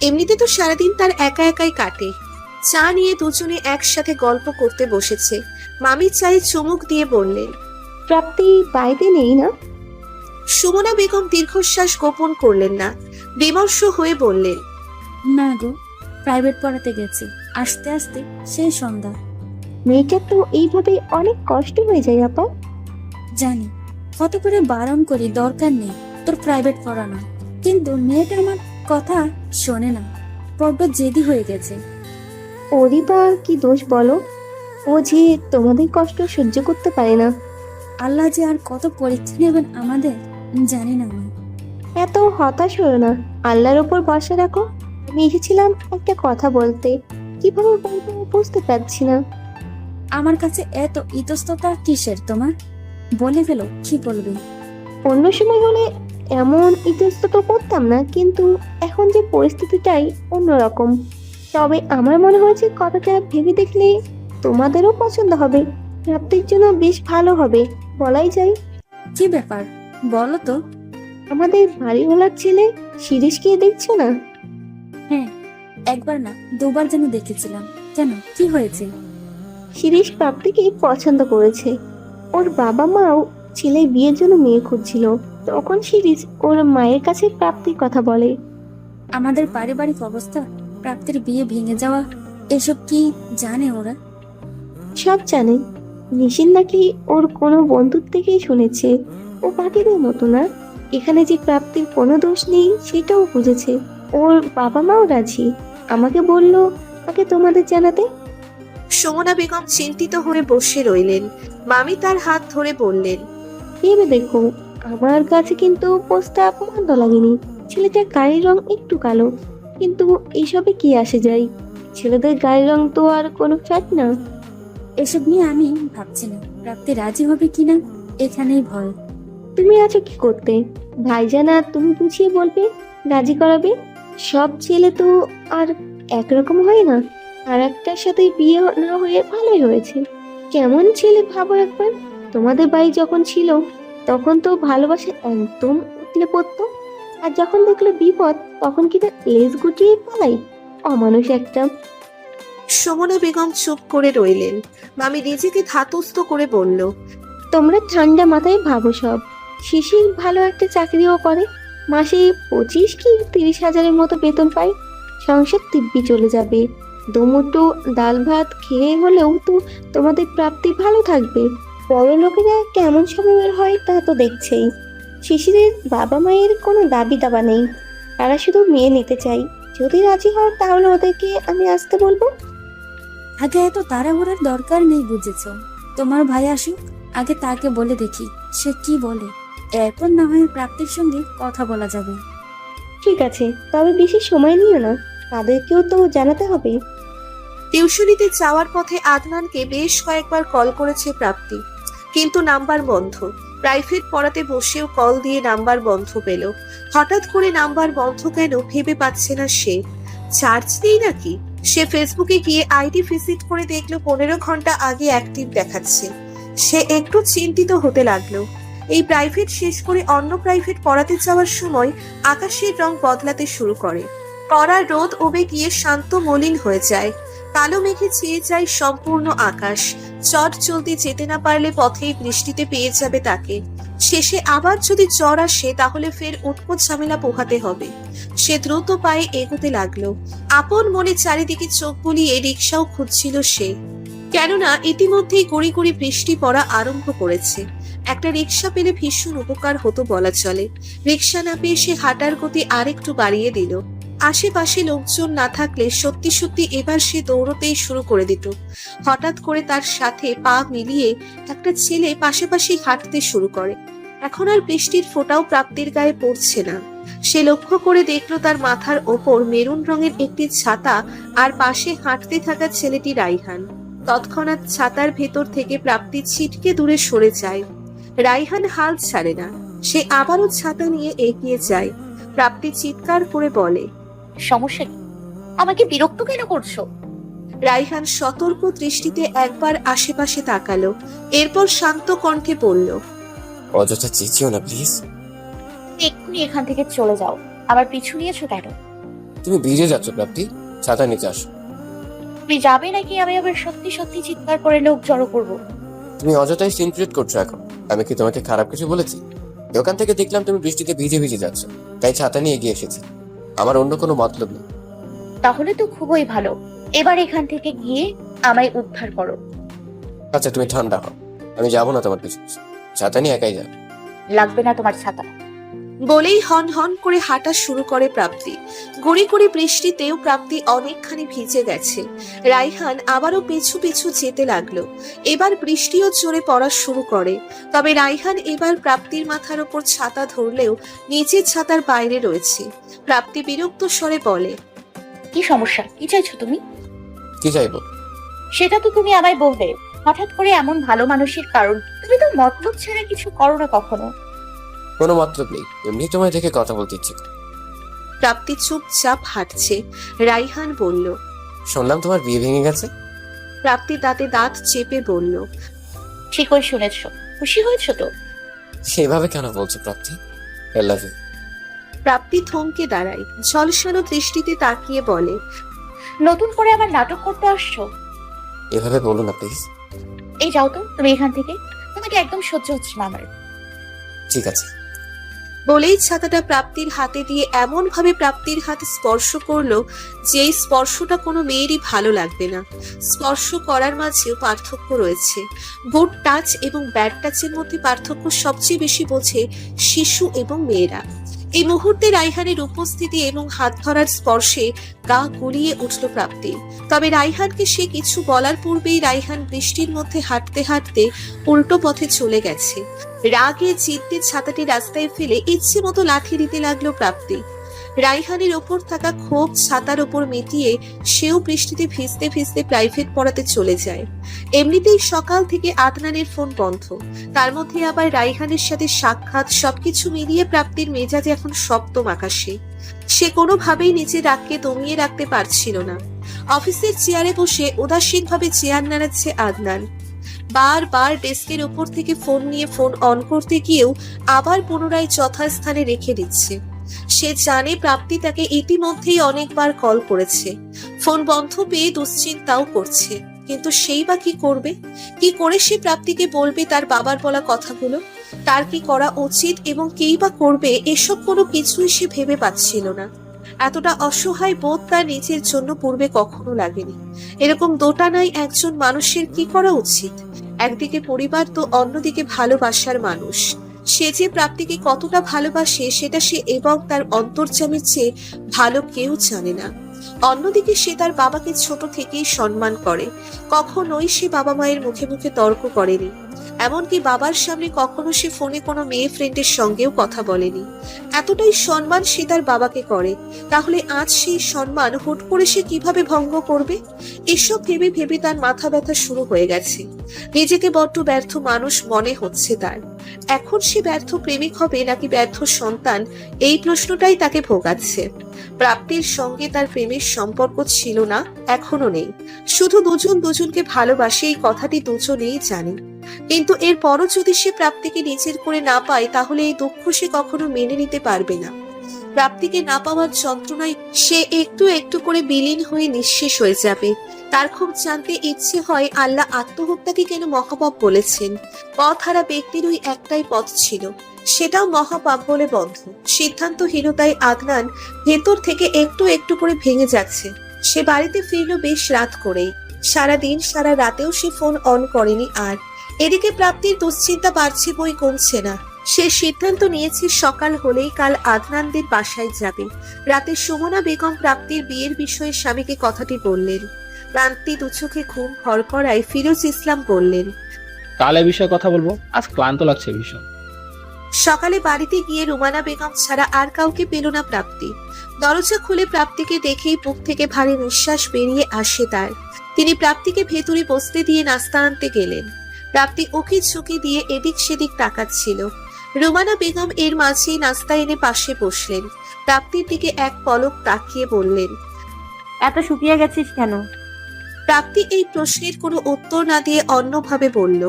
S2: এমনিতে তো সারাদিন তার একা একাই কাটে। চা নিয়ে দুজনে একসাথে গল্প করতে বসেছে। মামি চায়ে চুমুক দিয়ে বললেন,
S11: প্রাপ্তি বাড়িতে নেই না?
S2: সুমনা বেগম দীর্ঘশ্বাস গোপন করলেন না, বিমর্ষ হয়ে বললেন,
S3: না গো, প্রাইভেট পড়াতে গেছি। আসতে আসতে সেই সন্ধ্যা।
S11: মেয়েটার তো এইভাবে অনেক কষ্ট হয়ে যায় আপা।
S3: জানি, কত করে বারণ করি দরকার নেই তোর প্রাইভেট পড়ানো, কিন্তু মেয়েটা আমার কথা শোনে না। বড্ড জেদি হয়ে গেছে।
S11: ওরই বা কি দোষ বলো? ও যে তোমাদের কষ্ট সহ্য করতে পারে না।
S3: আল্লাহ যে আর কত পরীক্ষা নেবেন আমাদের জানি না আমি।
S11: এত হতাশ হলো না, আল্লাহর ওপর ভরসা রাখো। আমি এসেছিলাম একটা কথা বলতে, কিভাবে বলবো বুঝতে পারছি না।
S3: আমার কাছে এত ইতস্ততা কিসের তোমার? বলে ফেলো, কি বলবে?
S11: অন্য সময় হলে এমন ইতস্তত করতাম না, কিন্তু এখন যে পরিস্থিতিটাই অন্যরকম। তবে আমার মনে হয়েছে কথাটা ভেবে দেখলে তোমাদেরও পছন্দ হবে, প্রাপ্তির জন্য বেশ ভালো হবে বলাই যায়।
S3: কি ব্যাপার বলো তো?
S11: আমাদের বাড়িওয়ালার ছেলে শিরিষকে দেখছো না?
S3: হ্যাঁ, একবার না দুবার যেন দেখেছিলাম। কেন, কি হয়েছে?
S11: শিরিষ প্রাপ্তিকে পছন্দ করেছে। ওর বাবা মাও ছেলে বিয়ের জন্য মেয়ে খুঁজছিল। তখন শিরিষ ওর মায়ের কাছে প্রাপ্তির কথা বলে।
S3: আমাদের পারিবারিক অবস্থা, প্রাপ্তির বিয়ে ভেঙে যাওয়া, এসব কি জানে ওরা?
S11: সব জানে। নিশিন নাকি ওর কোনো বন্ধুর থেকেই শুনেছে। ও বাকিদের মতো না, এখানে যে প্রাপ্তির কোনো দোষ নেই সেটাও বুঝেছে। ওর বাবা মাও রাজি। আমাকে বললো তাকে তোমাদের জানাতে।
S2: সুমনা বেগম চিন্তিত হয়ে বসে রইলেন। মামি তার হাত ধরে বললেন,
S11: ভেবে দেখো, আমার কাছে কিন্তু প্রস্তাব মন্দ লাগেনি। ছেলেটার গায়ের রং একটু কালো, কিন্তু এইসবে কি আসে যায়? ছেলেদের গায়ের রং তো আর কোনো ফ্যাট না।
S3: এসব নিয়ে আমি ভাবছি না প্রাপ্তি রাজি হবে কিনা, এখানেই ভয়।
S11: তুমি আছো কি করতে? ভাইজান আর তুমি বুঝিয়ে বলবে, রাজি করাবে। সব ছেলে তো আর একরকম হয় না। আর একটার সাথে বিয়ে না হয়ে ভালোই হয়েছে। কেমন ছেলে ভাবো একবার। তোমাদের বাড়ি যখন ছিল তখন তো ভালোবাসা একদম উতলে পড়তো, আর যখন দেখলো বিপদ তখন কি তার লেজ গুটিয়ে পালাই। অমানুষ একটা।
S2: সুমনা বেগম চুপ করে রইলেন। মামি নিজেকে ধাতস্থ করে বলল,
S11: তোমরা ঠান্ডা মাথায় ভাবো সব। শিশির ভালো একটা চাকরিও করে, মাসে 25 কি 30 হাজারের মতো বেতন পায়। সংসার দিব্যি চলে যাবে। দুমুঠো ডাল ভাত খেয়ে হলেও তো তোমাদের প্রাপ্তি ভালো থাকবে। বড় লোকেরা কেমন স্বভাবের হয় তা তো দেখছেই। শিশিরের বাবা মায়ের কোনো দাবি দাবা নেই, তারা শুধু মেয়ে নিতে চাই। যদি রাজি হও তাহলে ওদেরকে আমি আসতে বলবো।
S3: আগে এত তাড়াহুড়ার দরকার নেই, বুঝেছ? তোমার ভাই আসুক, আগে তাকে বলে দেখি সে কি বলে। এরপর না হয় প্রাপ্তির সঙ্গে কথা বলা যাবে।
S11: ঠিক আছে, তবে বেশি সময় নিও না, তাদেরকেও তো জানাতে হবে।
S2: টিউশনিতে যাওয়ার পথে আদনানকে বেশ কয়েকবার কল করেছে প্রাপ্তি, কিন্তু নাম্বার বন্ধ। প্রাইভেট পড়াতে বসেও কল দিয়ে নাম্বার বন্ধ পেল। হঠাৎ করে নাম্বার বন্ধ কেন ভেবে পাচ্ছে না সে। চার্জ নেই নাকি? সে ফেসবুকে গিয়ে আইডি ভিজিট করে দেখলো 15 ঘন্টা আগে অ্যাক্টিভ দেখাচ্ছে। সে একটু চিন্তিত হতে লাগলো। এই প্রাইভেট শেষ করে অন্য প্রাইভেট পড়াতে যাওয়ার সময় আকাশের রং বদলাতে শুরু করে। কড়া রোদ উবে গিয়ে শান্ত মলিন হয়ে যায়। কালো মেঘে ছেয়ে যায় সম্পূর্ণ আকাশ। চট চলতে যেতে না পারলে পথেই বৃষ্টিতে পেয়ে যাবে তাকে। শেষে আবার যদি জ্বর আসে তাহলে ফের উৎকট ঝামেলা পোহাতে হবে। সে দ্রুত পায়ে এগোতে লাগলো। আপন মনে চারিদিকে চোখ বুলিয়ে রিক্সাও খুঁজছিল সে, কেননা ইতিমধ্যেই গুড়ি গুড়ি বৃষ্টি পড়া আরম্ভ করেছে। একটা রিক্সা পেলে ভীষণ উপকার হতো বলা চলে। রিক্সা না পেয়ে সে হাঁটার গতি আরেকটু বাড়িয়ে দিল। আশেপাশে লোকজন না থাকলে সত্যি সত্যি এবার সে দৌড়তেই শুরু করে দিত। হঠাৎ করে তার সাথে পা মিলিয়ে একটা ছেলে পাশাপাশি হাঁটতে শুরু করে। এখন আর বৃষ্টির ফোঁটাও প্রাপ্তির গায়ে পড়ছে না। সে লক্ষ্য করে দেখলো তার মাথার ওপর মেরুন রঙের একটি ছাতা, আর পাশে হাঁটতে থাকা ছেলেটি রাইহান। তৎক্ষণাৎ ছাতার ভেতর থেকে প্রাপ্তি ছিটকে দূরে সরে যায়। রাইহান হাল ছাড়ে না, সে আবারও ছাতা নিয়ে এগিয়ে যায়। প্রাপ্তি চিৎকার করে বলে,
S5: সমস্যা কি? আমাকে বিরক্ত কেন করছো?
S2: রাইহান সতর্ক দৃষ্টিতে একবার আশেপাশে তাকালো, এরপর শান্ত কণ্ঠে বলল,
S12: অযথা চেঁচিও না প্লিজ।
S5: এক্ষুনি এখান থেকে চলে যাও। আবার পিছু নিয়েছো কেন?
S12: তুমি ভিজে যাচ্ছ প্রাপ্তি, ছাতা নিচে আসো।
S5: তুমি যাবে নাকি আমি আবার সত্যি সত্যি চিৎকার করে লোক জড়ো করবো?
S12: তুমি অযথাই সিন ক্রিয়েট করছো এখন। আমি কি তোমাকে খারাপ কিছু বলেছি? দোকান থেকে দেখলাম তুমি বৃষ্টিতে ভিজে ভিজে যাচ্ছ, তাই ছাতা নিয়ে এগিয়ে এসেছি। আমার অন্য কোনো মতলব নেই।
S5: তাহলে তো খুবই ভালো। এবার এখান থেকে গিয়ে আমায় উদ্ধার করো।
S12: আচ্ছা তুমি ঠান্ডা হও, আমি যাবো না তোমার পিছু পিছু। ছাতা নিয়ে একাই যাও।
S5: লাগবে না তোমার ছাতা।
S2: বলেই হন হন করে হাঁটা শুরু করে প্রাপ্তি। গুড়ি গুড়ি বৃষ্টিতেও প্রাপ্তি অনেকখানি ভিজে গেছে। রাইহান আবারও পিছু পিছু যেতে লাগলো। এবার বৃষ্টিও জোরে পড়া শুরু করে। তবে রাইহান এবার প্রাপ্তির মাথার ওপর ছাতা ধরলেও নিচের ছাতার বাইরে রয়েছে। প্রাপ্তি বিরক্ত স্বরে বলে,
S5: কি সমস্যা? কি চাইছো তুমি?
S12: কি চাইবো?
S5: সেটা তো তুমি আমায় বলবে। হঠাৎ করে এমন ভালো মানুষের কারণ? তুমি তো মতলব ছাড়া কিছু করো না কখনো।
S12: কোনো মতলব নেই, এমনি তোমায় দেখে কথা বলতে ইচ্ছে করে।
S2: প্রাপ্তি চুপচাপ হাঁটছে। রাইহান বলল,
S12: শুনলাম তোমার বিয়ে ভেঙে গেছে।
S2: প্রাপ্তি দাঁতে দাঁত চেপে বলল,
S5: ঠিকই শুনেছো। খুশি হয়েছো তো?
S12: সেভাবে কেন বলছো প্রাপ্তি? I love you.
S2: প্রাপ্তি থমকে দাঁড়ায়, ঝলসানো দৃষ্টিতে তাকিয়ে বলে,
S5: নতুন করে আবার নাটক করতে আসছো?
S12: এভাবে বলো না প্লিজ।
S5: এই যাও তো তুমি এখান থেকে। তোমাকে একদম সহ্য হচ্ছে না আমার।
S12: ঠিক আছে।
S2: বলেই ছাতাটা প্রাপ্তির হাতে দিয়ে এমন ভাবে প্রাপ্তির হাতে স্পর্শ করলো যে এই স্পর্শটা কোনো মেয়েরই ভালো লাগবে না। স্পর্শ করার মাঝেও পার্থক্য রয়েছে। গুড টাচ এবং ব্যাড টাচের মধ্যে পার্থক্য সবচেয়ে বেশি বোঝে শিশু এবং মেয়েরা। এই মুহূর্তে রাইহানের উপস্থিতি এবং হাত ধরার স্পর্শে গা গুলিয়ে উঠল প্রাপ্তি। তবে রাইহানকে সে কিছু বলার পূর্বেই রাইহান বৃষ্টির মধ্যে হাঁটতে হাঁটতে উল্টো পথে চলে গেছে। রাগে জিদ্দে ছাতাটি রাস্তায় ফেলে ইচ্ছে মতো লাথি দিতে লাগলো প্রাপ্তি। রাইহানের ওপর থাকা ক্ষোভ ছাতার ওপর মিটিয়ে সেও বৃষ্টিতে ভিজতে ভিজতে প্রাইভেট পড়াতে চলে যায়। এমনিতেই সকাল থেকে আদনানের ফোন বন্ধ, তার মধ্যে আবার রাইহানের সাথে সাক্ষাৎ, সবকিছু মিলিয়ে প্রাপ্তির মেজাজ এখন সপ্তম আকাশে। সে কোনোভাবেই নিজের রাগকে দমিয়ে রাখতে পারছিল না। অফিসের চেয়ারে বসে উদাসীনভাবে চেয়ার নাড়াচ্ছে আদনান। বারবার ডেস্কের ওপর থেকে ফোন নিয়ে ফোন অন করতে গিয়েও আবার পুনরায় যথাস্থানে রেখে দিচ্ছে। সে জানে প্রাপ্তি তাকে ইতিমধ্যেই অনেকবার কল করেছে। ফোন বন্ধ পেয়ে দুশ্চিন্তাও করছে, কিন্তু সেই বা কি করবে? কি করে সে প্রাপ্তিকে বলবে তার বাবার বলা কথাগুলো? তার কি করা উচিত এবং কেই বা করবে এসব কোনো কিছুই সে ভেবে পাচ্ছিল না। এতটা অসহায় বোধ তার নিজের জন্য পূর্বে কখনো লাগেনি। এরকম দোটানায় একজন মানুষের কি করা উচিত? একদিকে পরিবার তো অন্যদিকে ভালোবাসার মানুষ। সে যে প্রাপ্তিকে কতটা ভালোবাসে সেটা সে এবং তার অন্তর্যামীর চেয়ে ভালো কেউ জানে না। অন্যদিকে সে তার বাবাকে ছোট থেকেই সম্মান করে। কখনোই সে বাবা মায়ের মুখে মুখে তর্ক করেনি। এমনকি বাবার সামনে কখনো সে ফোনে কোনো মেয়ে ফ্রেন্ডের সঙ্গেও কথা বলেনি। এতটাই সম্মান সে তার বাবাকে করে। তাহলে আজ সেই সম্মান হুট করে সে কিভাবে ভঙ্গ করবে? এসব ভেবে ভেবে তার মাথা ব্যথা শুরু হয়ে গেছে। নিজেকে বড্ড ব্যর্থ মানুষ মনে হচ্ছে তার। এখন সে ব্যর্থ প্রেমিক হবে নাকি ব্যর্থ সন্তান, এই প্রশ্নটাই তাকে ভোগাচ্ছে। প্রাপ্তির সঙ্গে তার প্রেমের সম্পর্ক ছিল না, এখনো নেই। শুধু দুজন দুজনকে ভালোবাসে, এই কথাটি দুজনেই জানে। কিন্তু এরপরও যদি সে প্রাপ্তিকে নিজের করে না পায় তাহলে এই দুঃখ সে কখনো মেনে নিতে পারবে না। প্রাপ্তিকে না পাওয়ার যন্ত্রণায় সে একটু একটু করে বিলীন হয়ে নিঃশেষ হয়ে যাবে। তার খুব জানতে ইচ্ছে হয় আল্লাহ আত্মহত্যাকে কেন মহাপাপ বলেছেন। পথহারা ব্যক্তির ওই একটাই পথ ছিল, সেটাও মহাপাপ বলে বন্ধ। সিদ্ধান্তহীনতায় আদনান ভেতর থেকে একটু একটু করে ভেঙে যাচ্ছে। সে বাড়িতে ফিরল বেশ রাত করেই। সারাদিন সারা রাতেও সে ফোন অন করেনি। আর এদিকে প্রাপ্তির দুশ্চিন্তা বাড়ছে, বই কমছে না। সে সিদ্ধান্ত নিয়েছে সকাল হলেই কাল আদনানদের বাসায় যাবে। রাতে সুমনা বেগম প্রাপ্তির বিয়ের বিষয়ে স্বামীকে কথাটি বললেন। প্রান্তি দুচোখে ঘুম ভর করায় ফিরোজ ইসলাম বললেন,
S7: কাল এ বিষয়ে কথা বলবো, আজ ক্লান্ত লাগছে ভীষণ।
S2: সকালে বাড়িতে গিয়ে রুমানা বেগম ছাড়া আর কাউকে পেল না প্রাপ্তি। দরজা খুলে প্রাপ্তিকে দেখেই বুক থেকে ভারী নিঃশ্বাস বেরিয়ে আসে তার। তিনি প্রাপ্তিকে ভেতরে বসতে দিয়ে নাস্তা আনতে গেলেন। প্রাপ্তি উকি ঝুঁকি দিয়ে এদিক সেদিক তাকাচ্ছিল। রুমানা বেগম এর মাঝেই নাস্তা এনে পাশে বসলেন। প্রাপ্তির দিকে এক পলক তাকিয়ে বললেন,
S9: এত শুকিয়ে গেছিস কেন?
S2: প্রাপ্তি এই প্রশ্নের কোনো উত্তর না দিয়ে অন্যভাবে বলল,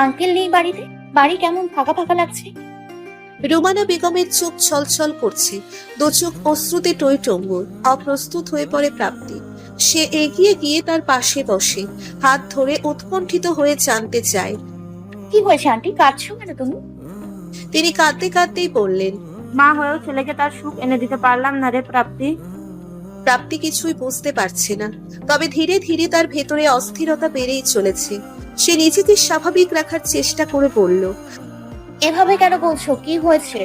S5: আঙ্কেল নেই বাড়িতে, বাড়ি কেমন ফাঁকা ফাঁকা লাগছে।
S2: রুমানা বেগমের চোখ ছলছল করছে, দু চোখ অশ্রুতে টইটম্বুর। অপ্রস্তুত হয়ে পড়ে প্রাপ্তি। সে এগিয়ে গিয়ে তার পাশে বসে হাত ধরে উৎকণ্ঠিত হয়ে জানতে চায়,
S5: কি হয়েছে আন্টি, কাঁদছো কেন তুমি?
S2: তিনি কাঁদতে কাঁদতেই বললেন,
S9: মা হয়েও ছেলেকে তার সুখ এনে দিতে পারলাম না রে প্রাপ্তি।
S2: প্রাপ্তি কিছুই বুঝতে পারছে না। তবে ধীরে ধীরে তার ভেতরে অস্থিরতা বেড়েই চলেছে। সে নিজেকে স্বাভাবিক রাখার চেষ্টা করে বলল,
S5: এভাবে কেন বলছো, কি হয়েছে?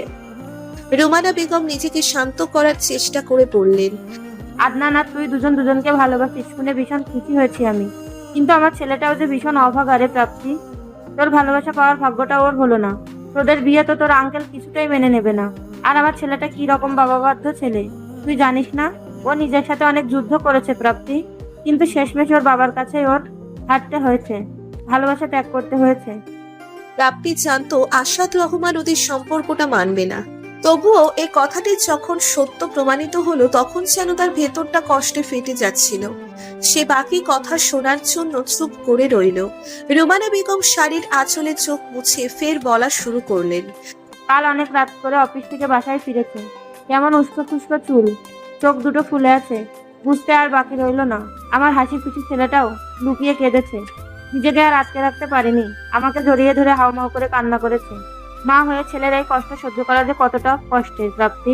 S2: রুমানা বেগম নিজেকে শান্ত করার চেষ্টা করে বললেন,
S9: আদনান আর তুই দুজন দুজনকে ভালোবাসিস শুনে ভীষণ খুশি হয়েছি আমি। কিন্তু আমার ছেলেটাও যে ভীষণ অভাগা রে প্রাপ্তি। তোর ভালোবাসা পাওয়ার ভাগ্যটা ওর হলো না। তোদের বিয়ে তো তোর আঙ্কেল কিছুটাই মেনে নেবে না। আর আমার ছেলেটা কি রকম বাবাবাধ্য ছেলে তুই জানিস না? ও নিজের সাথে অনেক যুদ্ধ করেছে প্রাপ্তি, কিন্তু শেষমেশ ওর বাবার কাছে ওর হারতে হয়েছে, ভালোবাসা ত্যাগ করতে হয়েছে।
S2: প্রাপ্তি জানতো আসাদ রহমান ওদের সম্পর্কটা মানবে না। তবুও এই কথাটি যখন সত্য প্রমাণিত হলো তখন যেন তার ভেতরটা কষ্টে ফেটে যাচ্ছিল। সে বাকি কথা শোনার জন্য চুপ করে রইল। রুমানা বেগম শাড়ির আঁচলে চোখ মুছে ফের বলা শুরু করলেন,
S9: কাল অনেক রাত করে অফিস থেকে বাসায় ফিরেছে। কেমন উস্কো খুস্কো চুল, চোখ দুটো ফুলে আছে। বুঝতে আর বাকি রইল না, আমার হাসি খুশি ছেলেটাও লুকিয়ে কেঁদেছে। নিজেকে আর আটকে রাখতে পারেনি, আমাকে জড়িয়ে ধরে হাউমাউ করে কান্না করেছে। মা হয়ে ছেলের এই কষ্ট সহ্য করা যে কতটা কষ্টের প্রাপ্তি,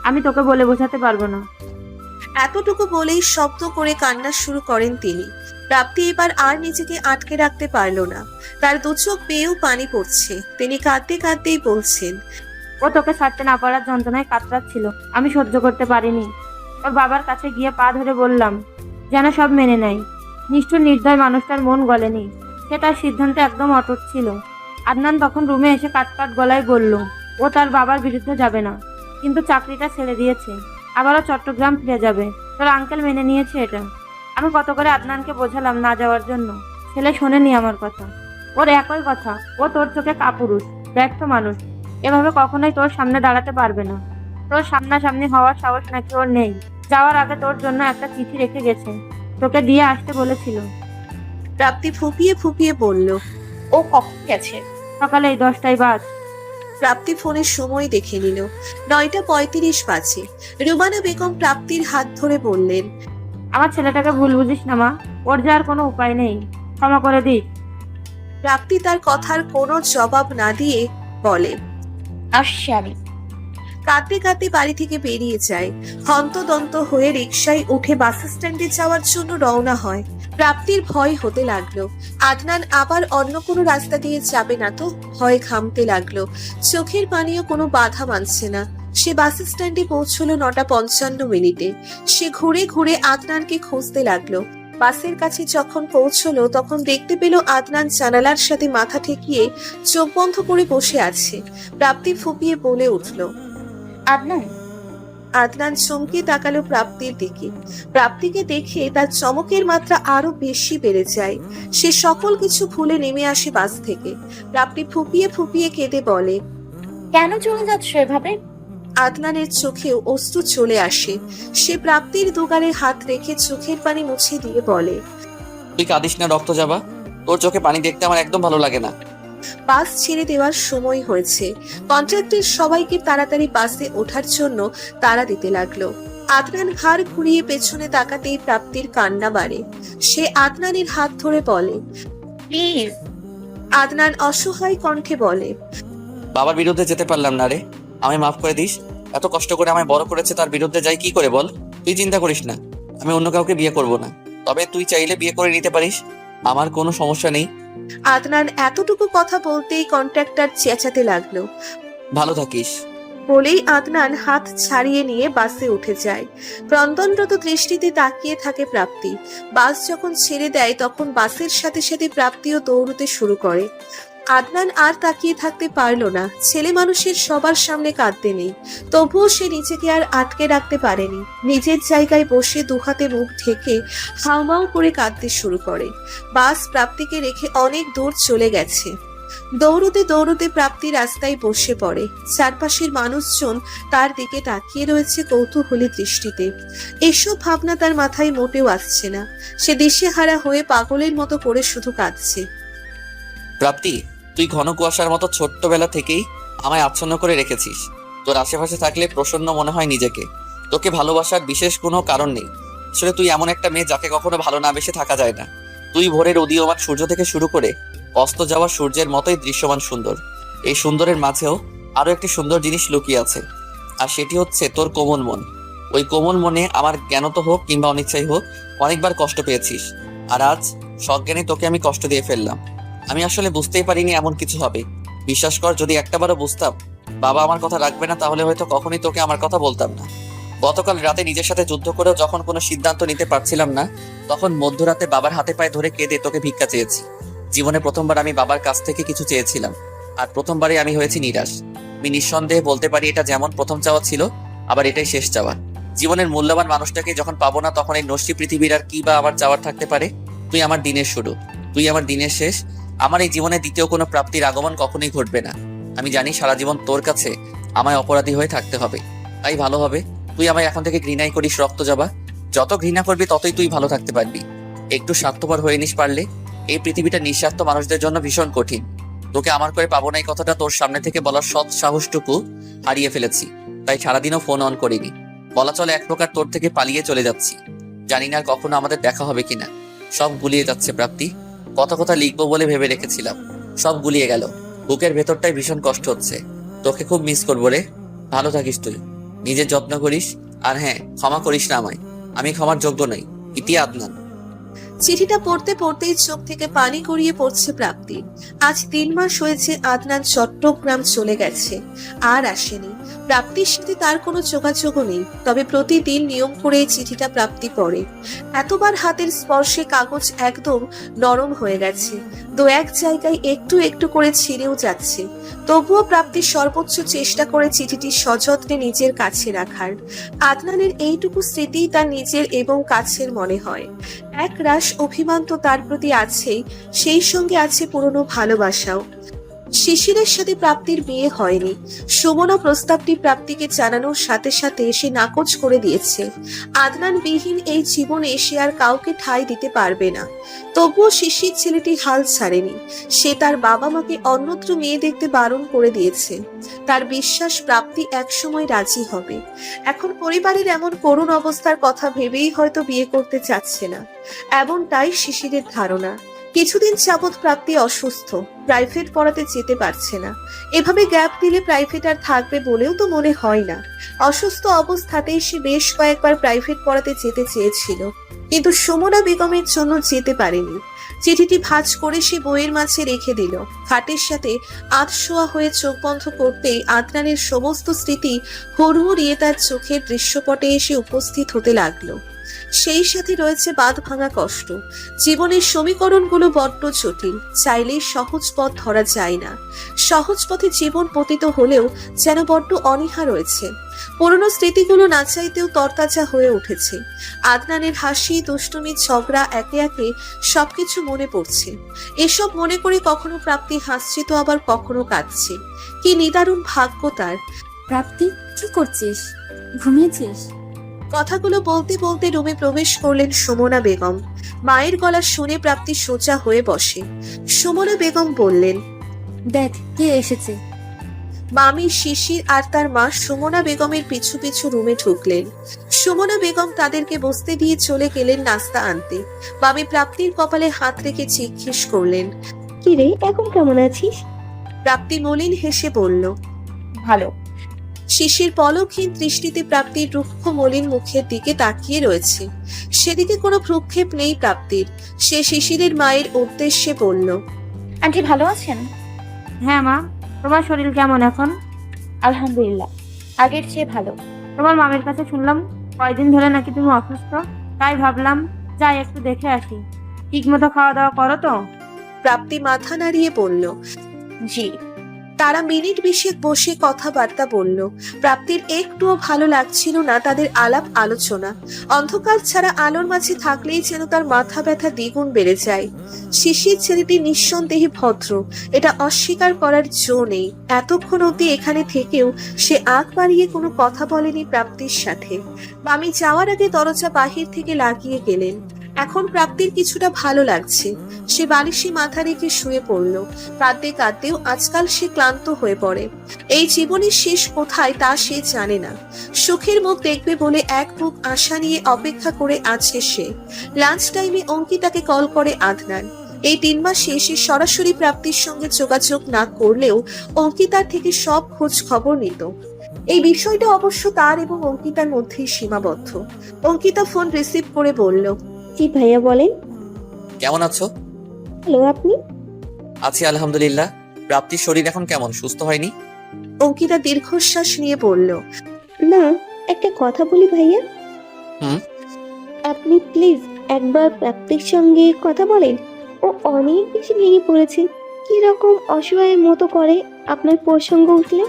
S9: আমি তোকে বলে বোঝাতে পারবো না।
S2: এতটুকু বলেই শব্দ করে কান্না শুরু করেন তিনি। প্রাপ্তি এবার আর নিজেকে আটকে রাখতে পারল না। তার দু চোখ বেয়েও পানি পড়ছে। তিনি কাঁদতে কাঁদতেই বলছেন,
S9: ও তোকে ছাড়তে না পারার যন্ত্রণায় কাতরাচ্ছিল, আমি সহ্য করতে পারিনি। ওর বাবার কাছে গিয়ে পা ধরে বললাম যেন সব মেনে নেয়। নিষ্ঠুর নির্দয় মানুষটার মন গলেনি, সে তার সিদ্ধান্তে একদম অটুট ছিল। আদনান তখন রুমে এসে কাটকাট গলায় বলল ও তার বাবার বিরুদ্ধে যাবে না, কিন্তু চাকরিটা ছেড়ে দিয়েছে, আবারও চট্টগ্রাম ফিরে যাবে। তোর আঙ্কেল মেনে নিয়েছে এটা। আমি কত করে আদনানকে বোঝালাম না যাওয়ার জন্য, ছেলে শোনেনি আমার কথা। ওর একই কথা, ও তোর চোখে কাপুরুষ, ব্যর্থ মানুষ, এভাবে কখনোই তোর সামনে দাঁড়াতে পারবে না। তোর সামনাসামনি হওয়ার সাহস নাকি ওর নেই। যাওয়ার আগে তোর জন্য একটা চিঠি রেখে গেছে, তোকে দিয়ে আসতে বলেছিল।
S2: প্রাপ্তি ফুপিয়ে ফুপিয়ে বলল,
S5: ও কখন গেছে?
S9: সকালে এই 10টায় বাজ।
S2: প্রাপ্তি ফোনের সময় দেখে নিল, 9:35 বাজে। রুমানা বেগম প্রাপ্তির হাত ধরে বললেন,
S9: আমার ছেলেটাকে ভুল বুঝিস না মা, ওর যে আর কোনো উপায় নেই, ক্ষমা করে দিস।
S2: প্রাপ্তি তার কথার কোনো জবাব না দিয়ে বলে,
S5: আসছি আমি।
S2: কাঁদতে কাঁদতে বাড়ি থেকে বেরিয়ে যায়। হন্তদন্ত হয়ে রিকশায় উঠে বাস স্ট্যান্ডে যাওয়ার জন্য রওনা হয়। প্রাপ্তির ভয় হতে লাগলো। আদনান আবার অন্য কোনো রাস্তা দিয়ে যাবে না তো? ভয় ঘামতে লাগলো। চোখের পানিও কোনো বাধা মানছে না। সে বাস স্ট্যান্ডে পৌঁছলো 9:55। সে ঘুরে ঘুরে আদনানকে খুঁজতে লাগলো। বাসের কাছে যখন পৌঁছলো তখন দেখতে পেল আদনান জানালার সাথে মাথা ঠেকিয়ে চোখ বন্ধ করে বসে আছে। প্রাপ্তি ফুপিয়ে বলে উঠল,
S5: আদনান।
S2: আদনান চমকে তাকালো প্রাপ্তির দিকে। প্রাপ্তিকে দেখে তার চমকের মাত্রা আরো বেশি বেড়ে যায়। সে সকল কিছু ভুলে নেমে আসে বাস থেকে। প্রাপ্তি ফুপিয়ে ফুপিয়ে কেঁদে বলে,
S5: কেন চলে যাচ্ছ এভাবে?
S2: আদনানের চোখেও অশ্রু চলে আসে। সে প্রাপ্তির দুগালে হাত রেখে চোখের পানি মুছে দিয়ে বলে,
S6: তুই কাঁদিস না রক্ত যাবা, তোর চোখে পানি দেখতে আমার একদম ভালো লাগে না।
S2: বাস ছেড়ে দেওয়ার সময় হয়েছে। কন্ট্রাক্টর সবাইকে তাড়াতাড়ি বাসে ওঠার জন্য তাড়া দিতে লাগলো। আদনান ঘাড় ঘুরিয়ে পেছনে তাকাতেই প্রাপ্তির কান্না বাড়ে। সে আদনানের হাত ধরে বলে,
S5: প্লিজ।
S2: আদনান অসহায় কণ্ঠে বলে,
S6: বাবার বিরুদ্ধে যেতে পারলাম না রে, আমায় মাফ করে দিস। এত কষ্ট করে আমায় বড় করেছে, তার বিরুদ্ধে যাই কি করে বল? তুই চিন্তা করিস না, আমি অন্য কাউকে বিয়ে করব না। তবে তুই চাইলে বিয়ে করে নিতে পারিস, আমার কোনো সমস্যা নেই।
S2: আদনান এতটুকু কথা বলতেই কন্ট্রাক্টর চেঁচাতে লাগলো।
S6: ভালো থাকিস।
S2: বলেই আদনান হাত ছাড়িয়ে নিয়ে বাসে উঠে যায়। ক্রন্দনরত দৃষ্টিতে তাকিয়ে থাকে প্রাপ্তি। বাস যখন ছেড়ে দেয় তখন বাসের সাথে সাথে প্রাপ্তিও দৌড়তে শুরু করে। আদনান আর তাকিয়ে থাকতে পারল না। ছেলে মানুষের সবার সামনে কাঁদতে নেই, তবুও সে নিজেকে আর আটকে রাখতে পারেনি। নিজের জায়গায় বসে দুহাতে মুখ ঢেকে হাউমাউ করে কাঁদতে শুরু করে। বাস প্রাপ্তিকে রেখে অনেক দূর চলে গেছে। দৌড়তে দৌড়তে প্রাপ্তি রাস্তায় বসে পড়ে। চারপাশের মানুষজন তার দিকে তাকিয়ে রয়েছে কৌতূহলী দৃষ্টিতে। এসব ভাবনা তার মাথায় মোটেও আসছে না। সে দিশেহারা হয়ে পাগলের মতো করে শুধু কাঁদছে।
S6: প্রাপ্তি, তুই ঘন কুয়াশার মতো ছোট্টবেলা থেকেই আমায় আচ্ছন্ন করে রেখেছিস। তোর আশেপাশে থাকলে প্রসন্ন মনে হয় নিজেকে। তোকে ভালোবাসার বিশেষ কোনো কারণ নেই। আসলে তুই এমন একটা মেয়ে যাকে কখনো ভালো না বেশে থাকা যায় না। তুই ভোরের উদীয়মান সূর্য থেকে শুরু করে অস্ত যাওয়া সূর্যের মতোই দৃশ্যমান সুন্দর। এই সুন্দরের মাঝেও আরো একটি সুন্দর জিনিস লুকিয়ে আছে, আর সেটি হচ্ছে তোর কোমল মন। ওই কোমল মনে আমার জ্ঞানত হোক কিংবা অনিচ্ছাই হোক অনেকবার কষ্ট পেয়েছিস, আর আজ সজ্ঞানে তোকে আমি কষ্ট দিয়ে ফেললাম। আমি আসলে বুঝতেই পারিনি এমন কিছু হবে। বিশ্বাস কর, যদি একটাবারও বুঝতাম বাবা আমার কথা রাখবে না, তাহলে হয়তো কখনোই তোকে আমার কথা বলতাম না। গতকাল রাতে নিজের সাথে যুদ্ধ করেও যখন কোনো সিদ্ধান্ত নিতে পারছিলাম না, তখন মধ্যরাতে বাবার হাতে পায়ে ধরে কেঁদে তোকে ভিক্ষা চেয়েছি। জীবনে প্রথমবার আমি বাবার কাছ থেকে কিছু চেয়েছিলাম, আর প্রথমবারে আমি হয়েছি নিরাশ। আমি নিঃসন্দেহে বলতে পারি এটা যেমন প্রথম চাওয়া ছিল, আবার এটাই শেষ চাওয়া। জীবনের মূল্যবান মানুষটাকে যখন পাবো না, তখন এই নষ্টি পৃথিবীর আর কি বা আমার চাওয়ার থাকতে পারে? তুই আমার দিনের শুরু, তুই আমার দিনের শেষ। আমার এই জীবনে দ্বিতীয় কোনো প্রাপ্তির আগমন কখনোই ঘটবে না। আমি জানি সারা জীবন তোর কাছে আমায় অপরাধী হয়ে থাকতে হবে। তাই ভালো হবে তুই আমায় এখন থেকে ঘৃণাই করিস রক্ত যাবা। যত ঘৃণা করবি ততই তুই ভালো থাকতে পারবি। একটু স্বার্থপর হয়ে নিস পারলে। এই পৃথিবীটা নিঃস্বার্থ মানুষদের জন্য ভীষণ কঠিন। তোকে আমার করে পাবো না এই কথাটা তোর সামনে থেকে বলার সৎ সাহসটুকু হারিয়ে ফেলেছি। তাই সারাদিনও ফোন অন করিনি। বলা চলে এক প্রকার তোর থেকে পালিয়ে চলে যাচ্ছি। জানি না কখনো আমাদের দেখা হবে কিনা। সব গুলিয়ে যাচ্ছে প্রাপ্তি। কত কথা লিখবো বলে ভেবে রেখেছিলাম, সব গুলিয়ে গেল। বুকের ভেতরটাই ভীষণ কষ্ট হচ্ছে। তোকে খুব মিস করবো রে। ভালো থাকিস তুই, নিজের যত্ন করিস। আর হ্যাঁ, ক্ষমা করিস না আমায়, আমি ক্ষমার যোগ্য নই। ইতি আদনান।
S2: চিঠিটা পড়তে পড়তেই চোখ থেকে পানি গড়িয়ে পড়ছে প্রাপ্তি। আজ 3 মাস হয়েছে আদনান চট্টগ্রাম চলে গেছে, আর আসেনি। প্রাপ্তির সাথে তার কোনো যোগাযোগও নেই। তবে প্রতিদিন নিয়ম করে এই চিঠিটা প্রাপ্তি পড়ে। এতবার হাতের স্পর্শে কাগজ একদম নরম হয়ে গেছে। দু এক জায়গায় একটু একটু করে ছিঁড়েও যাচ্ছে। তবুও প্রাপ্তি সর্বোচ্চ চেষ্টা করে চিঠিটি সযত্নে নিজের কাছে রাখার। আদনানের এইটুকু স্মৃতি তার নিজের এবং কাছের মনে হয়। এক রাশ অভিমান তো তার প্রতি আছেই, সেই সঙ্গে আছে পুরনো ভালোবাসাও। শিশিরের সাথে প্রাপ্তির বিয়ে হয়নি। সুমনা প্রস্তাবটি প্রাপ্তিকে জানানোর সাথে সাথে সে নাকচ করে দিয়েছে। আদনান বিহীন এই জীবনে সে আর কাউকে ঠাঁই দিতে পারবে না। তবুও শিশির ছেলেটি হাল ছাড়েনি। সে তার বাবা মাকে অন্যত্র মেয়ে দেখতে বারণ করে দিয়েছে। তার বিশ্বাস প্রাপ্তি একসময় রাজি হবে। এখন পরিবারের এমন করুণ অবস্থার কথা ভেবেই হয়তো বিয়ে করতে চাচ্ছে না, এমনটাই শিশিরের ধারণা। কিছুদিন যাবৎ প্রাপ্তি অসুস্থ, প্রাইভেট পড়াতে যেতে পারছে না। এভাবে গ্যাপ দিলে প্রাইভেট আর থাকবে বলেও তো মনে হয় না। অসুস্থ অবস্থাতেই সে বেশ কয়েকবার প্রাইভেট পড়াতে যেতে চেয়েছিল, কিন্তু সুমনা বেগমের জন্য যেতে পারেনি। চিঠিটি ভাঁজ করে সে বইয়ের মাঝে রেখে দিল। খাটের সাথে আধশোয়া হয়ে চোখ বন্ধ করতেই আদনানের সমস্ত স্মৃতি হুড়মুড়িয়ে তার চোখের দৃশ্যপটে এসে উপস্থিত হতে লাগলো। সেই সাথে রয়েছে বাঁধ ভাঙা কষ্ট। জীবনের সমীকরণগুলো বড্ড জটিল, চাইলেই সহজ পথ ধরা যায় না। সহজ পথে জীবন পতিত হলেও যেন বড্ড অনীহা রয়েছে। পুরনো স্মৃতিগুলো না চাইতেও তরতাজা হয়ে উঠেছে। আদনানের হাসি, দুষ্টুমি, ঝগড়া, একে একে সবকিছু মনে পড়ছে। এসব মনে করে কখনো প্রাপ্তি হাসছে তো আবার কখনো কাঁদছে। কি নিদারুণ ভাগ্য তার।
S3: প্রাপ্তি, কি করছিস? ঘুমিয়েছিস?
S2: কথাগুলো বলতে বলতে রুমে প্রবেশ করলেন সুমনা বেগম। মায়ের গলা শুনে প্রাপ্তি সোজা হয়ে বসে। সুমনা বেগম বললেন,
S3: দেখ কে এসেছে।
S2: মামি, শিশির আর তার মা সুমনা বেগমের পিছু পিছু রুমে ঢুকলেন। সুমনা বেগম তাদেরকে বসতে দিয়ে চলে গেলেন নাস্তা আনতে। মামি প্রাপ্তির কপালে হাত রেখে জিজ্ঞেস করলেন,
S11: কি রে, এখন কেমন আছিস?
S2: প্রাপ্তি মলিন হেসে বলল,
S5: ভালো।
S2: শিশির পলকহীন দৃষ্টিতে প্রাপ্তির রুক্ষ মলিন মুখের দিকে তাকিয়ে রয়েছে। সেদিকে কোনো ভ্রুক্ষেপ নেই প্রাপ্তির। সে শিশিরের মায়ের উদ্দেশ্যে বলল,
S5: আন্টি ভালো আছেন?
S9: হ্যাঁ মা, তোমার শরীর কেমন এখন?
S5: আলহামদুলিল্লাহ, আগের চেয়ে ভালো।
S9: তোমার মামের কাছে শুনলাম কয়দিন ধরে নাকি তুমি অসুস্থ, তাই ভাবলাম যাই একটু দেখে আসি। ঠিক মতো খাওয়া দাওয়া করো তো?
S2: প্রাপ্তি মাথা নাড়িয়ে বলল,
S5: জি।
S2: তারা মিনিট 20 বসে কথাবার্তা বলল। প্রাপ্তির একটুও ভালো লাগছিল না তাদের আলাপ আলোচনা। অন্ধকার ছাড়া আলোর মাঝে থাকলেই যেন তার মাথা ব্যথা দ্বিগুণ বেড়ে যায়। শিশির ছেলেটি নিঃসন্দেহে ভদ্র, এটা অস্বীকার করার জো নেই। এতক্ষণ অবধি এখানে থেকেও সে আগ বাড়িয়ে কোনো কথা বলেনি প্রাপ্তির সাথে। মামি যাওয়ার আগে দরজা বাহির থেকে লাগিয়ে গেলেন। এখন প্রাপ্তির কিছুটা ভালো লাগছে। সে বালিশে মাথা রেখে শুয়ে পড়ল। কাঁদতে কাঁদতেও আজকাল সে ক্লান্ত হয়ে পড়ে। এই জীবনের শেষ কোথায় তা সে জানে না। সুখের মুখ দেখবে বলে এক বুক আশা নিয়ে অপেক্ষা করে আছে সে। লাঞ্চ টাইমে অঙ্কিতাকে কল করে আদনান। এই 3 মাসে সে সরাসরি প্রাপ্তির সঙ্গে যোগাযোগ না করলেও অঙ্কিতার থেকে সব খোঁজ খবর নিত। এই বিষয়টা অবশ্য তার এবং অঙ্কিতার মধ্যেই সীমাবদ্ধ। অঙ্কিতা ফোন রিসিভ করে বলল,
S11: জি ভাইয়া বলেন।
S6: কেমন আছো?
S11: হ্যালো, আপনি?
S6: আছি আলহামদুলিল্লাহ। প্রাপ্তির শরীর এখন কেমন? সুস্থ হয়নি?
S2: অঙ্কিতা দীর্ঘশ্বাস নিয়ে বলল,
S11: না, একটা কথা বলি ভাইয়া।
S6: হুম।
S11: আপনি প্লিজ একবার প্রাপ্তির সঙ্গে কথা বলেন। ও অনেক বেশি ভেঙে পড়েছে। কিরকম অসহায়ের মতো করে আপনার প্রসঙ্গ উঠলে।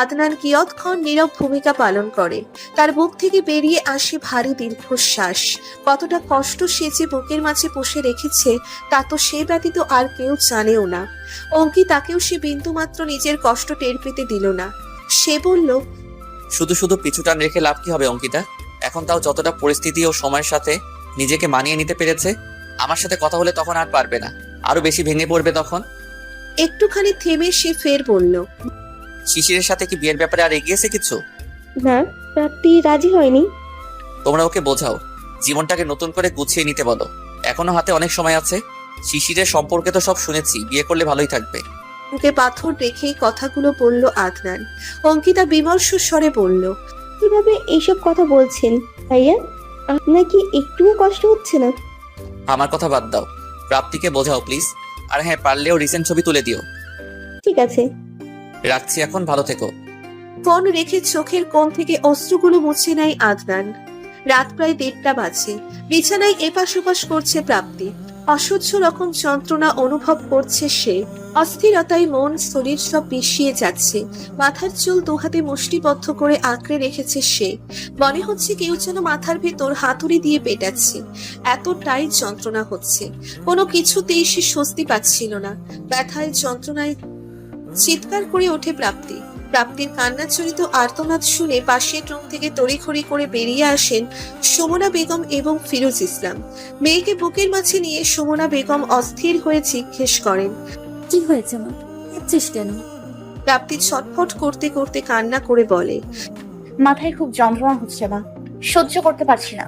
S2: আদনান কিয়ৎক্ষণ নীরব ভূমিকা পালন করে। তার বুক থেকে বেরিয়ে আসে ভারী দীর্ঘশ্বাস। কতটা কষ্ট সে যে বুকের মাঝে পুষে রেখেছে তা তো সে ব্যতীত আর কেউ জানেও না। অঙ্কিতাকেও সে বিন্দুমাত্র নিজের কষ্ট টের পেতে দিল না। সে বলল,
S6: শুধু শুধু পিছুটান রেখে লাভ কি হবে অঙ্কিতা? এখন তাও যতটা পরিস্থিতি ও সময়ের সাথে নিজেকে মানিয়ে নিতে পেরেছে, আমার সাথে কথা হলে তখন আর পারবে না, আরো বেশি ভেঙে পড়বে তখন।
S2: একটুখানি থেমে সে ফের বলল,
S6: শিশিরের সাথে কি বিয়ের ব্যাপারে আর এগিয়েছে কিছু?
S11: না, প্রাপ্তি রাজি হয়নি।
S6: তোমরা ওকে বোঝাও, জীবনটাকে নতুন করে গুছিয়ে নিতে বলো। এখনো হাতে অনেক সময় আছে। শিশিরের সম্পর্কে তো সব শুনেছি, বিয়ে করলে ভালোই থাকবে।
S2: বুকে পাথর রেখেই কথাগুলো বলল আদনান। অঙ্কিতা বিমর্ষ স্বরে বলল,
S11: কিভাবে এইসব কথা বলছেন ভাইয়া? আপনার কি একটুও কষ্ট হচ্ছে না?
S6: আমার কথা বাদ দাও, প্রাপ্তিকে বোঝাও প্লিজ। আর হ্যাঁ, পারলেও রিসেন্ট ছবি তুলে দিও।
S11: ঠিক আছে,
S6: রাখছি এখন, ভালো থেকো।
S2: ফোন রেখে চোখের কোণ থেকে অশ্রুগুলো মুছে নেয় আদনান। রাত প্রায় 1:30 বাজে। বিছানায় এপাশ ওপাশ করছে প্রাপ্তি। অসহ্য রকম যন্ত্রণা অনুভব করছে সে। অস্থিরতায় মন শরীর সব বিষিয়ে যাচ্ছে। মাথার চুল 2 হাতে মুষ্টিবদ্ধ করে আঁকড়ে রেখেছে সে। মনে হচ্ছে কেউ যেন মাথার ভেতর হাতুড়ি দিয়ে পেটাচ্ছে। এতটাই যন্ত্রণা হচ্ছে, কোনো কিছুতেই সে স্বস্তি পাচ্ছিল না। ব্যথায় যন্ত্রণায় চিৎকার করে ওঠে প্রাপ্তি। প্রাপ্তির কান্নাজড়িত আর্তনাদ শুনে পাশের রুম থেকে তড়িঘড়ি করে বেরিয়ে আসেন সুমনা বেগম এবং ফিরোজ ইসলাম। মেয়েকে বুকের মাঝে নিয়ে সুমনা বেগম অস্থির হয়ে জিজ্ঞেস করেন,
S3: কি হয়েছে মা, কাঁদছিস কেন?
S2: প্রাপ্তি ছটফট করতে করতে কান্না করে বলে,
S5: মাথায় খুব যন্ত্রণা হচ্ছে মা, সহ্য করতে পারছি না।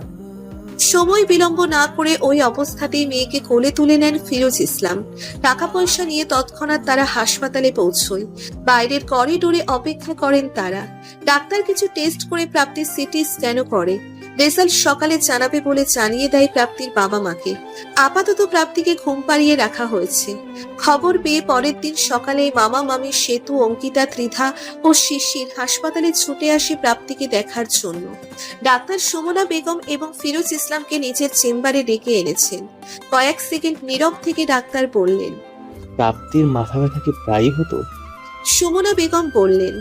S2: সময় বিলম্ব না করে ওই অবস্থাতেই মেয়েকে কোলে তুলে নেন ফিরোজ ইসলাম। টাকা পয়সা নিয়ে তৎক্ষণাৎ তারা হাসপাতালে পৌঁছয়। বাইরের করিডোরে অপেক্ষা করেন তারা। ডাক্তার কিছু টেস্ট করে প্রাপ্তির সিটি স্ক্যানও করে। রেজাল্ট সকালে জানাবে বলে জানিয়ে দেয় প্রাপ্তির বাবা মাকে। আপাতত প্রাপ্তিকে ঘুম পাড়িয়ে রাখা হয়েছে। খবর পেয়ে পরের দিন সকালে মামা মামি সেতু, অঙ্কিতা, ত্রিধা ও শিশির হাসপাতালে ছুটে আসে প্রাপ্তিকে দেখার জন্য। ডাক্তার সুমনা বেগম এবং ফিরোজ ইসলামকে নিজের চেম্বারে ডেকে এনেছেন। কয়েক সেকেন্ড নীরব থেকে ডাক্তার বললেন,
S4: প্রাপ্তির মাথা ব্যথা কি প্রায়ই হতো?
S2: সুমনা বেগম বললেন,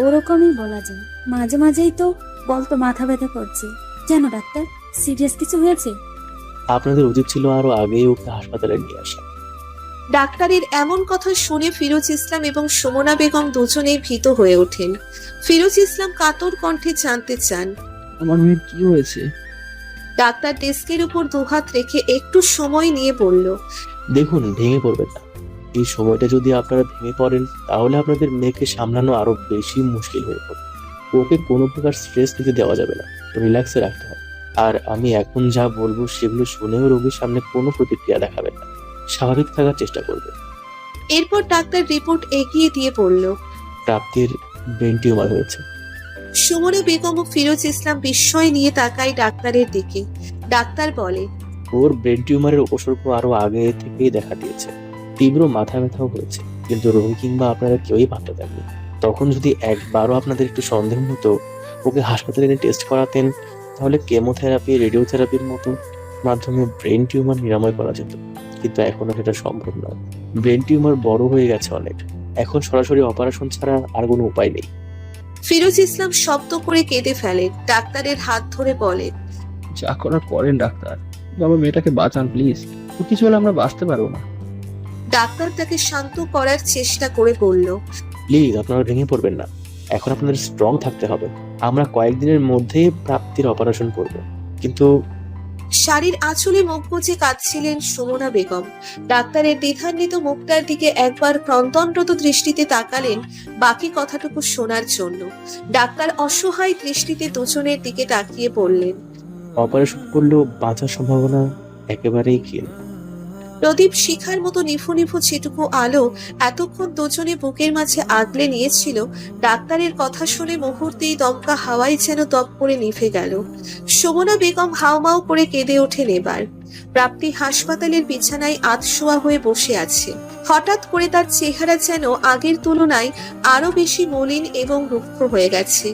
S3: ওরকমই বলা যায়, মাঝে মাঝেই তো বলতো মাথা ব্যথা করছে। কেন ডাক্তার, সিরিয়াস কিছু হয়েছে?
S4: আপনাদের উচিত ছিল আরো আগেই ওকে হাসপাতালে নিয়ে আসা।
S2: ডাক্তারের এমন কথা শুনে ফিরোজ ইসলাম এবং সুমনা বেগম দুজনেই ভীত হয়ে ওঠেন। ফিরোজ ইসলাম কাতর কণ্ঠে জানতে চান,
S7: আমার মেয়ের কি হয়েছে?
S2: ডাক্তার ডেস্কের উপর দুহাত রেখে একটু সময় নিয়ে বলল,
S4: দেখুন, ভেঙে পড়বেন না। এই সময়টা যদি আপনারা ভেঙে পড়েন তাহলে আপনাদের মেয়েকে সামলানো আরো বেশি মুশকিল হয়ে পড়বে। ওকে কোনো প্রকার স্ট্রেস নিতে দেওয়া যাবে না, রিল্যাক্সে রাখতে হবে। আর আমি এখন যা বলবো সেগুলো শুনেও রোগীর সামনে কোনো প্রতিক্রিয়া দেখাবেন না, স্বাভাবিক থাকার চেষ্টা করবেন।
S2: এরপর ডাক্তার রিপোর্ট এগিয়ে দিয়ে বলল,
S4: প্রাপ্তির ব্রেন টিউমার হয়েছে।
S2: সুমনা বেগম ও ফিরোজ ইসলাম বিস্ময় নিয়ে তাকায় ডাক্তারের দিকে। ডাক্তার বলে,
S4: ওর ব্রেন টিউমারের উপসর্গ আরো আগে থেকেই দেখা দিয়েছে। তীব্র মাথা ব্যথাও হয়েছে, কিন্তু রোগী কিংবা আপনারা কেউই ভাবতে দেননি। তখন যদি একবারও আপনাদের একটু সন্দেহ হতো, ওকে হাসপাতালে এনে টেস্ট করাতেন, তাহলে কেমোথেরাপি, রেডিওথেরাপির মতো মাধ্যমে ব্রেন টিউমার নিরাময় করা যেত। কিন্তু এখনো সেটা সম্ভব নয়। ব্রেন টিউমার বড় হয়ে গেছে অনেক। এখন সরাসরি অপারেশন ছাড়া আর কোনো উপায় নেই।
S2: ফিরোজ ইসলাম শব্দ করে কেঁদে ফেলেন। ডাক্তারের হাত ধরে বলেন,
S7: যা করার করেন ডাক্তার, আমার মেয়েটাকে বাঁচান প্লিজ। ও কিছু হলে আমরা বাঁচতে পারবো না।
S2: ডাক্তার তাকে শান্ত করার চেষ্টা করে বলল,
S4: প্লিজ আপনারা ভেঙে পড়বেন না। এখন আপনাদের স্ট্রং থাকতে হবে। আমরা কয়েকদিনের মধ্যেই প্রাপ্তির অপারেশন করব। কিন্তু
S2: শাড়ির আঁচলে মুখ গুজে কাঁদছিলেন সুমনা বেগম। ডাক্তারের দ্বিধান্বিত মুখটার দিকে একবার ক্রন্দনরত দৃষ্টিতে তাকালেন বাকি কথাটুকু শোনার জন্য। ডাক্তার অসহায় দৃষ্টিতে দুজনের দিকে তাকিয়ে বললেন,
S4: অপারেশন করলেও বাঁচার সম্ভাবনা একেবারেই ক্ষীণ।
S2: প্রদীপ শিখার মতো নিভু নিভু যেটুকু আলো এতক্ষণ দুজনে বুকের মাঝে আগলে নিয়েছিল, ডাক্তারের কথা শুনে মুহূর্তেই দমকা হাওয়ায় যেন দপ করে নিভে গেল। সুমনা বেগম হাউমাউ করে কেঁদে ওঠেন এবার। প্রাপ্তি হাসপাতালের বিছানায় আধশোয়া হয়ে বসে আছে। হঠাৎ করে তার চেহারা যেন আগের তুলনায় আরো বেশি মলিন এবং রুক্ষ হয়ে গেছে।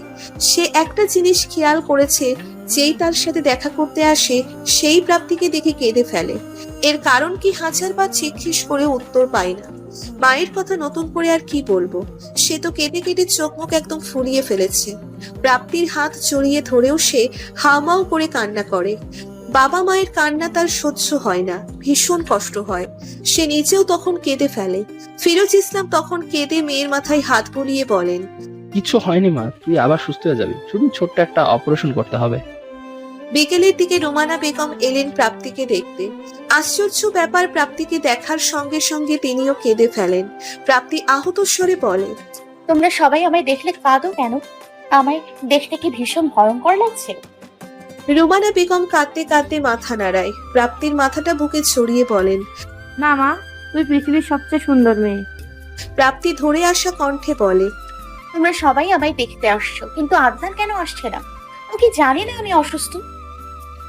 S2: সে একটা জিনিস খেয়াল করেছে, যেই তার সাথে দেখা করতে আসে সেই প্রাপ্তিকে দেখে কেঁদে ফেলে। এর কারণ কি হাজারবার জিজ্ঞেস করে উত্তর পায় না। মায়ের কথা নতুন করে আর কি বলবো, সে তো কেঁদে কেটে চোখ মুখ একদম ফুলিয়ে ফেলেছে। প্রাপ্তির হাত জড়িয়ে ধরেও সে হাউমাউ করে কান্না করে। বাবা মায়ের কান্না তার সহ্য হয় না, ভীষণ কষ্ট হয়। সে নিজেও তখন কেঁদে ফেলে। ফিরোজ ইসলাম তখন কেঁদে মেয়ের মাথায় হাত বুলিয়ে বলেন,
S7: কিছু হয়নি মা, তুই আবার সুস্থ হয়ে যাবি, শুধু ছোট্ট একটা অপারেশন করতে হবে।
S2: বিকেলের দিকে রোমানা বেগম এলেন প্রাপ্তিকে দেখতে। আশ্চর্য ব্যাপার, প্রাপ্তিকে দেখার সঙ্গে সঙ্গে তিনিও কেঁদে ফেলেন। প্রাপ্তি আহত স্বরে বলে,
S5: তোমরা সবাই আমায় দেখলে কাঁদো কেন? আমায় দেখতে কি ভীষণ ভয়ঙ্কর লাগছে?
S2: রোমানা বেগম কাঁদতে কাঁদতে মাথা নাড়ায়। প্রাপ্তির মাথাটা বুকে ছড়িয়ে বলেন,
S9: না মা, তুই পৃথিবীর সবচেয়ে সুন্দর মেয়ে।
S2: প্রাপ্তি ধরে আসা কণ্ঠে বলে,
S5: তোমরা সবাই আমায় দেখতে আসছো, কিন্তু আদনান কেন আসছে না? ও কি জানি না আমি অসুস্থ?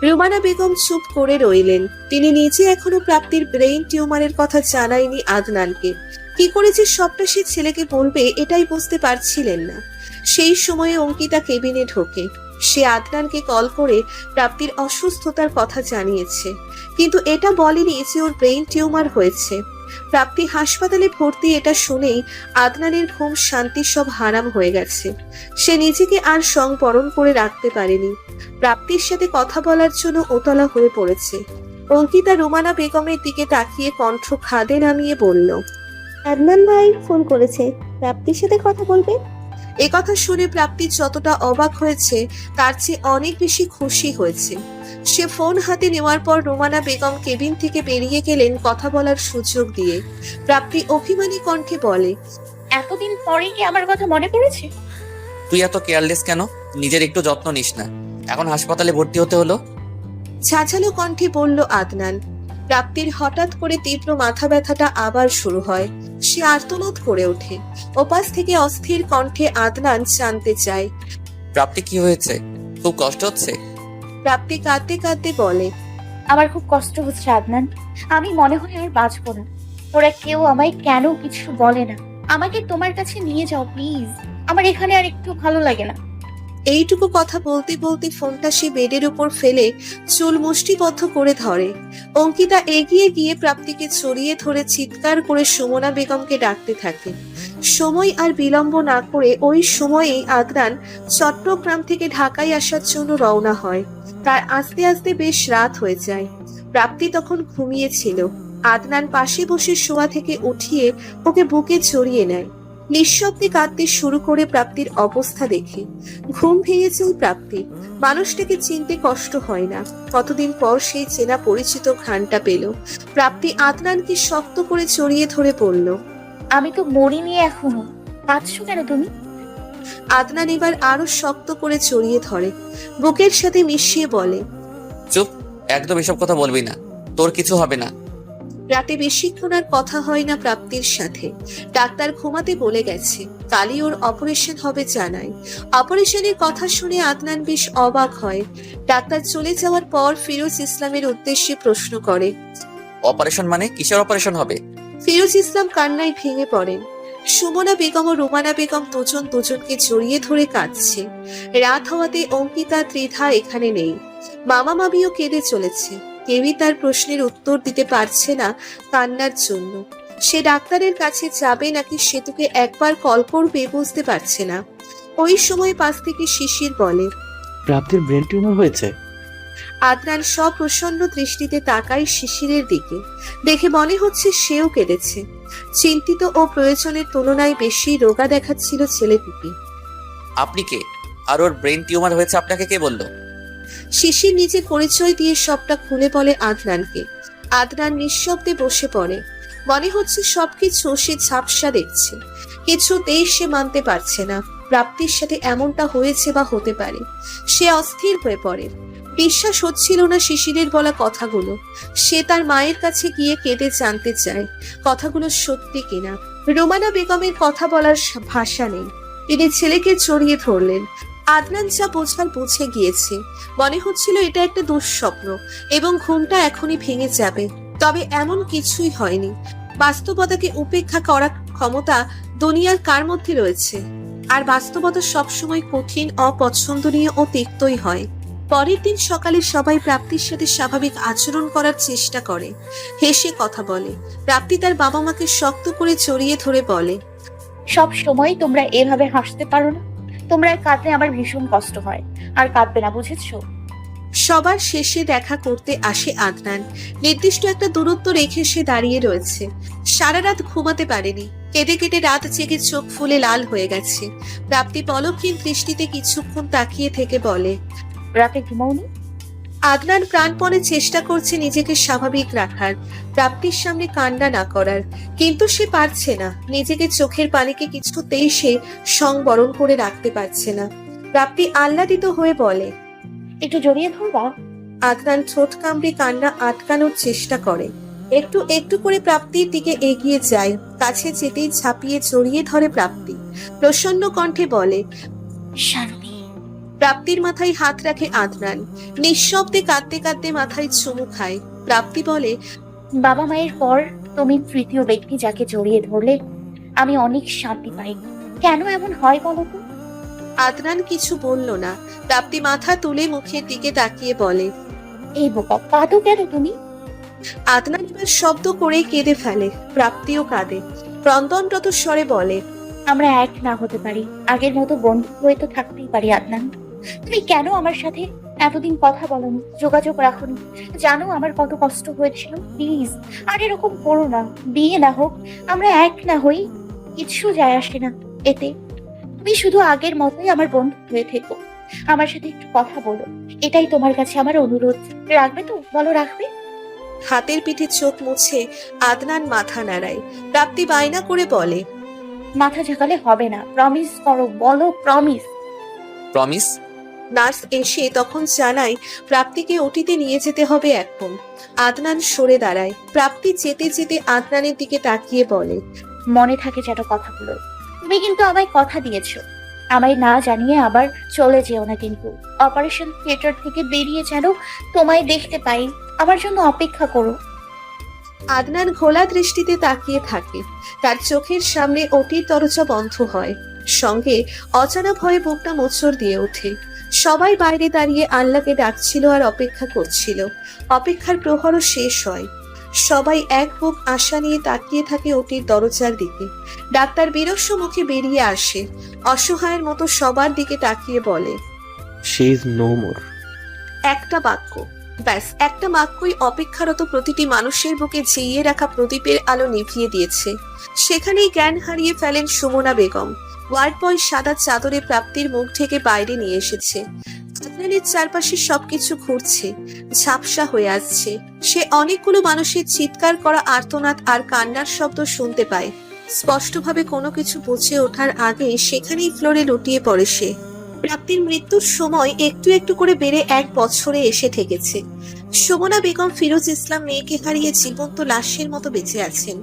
S2: রোমানা বেগম চুপ করে রইলেন। তিনি নিজে এখনো প্রাপ্তির ব্রেইন টিউমারের কথা জানায়নি আদনানকে। কি করে যে সবটা সে ছেলেকে বলবে এটাই বুঝতে পারছিলেন না। সেই সময়ে অঙ্কিতা কেবিনে ঢোকে। সে আদনানকে কল করে প্রাপ্তির অসুস্থতার কথা জানিয়েছে, কিন্তু এটা বলেনি যে ওর ব্রেইন টিউমার হয়েছে। প্রাপ্তি হাসপাতালে ভর্তি এটা শুনেই আদনানের ঘুম শান্তি সব হারাম হয়ে গেছে। সে নিজেকে আর সংবরণ করে রাখতে পারেনি। প্রাপ্তির সাথে কথা বলার জন্য ওতলা হয়ে পড়েছে। অঙ্কিতা রোমানা বেগমের দিকে তাকিয়ে কণ্ঠ খাদে নামিয়ে বলল,
S11: আদনান ভাই ফোন করেছে, প্রাপ্তির সাথে কথা বলবে।
S2: একথা শুনে প্রাপ্তি যতটা অবাক হয়েছে তার চেয়ে অনেক বেশি খুশি হয়েছে। সে ফোন হাতে নেওয়ার পর রোমানা বেগম কেবিন থেকে বেরিয়ে গেলেন কথা বলার সুযোগ দিয়ে। প্রাপ্তি অভিমানী কণ্ঠে বলে,
S5: এতদিন পরে কি আমার কথা মনে পড়েছে?
S6: তুই এত কেয়ারলেস কেন? নিজের একটু যত্ন নিস না? এখন হাসপাতালে ভর্তি হতে হলো।
S2: ঝাঁঝালো কণ্ঠে বলল আদনান। প্রাপ্তির হঠাৎ করে তীব্র মাথা ব্যথাটা আবার শুরু হয়। সে আর্তনাদ করে ওঠে। ওপাশ থেকে অস্থির কণ্ঠে আদনান জানতে চায়।
S6: প্রাপ্তি কি হয়েছে? খুব কষ্ট হচ্ছে?
S2: প্রাপ্তি কাঁদতে কাঁদতে বলে,
S5: আমার খুব কষ্ট হচ্ছে আদনান। আমি মনে হয় আর বাঁচবো না। ওরা কেউ আমায় কেন কিছু বলে না। আমাকে তোমার কাছে নিয়ে যাও প্লিজ। আমার এখানে আর একটু ভালো লাগে না।
S2: এইটুকু কথা বলতে বলতে ফোনটা সে বেডের উপর ফেলে চুল মুষ্টিবদ্ধ করে ধরে। অঙ্কিতা এগিয়ে গিয়ে প্রাপ্তিকে ছড়িয়ে ধরে চিৎকার করে সুমনা বেগমকে ডাকতে থাকে। সময় আর বিলম্ব না করে ওই সময়েই আদনান চট্টগ্রাম থেকে ঢাকায় আসার জন্য রওনা হয়। তার আস্তে আস্তে বেশ রাত হয়ে যায়। প্রাপ্তি তখন ঘুমিয়েছিল। আদনান পাশে বসে শোয়া থেকে উঠিয়ে ওকে বুকে জড়িয়ে নেয়। নিঃশব্দে কাঁদতে শুরু করে প্রাপ্তির অবস্থা দেখে ঘুম ভেঙেছে ওই প্রাপ্তি। মানুষটাকে চিনতে কষ্ট হয় না। কতদিন পর সেই চেনা পরিচিত ঘ্রাণটা পেল। প্রাপ্তি আদনানকে শক্ত করে জড়িয়ে ধরে পড়ল।
S5: আমি তো মরিনি এখনো। কাঁদছো কেন তুমি?
S2: আদনান এবার আরো শক্ত করে জড়িয়ে ধরে, বুকের সাথে মিশিয়ে বলে,
S6: চুপ, একদম এসব কথা বলবি না। তোর কিছু হবে না।
S2: রাতে বেশিক্ষণ আর কথা হয় না প্রাপ্তির সাথে। ডাক্তার ঘুমাতে বলে গেছে। কালই ওর অপারেশন হবে জানায়। অপারেশনের কথা শুনে আদনান বেশ অবাক হয়। ডাক্তার চলে যাওয়ার পর ফিরোজ ইসলামের উদ্দেশ্যে প্রশ্ন করে,
S6: অপারেশন মানে কিসের অপারেশন হবে?
S2: ফিরোজ ইসলাম কান্নায় ভেঙে পড়েন। সুমনা বেগম ও রুমানা বেগম দুজন দুজনকে জড়িয়ে ধরে কাঁদছে। রাত হওয়াতে অঙ্কিতা ত্রিধা এখানে নেই। মামা মামিও কেঁদে চলেছে। কেউই তার প্রশ্নের উত্তর দিতে পারছে না কান্নার জন্য। সে ডাক্তারের কাছে যাবে নাকি সেতুকে একবার কল করবে বুঝতে পারছে না। ওই সময় পাশ থেকে শিশির বলে,
S4: প্রাপ্তির ব্রেন টিউমার হয়েছে।
S2: আদনান সপ্রসন্ন দৃষ্টিতে তাকায় শিশিরের দিকে। দেখে মনে হচ্ছে সেও কেঁদেছে। চিন্তিত ও প্রয়োজনের তুলনায় বেশি রোগা দেখাচ্ছিল ছেলেটিকে।
S6: আপনি কে? আর ওর ব্রেন টিউমার হয়েছে আপনাকে কে বললো?
S2: শিশির নিজে পরিচয় দিয়ে সবটা খুলে বলে আদনানকে। আদনান নিঃশব্দে বসে পড়ে। মনে হচ্ছে সবকিছু সে ঝাপসা দেখছে। কিছুতেই সে মানতে পারছে না প্রাপ্তির সাথে এমনটা হয়েছে বা হতে পারে। সে অস্থির হয়ে পড়ে। বিশ্বাস হচ্ছিল না শিশিরের বলা কথাগুলো। সে তার মায়ের কাছে গিয়ে কেঁদে জানতে চায় কথাগুলো সত্যি কিনা। রোমানা বেগমের কথা বলার ভাষা নেই। তিনি ছেলেকে জড়িয়ে ধরলেন। আদনান যা বোঝার বুঝে গিয়েছে। মনে হচ্ছিল এটা একটা দুঃস্বপ্ন এবং ঘুমটা এখনই ভেঙে যাবে। তবে এমন কিছুই হয়নি। বাস্তবতাকে উপেক্ষা করার ক্ষমতা দুনিয়ার কার মধ্যে রয়েছে? আর বাস্তবতা সবসময় কঠিন, অপছন্দনীয় ও তিক্তই হয়। পরের দিন সকালে সবাই প্রাপ্তির সাথে স্বাভাবিক আচরণ করার চেষ্টা করে, হেসে কথা বলে। প্রাপ্তি তার বাবা মাকে শক্ত করে জড়িয়ে ধরে বলে,
S5: সব সময় তোমরা এভাবে হাসতে পারো না? তোমরা কাঁদলে আমার ভীষণ কষ্ট হয়। আর কাঁদবে না, বুঝেছো?
S2: সবার শেষে দেখা করতে আসে আদনান। নির্দিষ্ট একটা দূরত্ব রেখে সে দাঁড়িয়ে রয়েছে। সারা রাত ঘুমাতে পারেনি। কেঁদে কেটে রাত জেগে চোখ ফুলে লাল হয়ে গেছে। প্রাপ্তি পলকহীন দৃষ্টিতে কিছুক্ষণ তাকিয়ে থেকে বলে,
S5: রাতে ঘুমাওনি?
S2: আদনান প্রাণপণে চেষ্টা করছে নিজেকে স্বাভাবিক রাখার, প্রাপ্তির সামনে কান্না না করার, কিন্তু সে পারছে না। নিজেকে চোখের পানিকে কিছুতেই সে সংবরণ করে রাখতে পারছে না। প্রাপ্তি আহ্লাদিত হয়ে বলে,
S5: একটু জড়িয়ে ধরবা?
S2: আদনান ঠোঁট কামড়ে কান্না আটকানোর চেষ্টা করে। একটু একটু করে প্রাপ্তির দিকে এগিয়ে যায়। কাছে যেতেই ঝাঁপিয়ে জড়িয়ে ধরে প্রাপ্তি। প্রসন্ন কণ্ঠে বলে,
S5: শারুনি।
S2: প্রাপ্তির মাথায় হাত রাখে আদনান। নিঃশব্দে কাঁদতে কাঁদতে মাথায় চুমু খায়। প্রাপ্তি বলে,
S5: বাবা মায়ের পর তুমি তৃতীয় ব্যক্তি যাকে জড়িয়ে ধরলে আমি অনেক শান্তি পাই। কেন এমন হয় বলো তো?
S2: আদনান কিছু বলল না। প্রাপ্তি মাথা তুলে মুখের দিকে তাকিয়ে বলে,
S5: এই বোকা, কাঁদো কেন তুমি?
S2: আদনান এবার শব্দ করেই কেঁদে ফেলে। প্রাপ্তিও কাঁদে। ক্রন্দনরত স্বরে বলে,
S5: আমরা এক না হতে পারি, আগের মতো বন্ধু হয়ে তো থাকতেই পারি আদনান। তুমি কেন আমার সাথে এতদিন কথা বলোনি, যোগাযোগ রাখোনি? জানো আমার কত কষ্ট হয়েছিল। প্লিজ আর এরকম করো না। বিয়ে না হোক, আমরা এক না হই, কিছু যায় আসে না এতে। তুমি শুধু আগের মতোই আমার বন্ধু হয়ে থেকো। আমার সাথে একটু কথা বলো, এটাই তোমার কাছে আমার অনুরোধ। রাখবে তো? বলো রাখবে।
S2: হাতের পিঠে চোখ মুছে আদনান মাথা নাড়ায়। প্রাপ্তি বায়না করে বলে,
S5: মাথা ঝাঁকালে হবে না, প্রমিস করো, বলো প্রমিস।
S6: প্রমিস?
S2: নার্স এসে তখন জানায় প্রাপ্তিকে ওটিতে নিয়ে যেতে হবে এখন। আদনান সরে দাঁড়ায়। প্রাপ্তি যেতে যেতে আদনানের দিকে তাকিয়ে বলে,
S5: মনে থাকে যেন কথাগুলো। তুমি কিন্তু আমায় কথা দিয়েছো, আমায় না জানিয়ে আবার চলে যেও না কিন্তু। অপারেশন থিয়েটার থেকে বেরিয়ে যেন তোমায় দেখতে পাই, আমার জন্য অপেক্ষা করো।
S2: আদনান ঘোলা দৃষ্টিতে তাকিয়ে থাকে। তার চোখের সামনে ওটির দরজা বন্ধ হয়, সঙ্গে অজানা ভয়ে বুকটা মোচড় দিয়ে ওঠে। সবাই বাইরে দাঁড়িয়ে আল্লাহকে ডাকছিল আর অপেক্ষা করছিল। অপেক্ষার প্রহরও শেষ হয়। সবাই এক বুক আশা নিয়ে তাকিয়ে থাকে ওটির দরজার দিকে। ডাক্তার বিরস্ব মুখে বেরিয়ে আসে, অসহায়ের মতো সবার দিকে তাকিয়ে বলে,
S4: শি ইজ নো মোর।
S2: একটা বাক্য, ব্যাস একটা বাক্যই অপেক্ষারত প্রতিটি মানুষের বুকে ঝিইয়ে রাখা প্রদীপের আলো নিভিয়ে দিয়েছে। সেখানেই জ্ঞান হারিয়ে ফেলেন সুমনা বেগম। ওয়ার্ড বয় সাদা চাদরে প্রাপ্তির মুখ থেকে বাইরে নিয়ে এসেছে। আদনানের চারপাশে সবকিছু ঘুরছে, ঝাপসা হয়ে আসছে। সে অনেকগুলো মানুষের চিৎকার করা আর্তনাদ আর কান্নার শব্দ শুনতে পায়। স্পষ্টভাবে কোনো কিছু বুঝে ওঠার আগে সেখানেই ফ্লোরে লুটিয়ে পড়ে সে। প্রাপ্তির মৃত্যুর সময় একটু একটু করে বেড়ে 1 বছরে এসে ঠেকেছে। সুমনা বেগম ফিরোজ ইসলাম মেয়েকে হারিয়ে জীবন্ত লাশের মতো বেঁচে আছেন।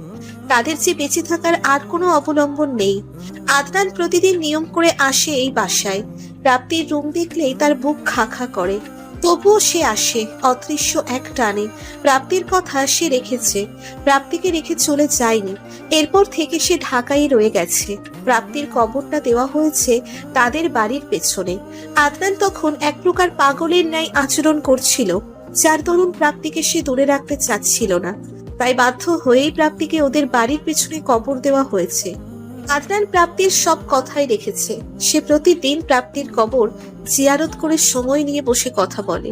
S2: তাদের যে বেঁচে থাকার আর কোনো অবলম্বন নেই। আদনান প্রতিদিন নিয়ম করে আসে এই বাসায়। প্রাপ্তির রুম দেখলেই তার বুক খা খা করে, তবুও সে আসে অদৃশ্য এক টানে। প্রাপ্তির কথা সে রেখেছে, প্রাপ্তিকে রেখে চলে যায়নি। এরপর থেকে সে ঢাকায় রয়ে গেছে। প্রাপ্তির কবরটা দেওয়া হয়েছে তাদের বাড়ির পেছনে। আদনান তখন এক প্রকার পাগলের ন্যায় আচরণ করছিল, যার দরুন প্রাপ্তিকে সে দূরে রাখতে চাচ্ছিল না। তাই বাধ্য হয়েই প্রাপ্তিকে ওদের বাড়ির পেছনে কবর দেওয়া হয়েছে। আদনান প্রাপ্তির সব কথাই রেখেছে। সে প্রতিদিন প্রাপ্তির কবর জিয়ারত করে সময় নিয়ে বসে কথা বলে।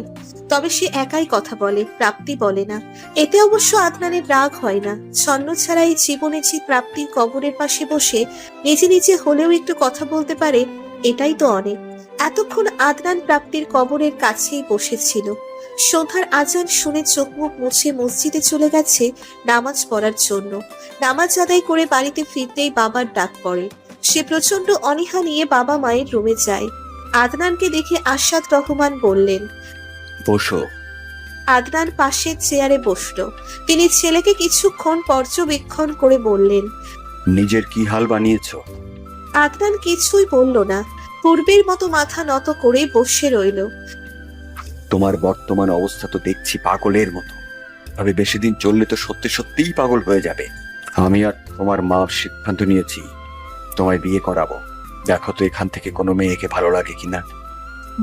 S2: তবে সে একাই কথা বলে, প্রাপ্তি বলে না। এতে অবশ্য আদনানের রাগ হয় না। ছন্ন ছাড়া এই জীবনে যে প্রাপ্তির কবরের পাশে বসে নিজে নিজে হলেও একটু কথা বলতে পারে, এটাই তো অনেক। এতক্ষণ আদনান প্রাপ্তির কবরের কাছেই বসেছিল। সন্ধ্যার আজান শুনে চোখ মুখ মুছে মসজিদে চলে গেছে নামাজ পড়ার জন্য। নামাজ আদায় করে বাড়িতে ফিরতেই বাবার ডাক পড়ে। সে প্রচন্ড অনীহা নিয়ে বাবা মায়ের রুমে যায়। আদনানকে দেখে আশাদ রহমান বললেন,
S10: বসো।
S2: আদনান পাশের চেয়ারে বসলো। তিনি ছেলেকে কিছুক্ষণ পর্যবেক্ষণ করে বললেন,
S10: নিজের কি হাল বানিয়েছো?
S2: আদনান কিছুই বলল না, পূর্বের মতো মাথা নত করে বসে রইল।
S10: তোমার বর্তমান অবস্থা তো দেখছি পাগলের মতো। তবে বেশি দিন চললে তো সত্যি সত্যিই পাগল হয়ে যাবে। আমি আর তোমার মা সিদ্ধান্ত নিয়েছি, তোমায় বিয়ে করাবো। দেখো তো এখান থেকে কোনো মেয়েকে ভালো লাগে কিনা।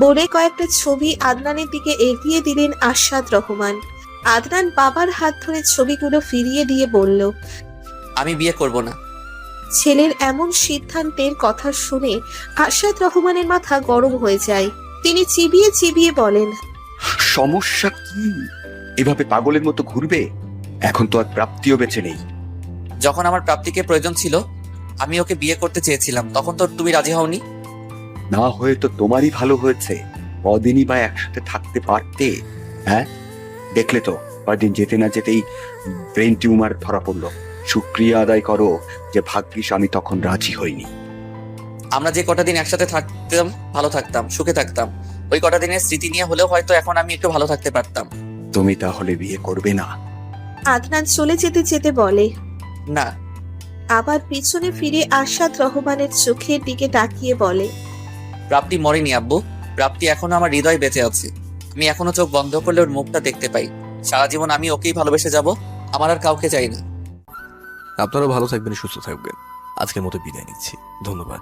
S2: বলে কয়েকটা ছবি আদনানের দিকে এগিয়ে দিলেন আশাদ রহমান। আদনান বাবার হাত ধরে ছবিগুলো ফিরিয়ে দিয়ে বলল,
S6: আমি বিয়ে করব না।
S2: ছেলের এমন সিদ্ধান্তের কথা শুনে আশাদ রহমানের মাথা গরম হয়ে যায়। তিনি চিবিয়ে চিবিয়ে বলেন,
S10: সমস্যা কি? এভাবে পাগলের মতো ঘুরবে? এখন তো আর প্রাপ্তিও বেঁচে নেই।
S6: যখন আমার প্রাপ্তিকে প্রয়োজন ছিল, আমি ওকে বিয়ে করতে চেয়েছিলাম, তখন তো তুমি রাজি হওনি।
S10: না হয়ে তো তোমারই ভালো হয়েছে। কদিনই বা একসাথে থাকতে পারতে। হ্যাঁ, দেখলে তো কদিন যেতে না যেতেই ব্রেন টিউমার ধরা পড়লো। শুক্রিয়া আদায় করো যে ভাগ্যিস আমি তখন রাজি হইনি।
S6: আমরা যে কটা দিন একসাথে থাকতাম, ভালো থাকতাম, সুখে থাকতাম। ওই কটা দিনের স্মৃতি নিয়ে হলেও হয়তো এখন আমি একটু ভালো থাকতে পারতাম।
S10: তুমি তাহলে বিয়ে করবে না?
S2: আদনান চলে যেতে যেতে বলে।
S6: না।
S2: আবার পিছনে ফিরে আশাদ রহমানের চোখের দিকে তাকিয়ে বলে,
S6: প্রাপ্তি মরেনি আব্বু, প্রাপ্তি এখনো আমার হৃদয় বেঁচে আছে। আমি এখনো চোখ বন্ধ করলে ওর মুখটা দেখতে পাই। সারা জীবন আমি ওকেই ভালোবেসে যাব, আমার আর কাউকে চাই না।
S13: আপনারাও ভালো থাকবেন, সুস্থ থাকবেন। আজকের মতো বিদায় নিচ্ছি, ধন্যবাদ।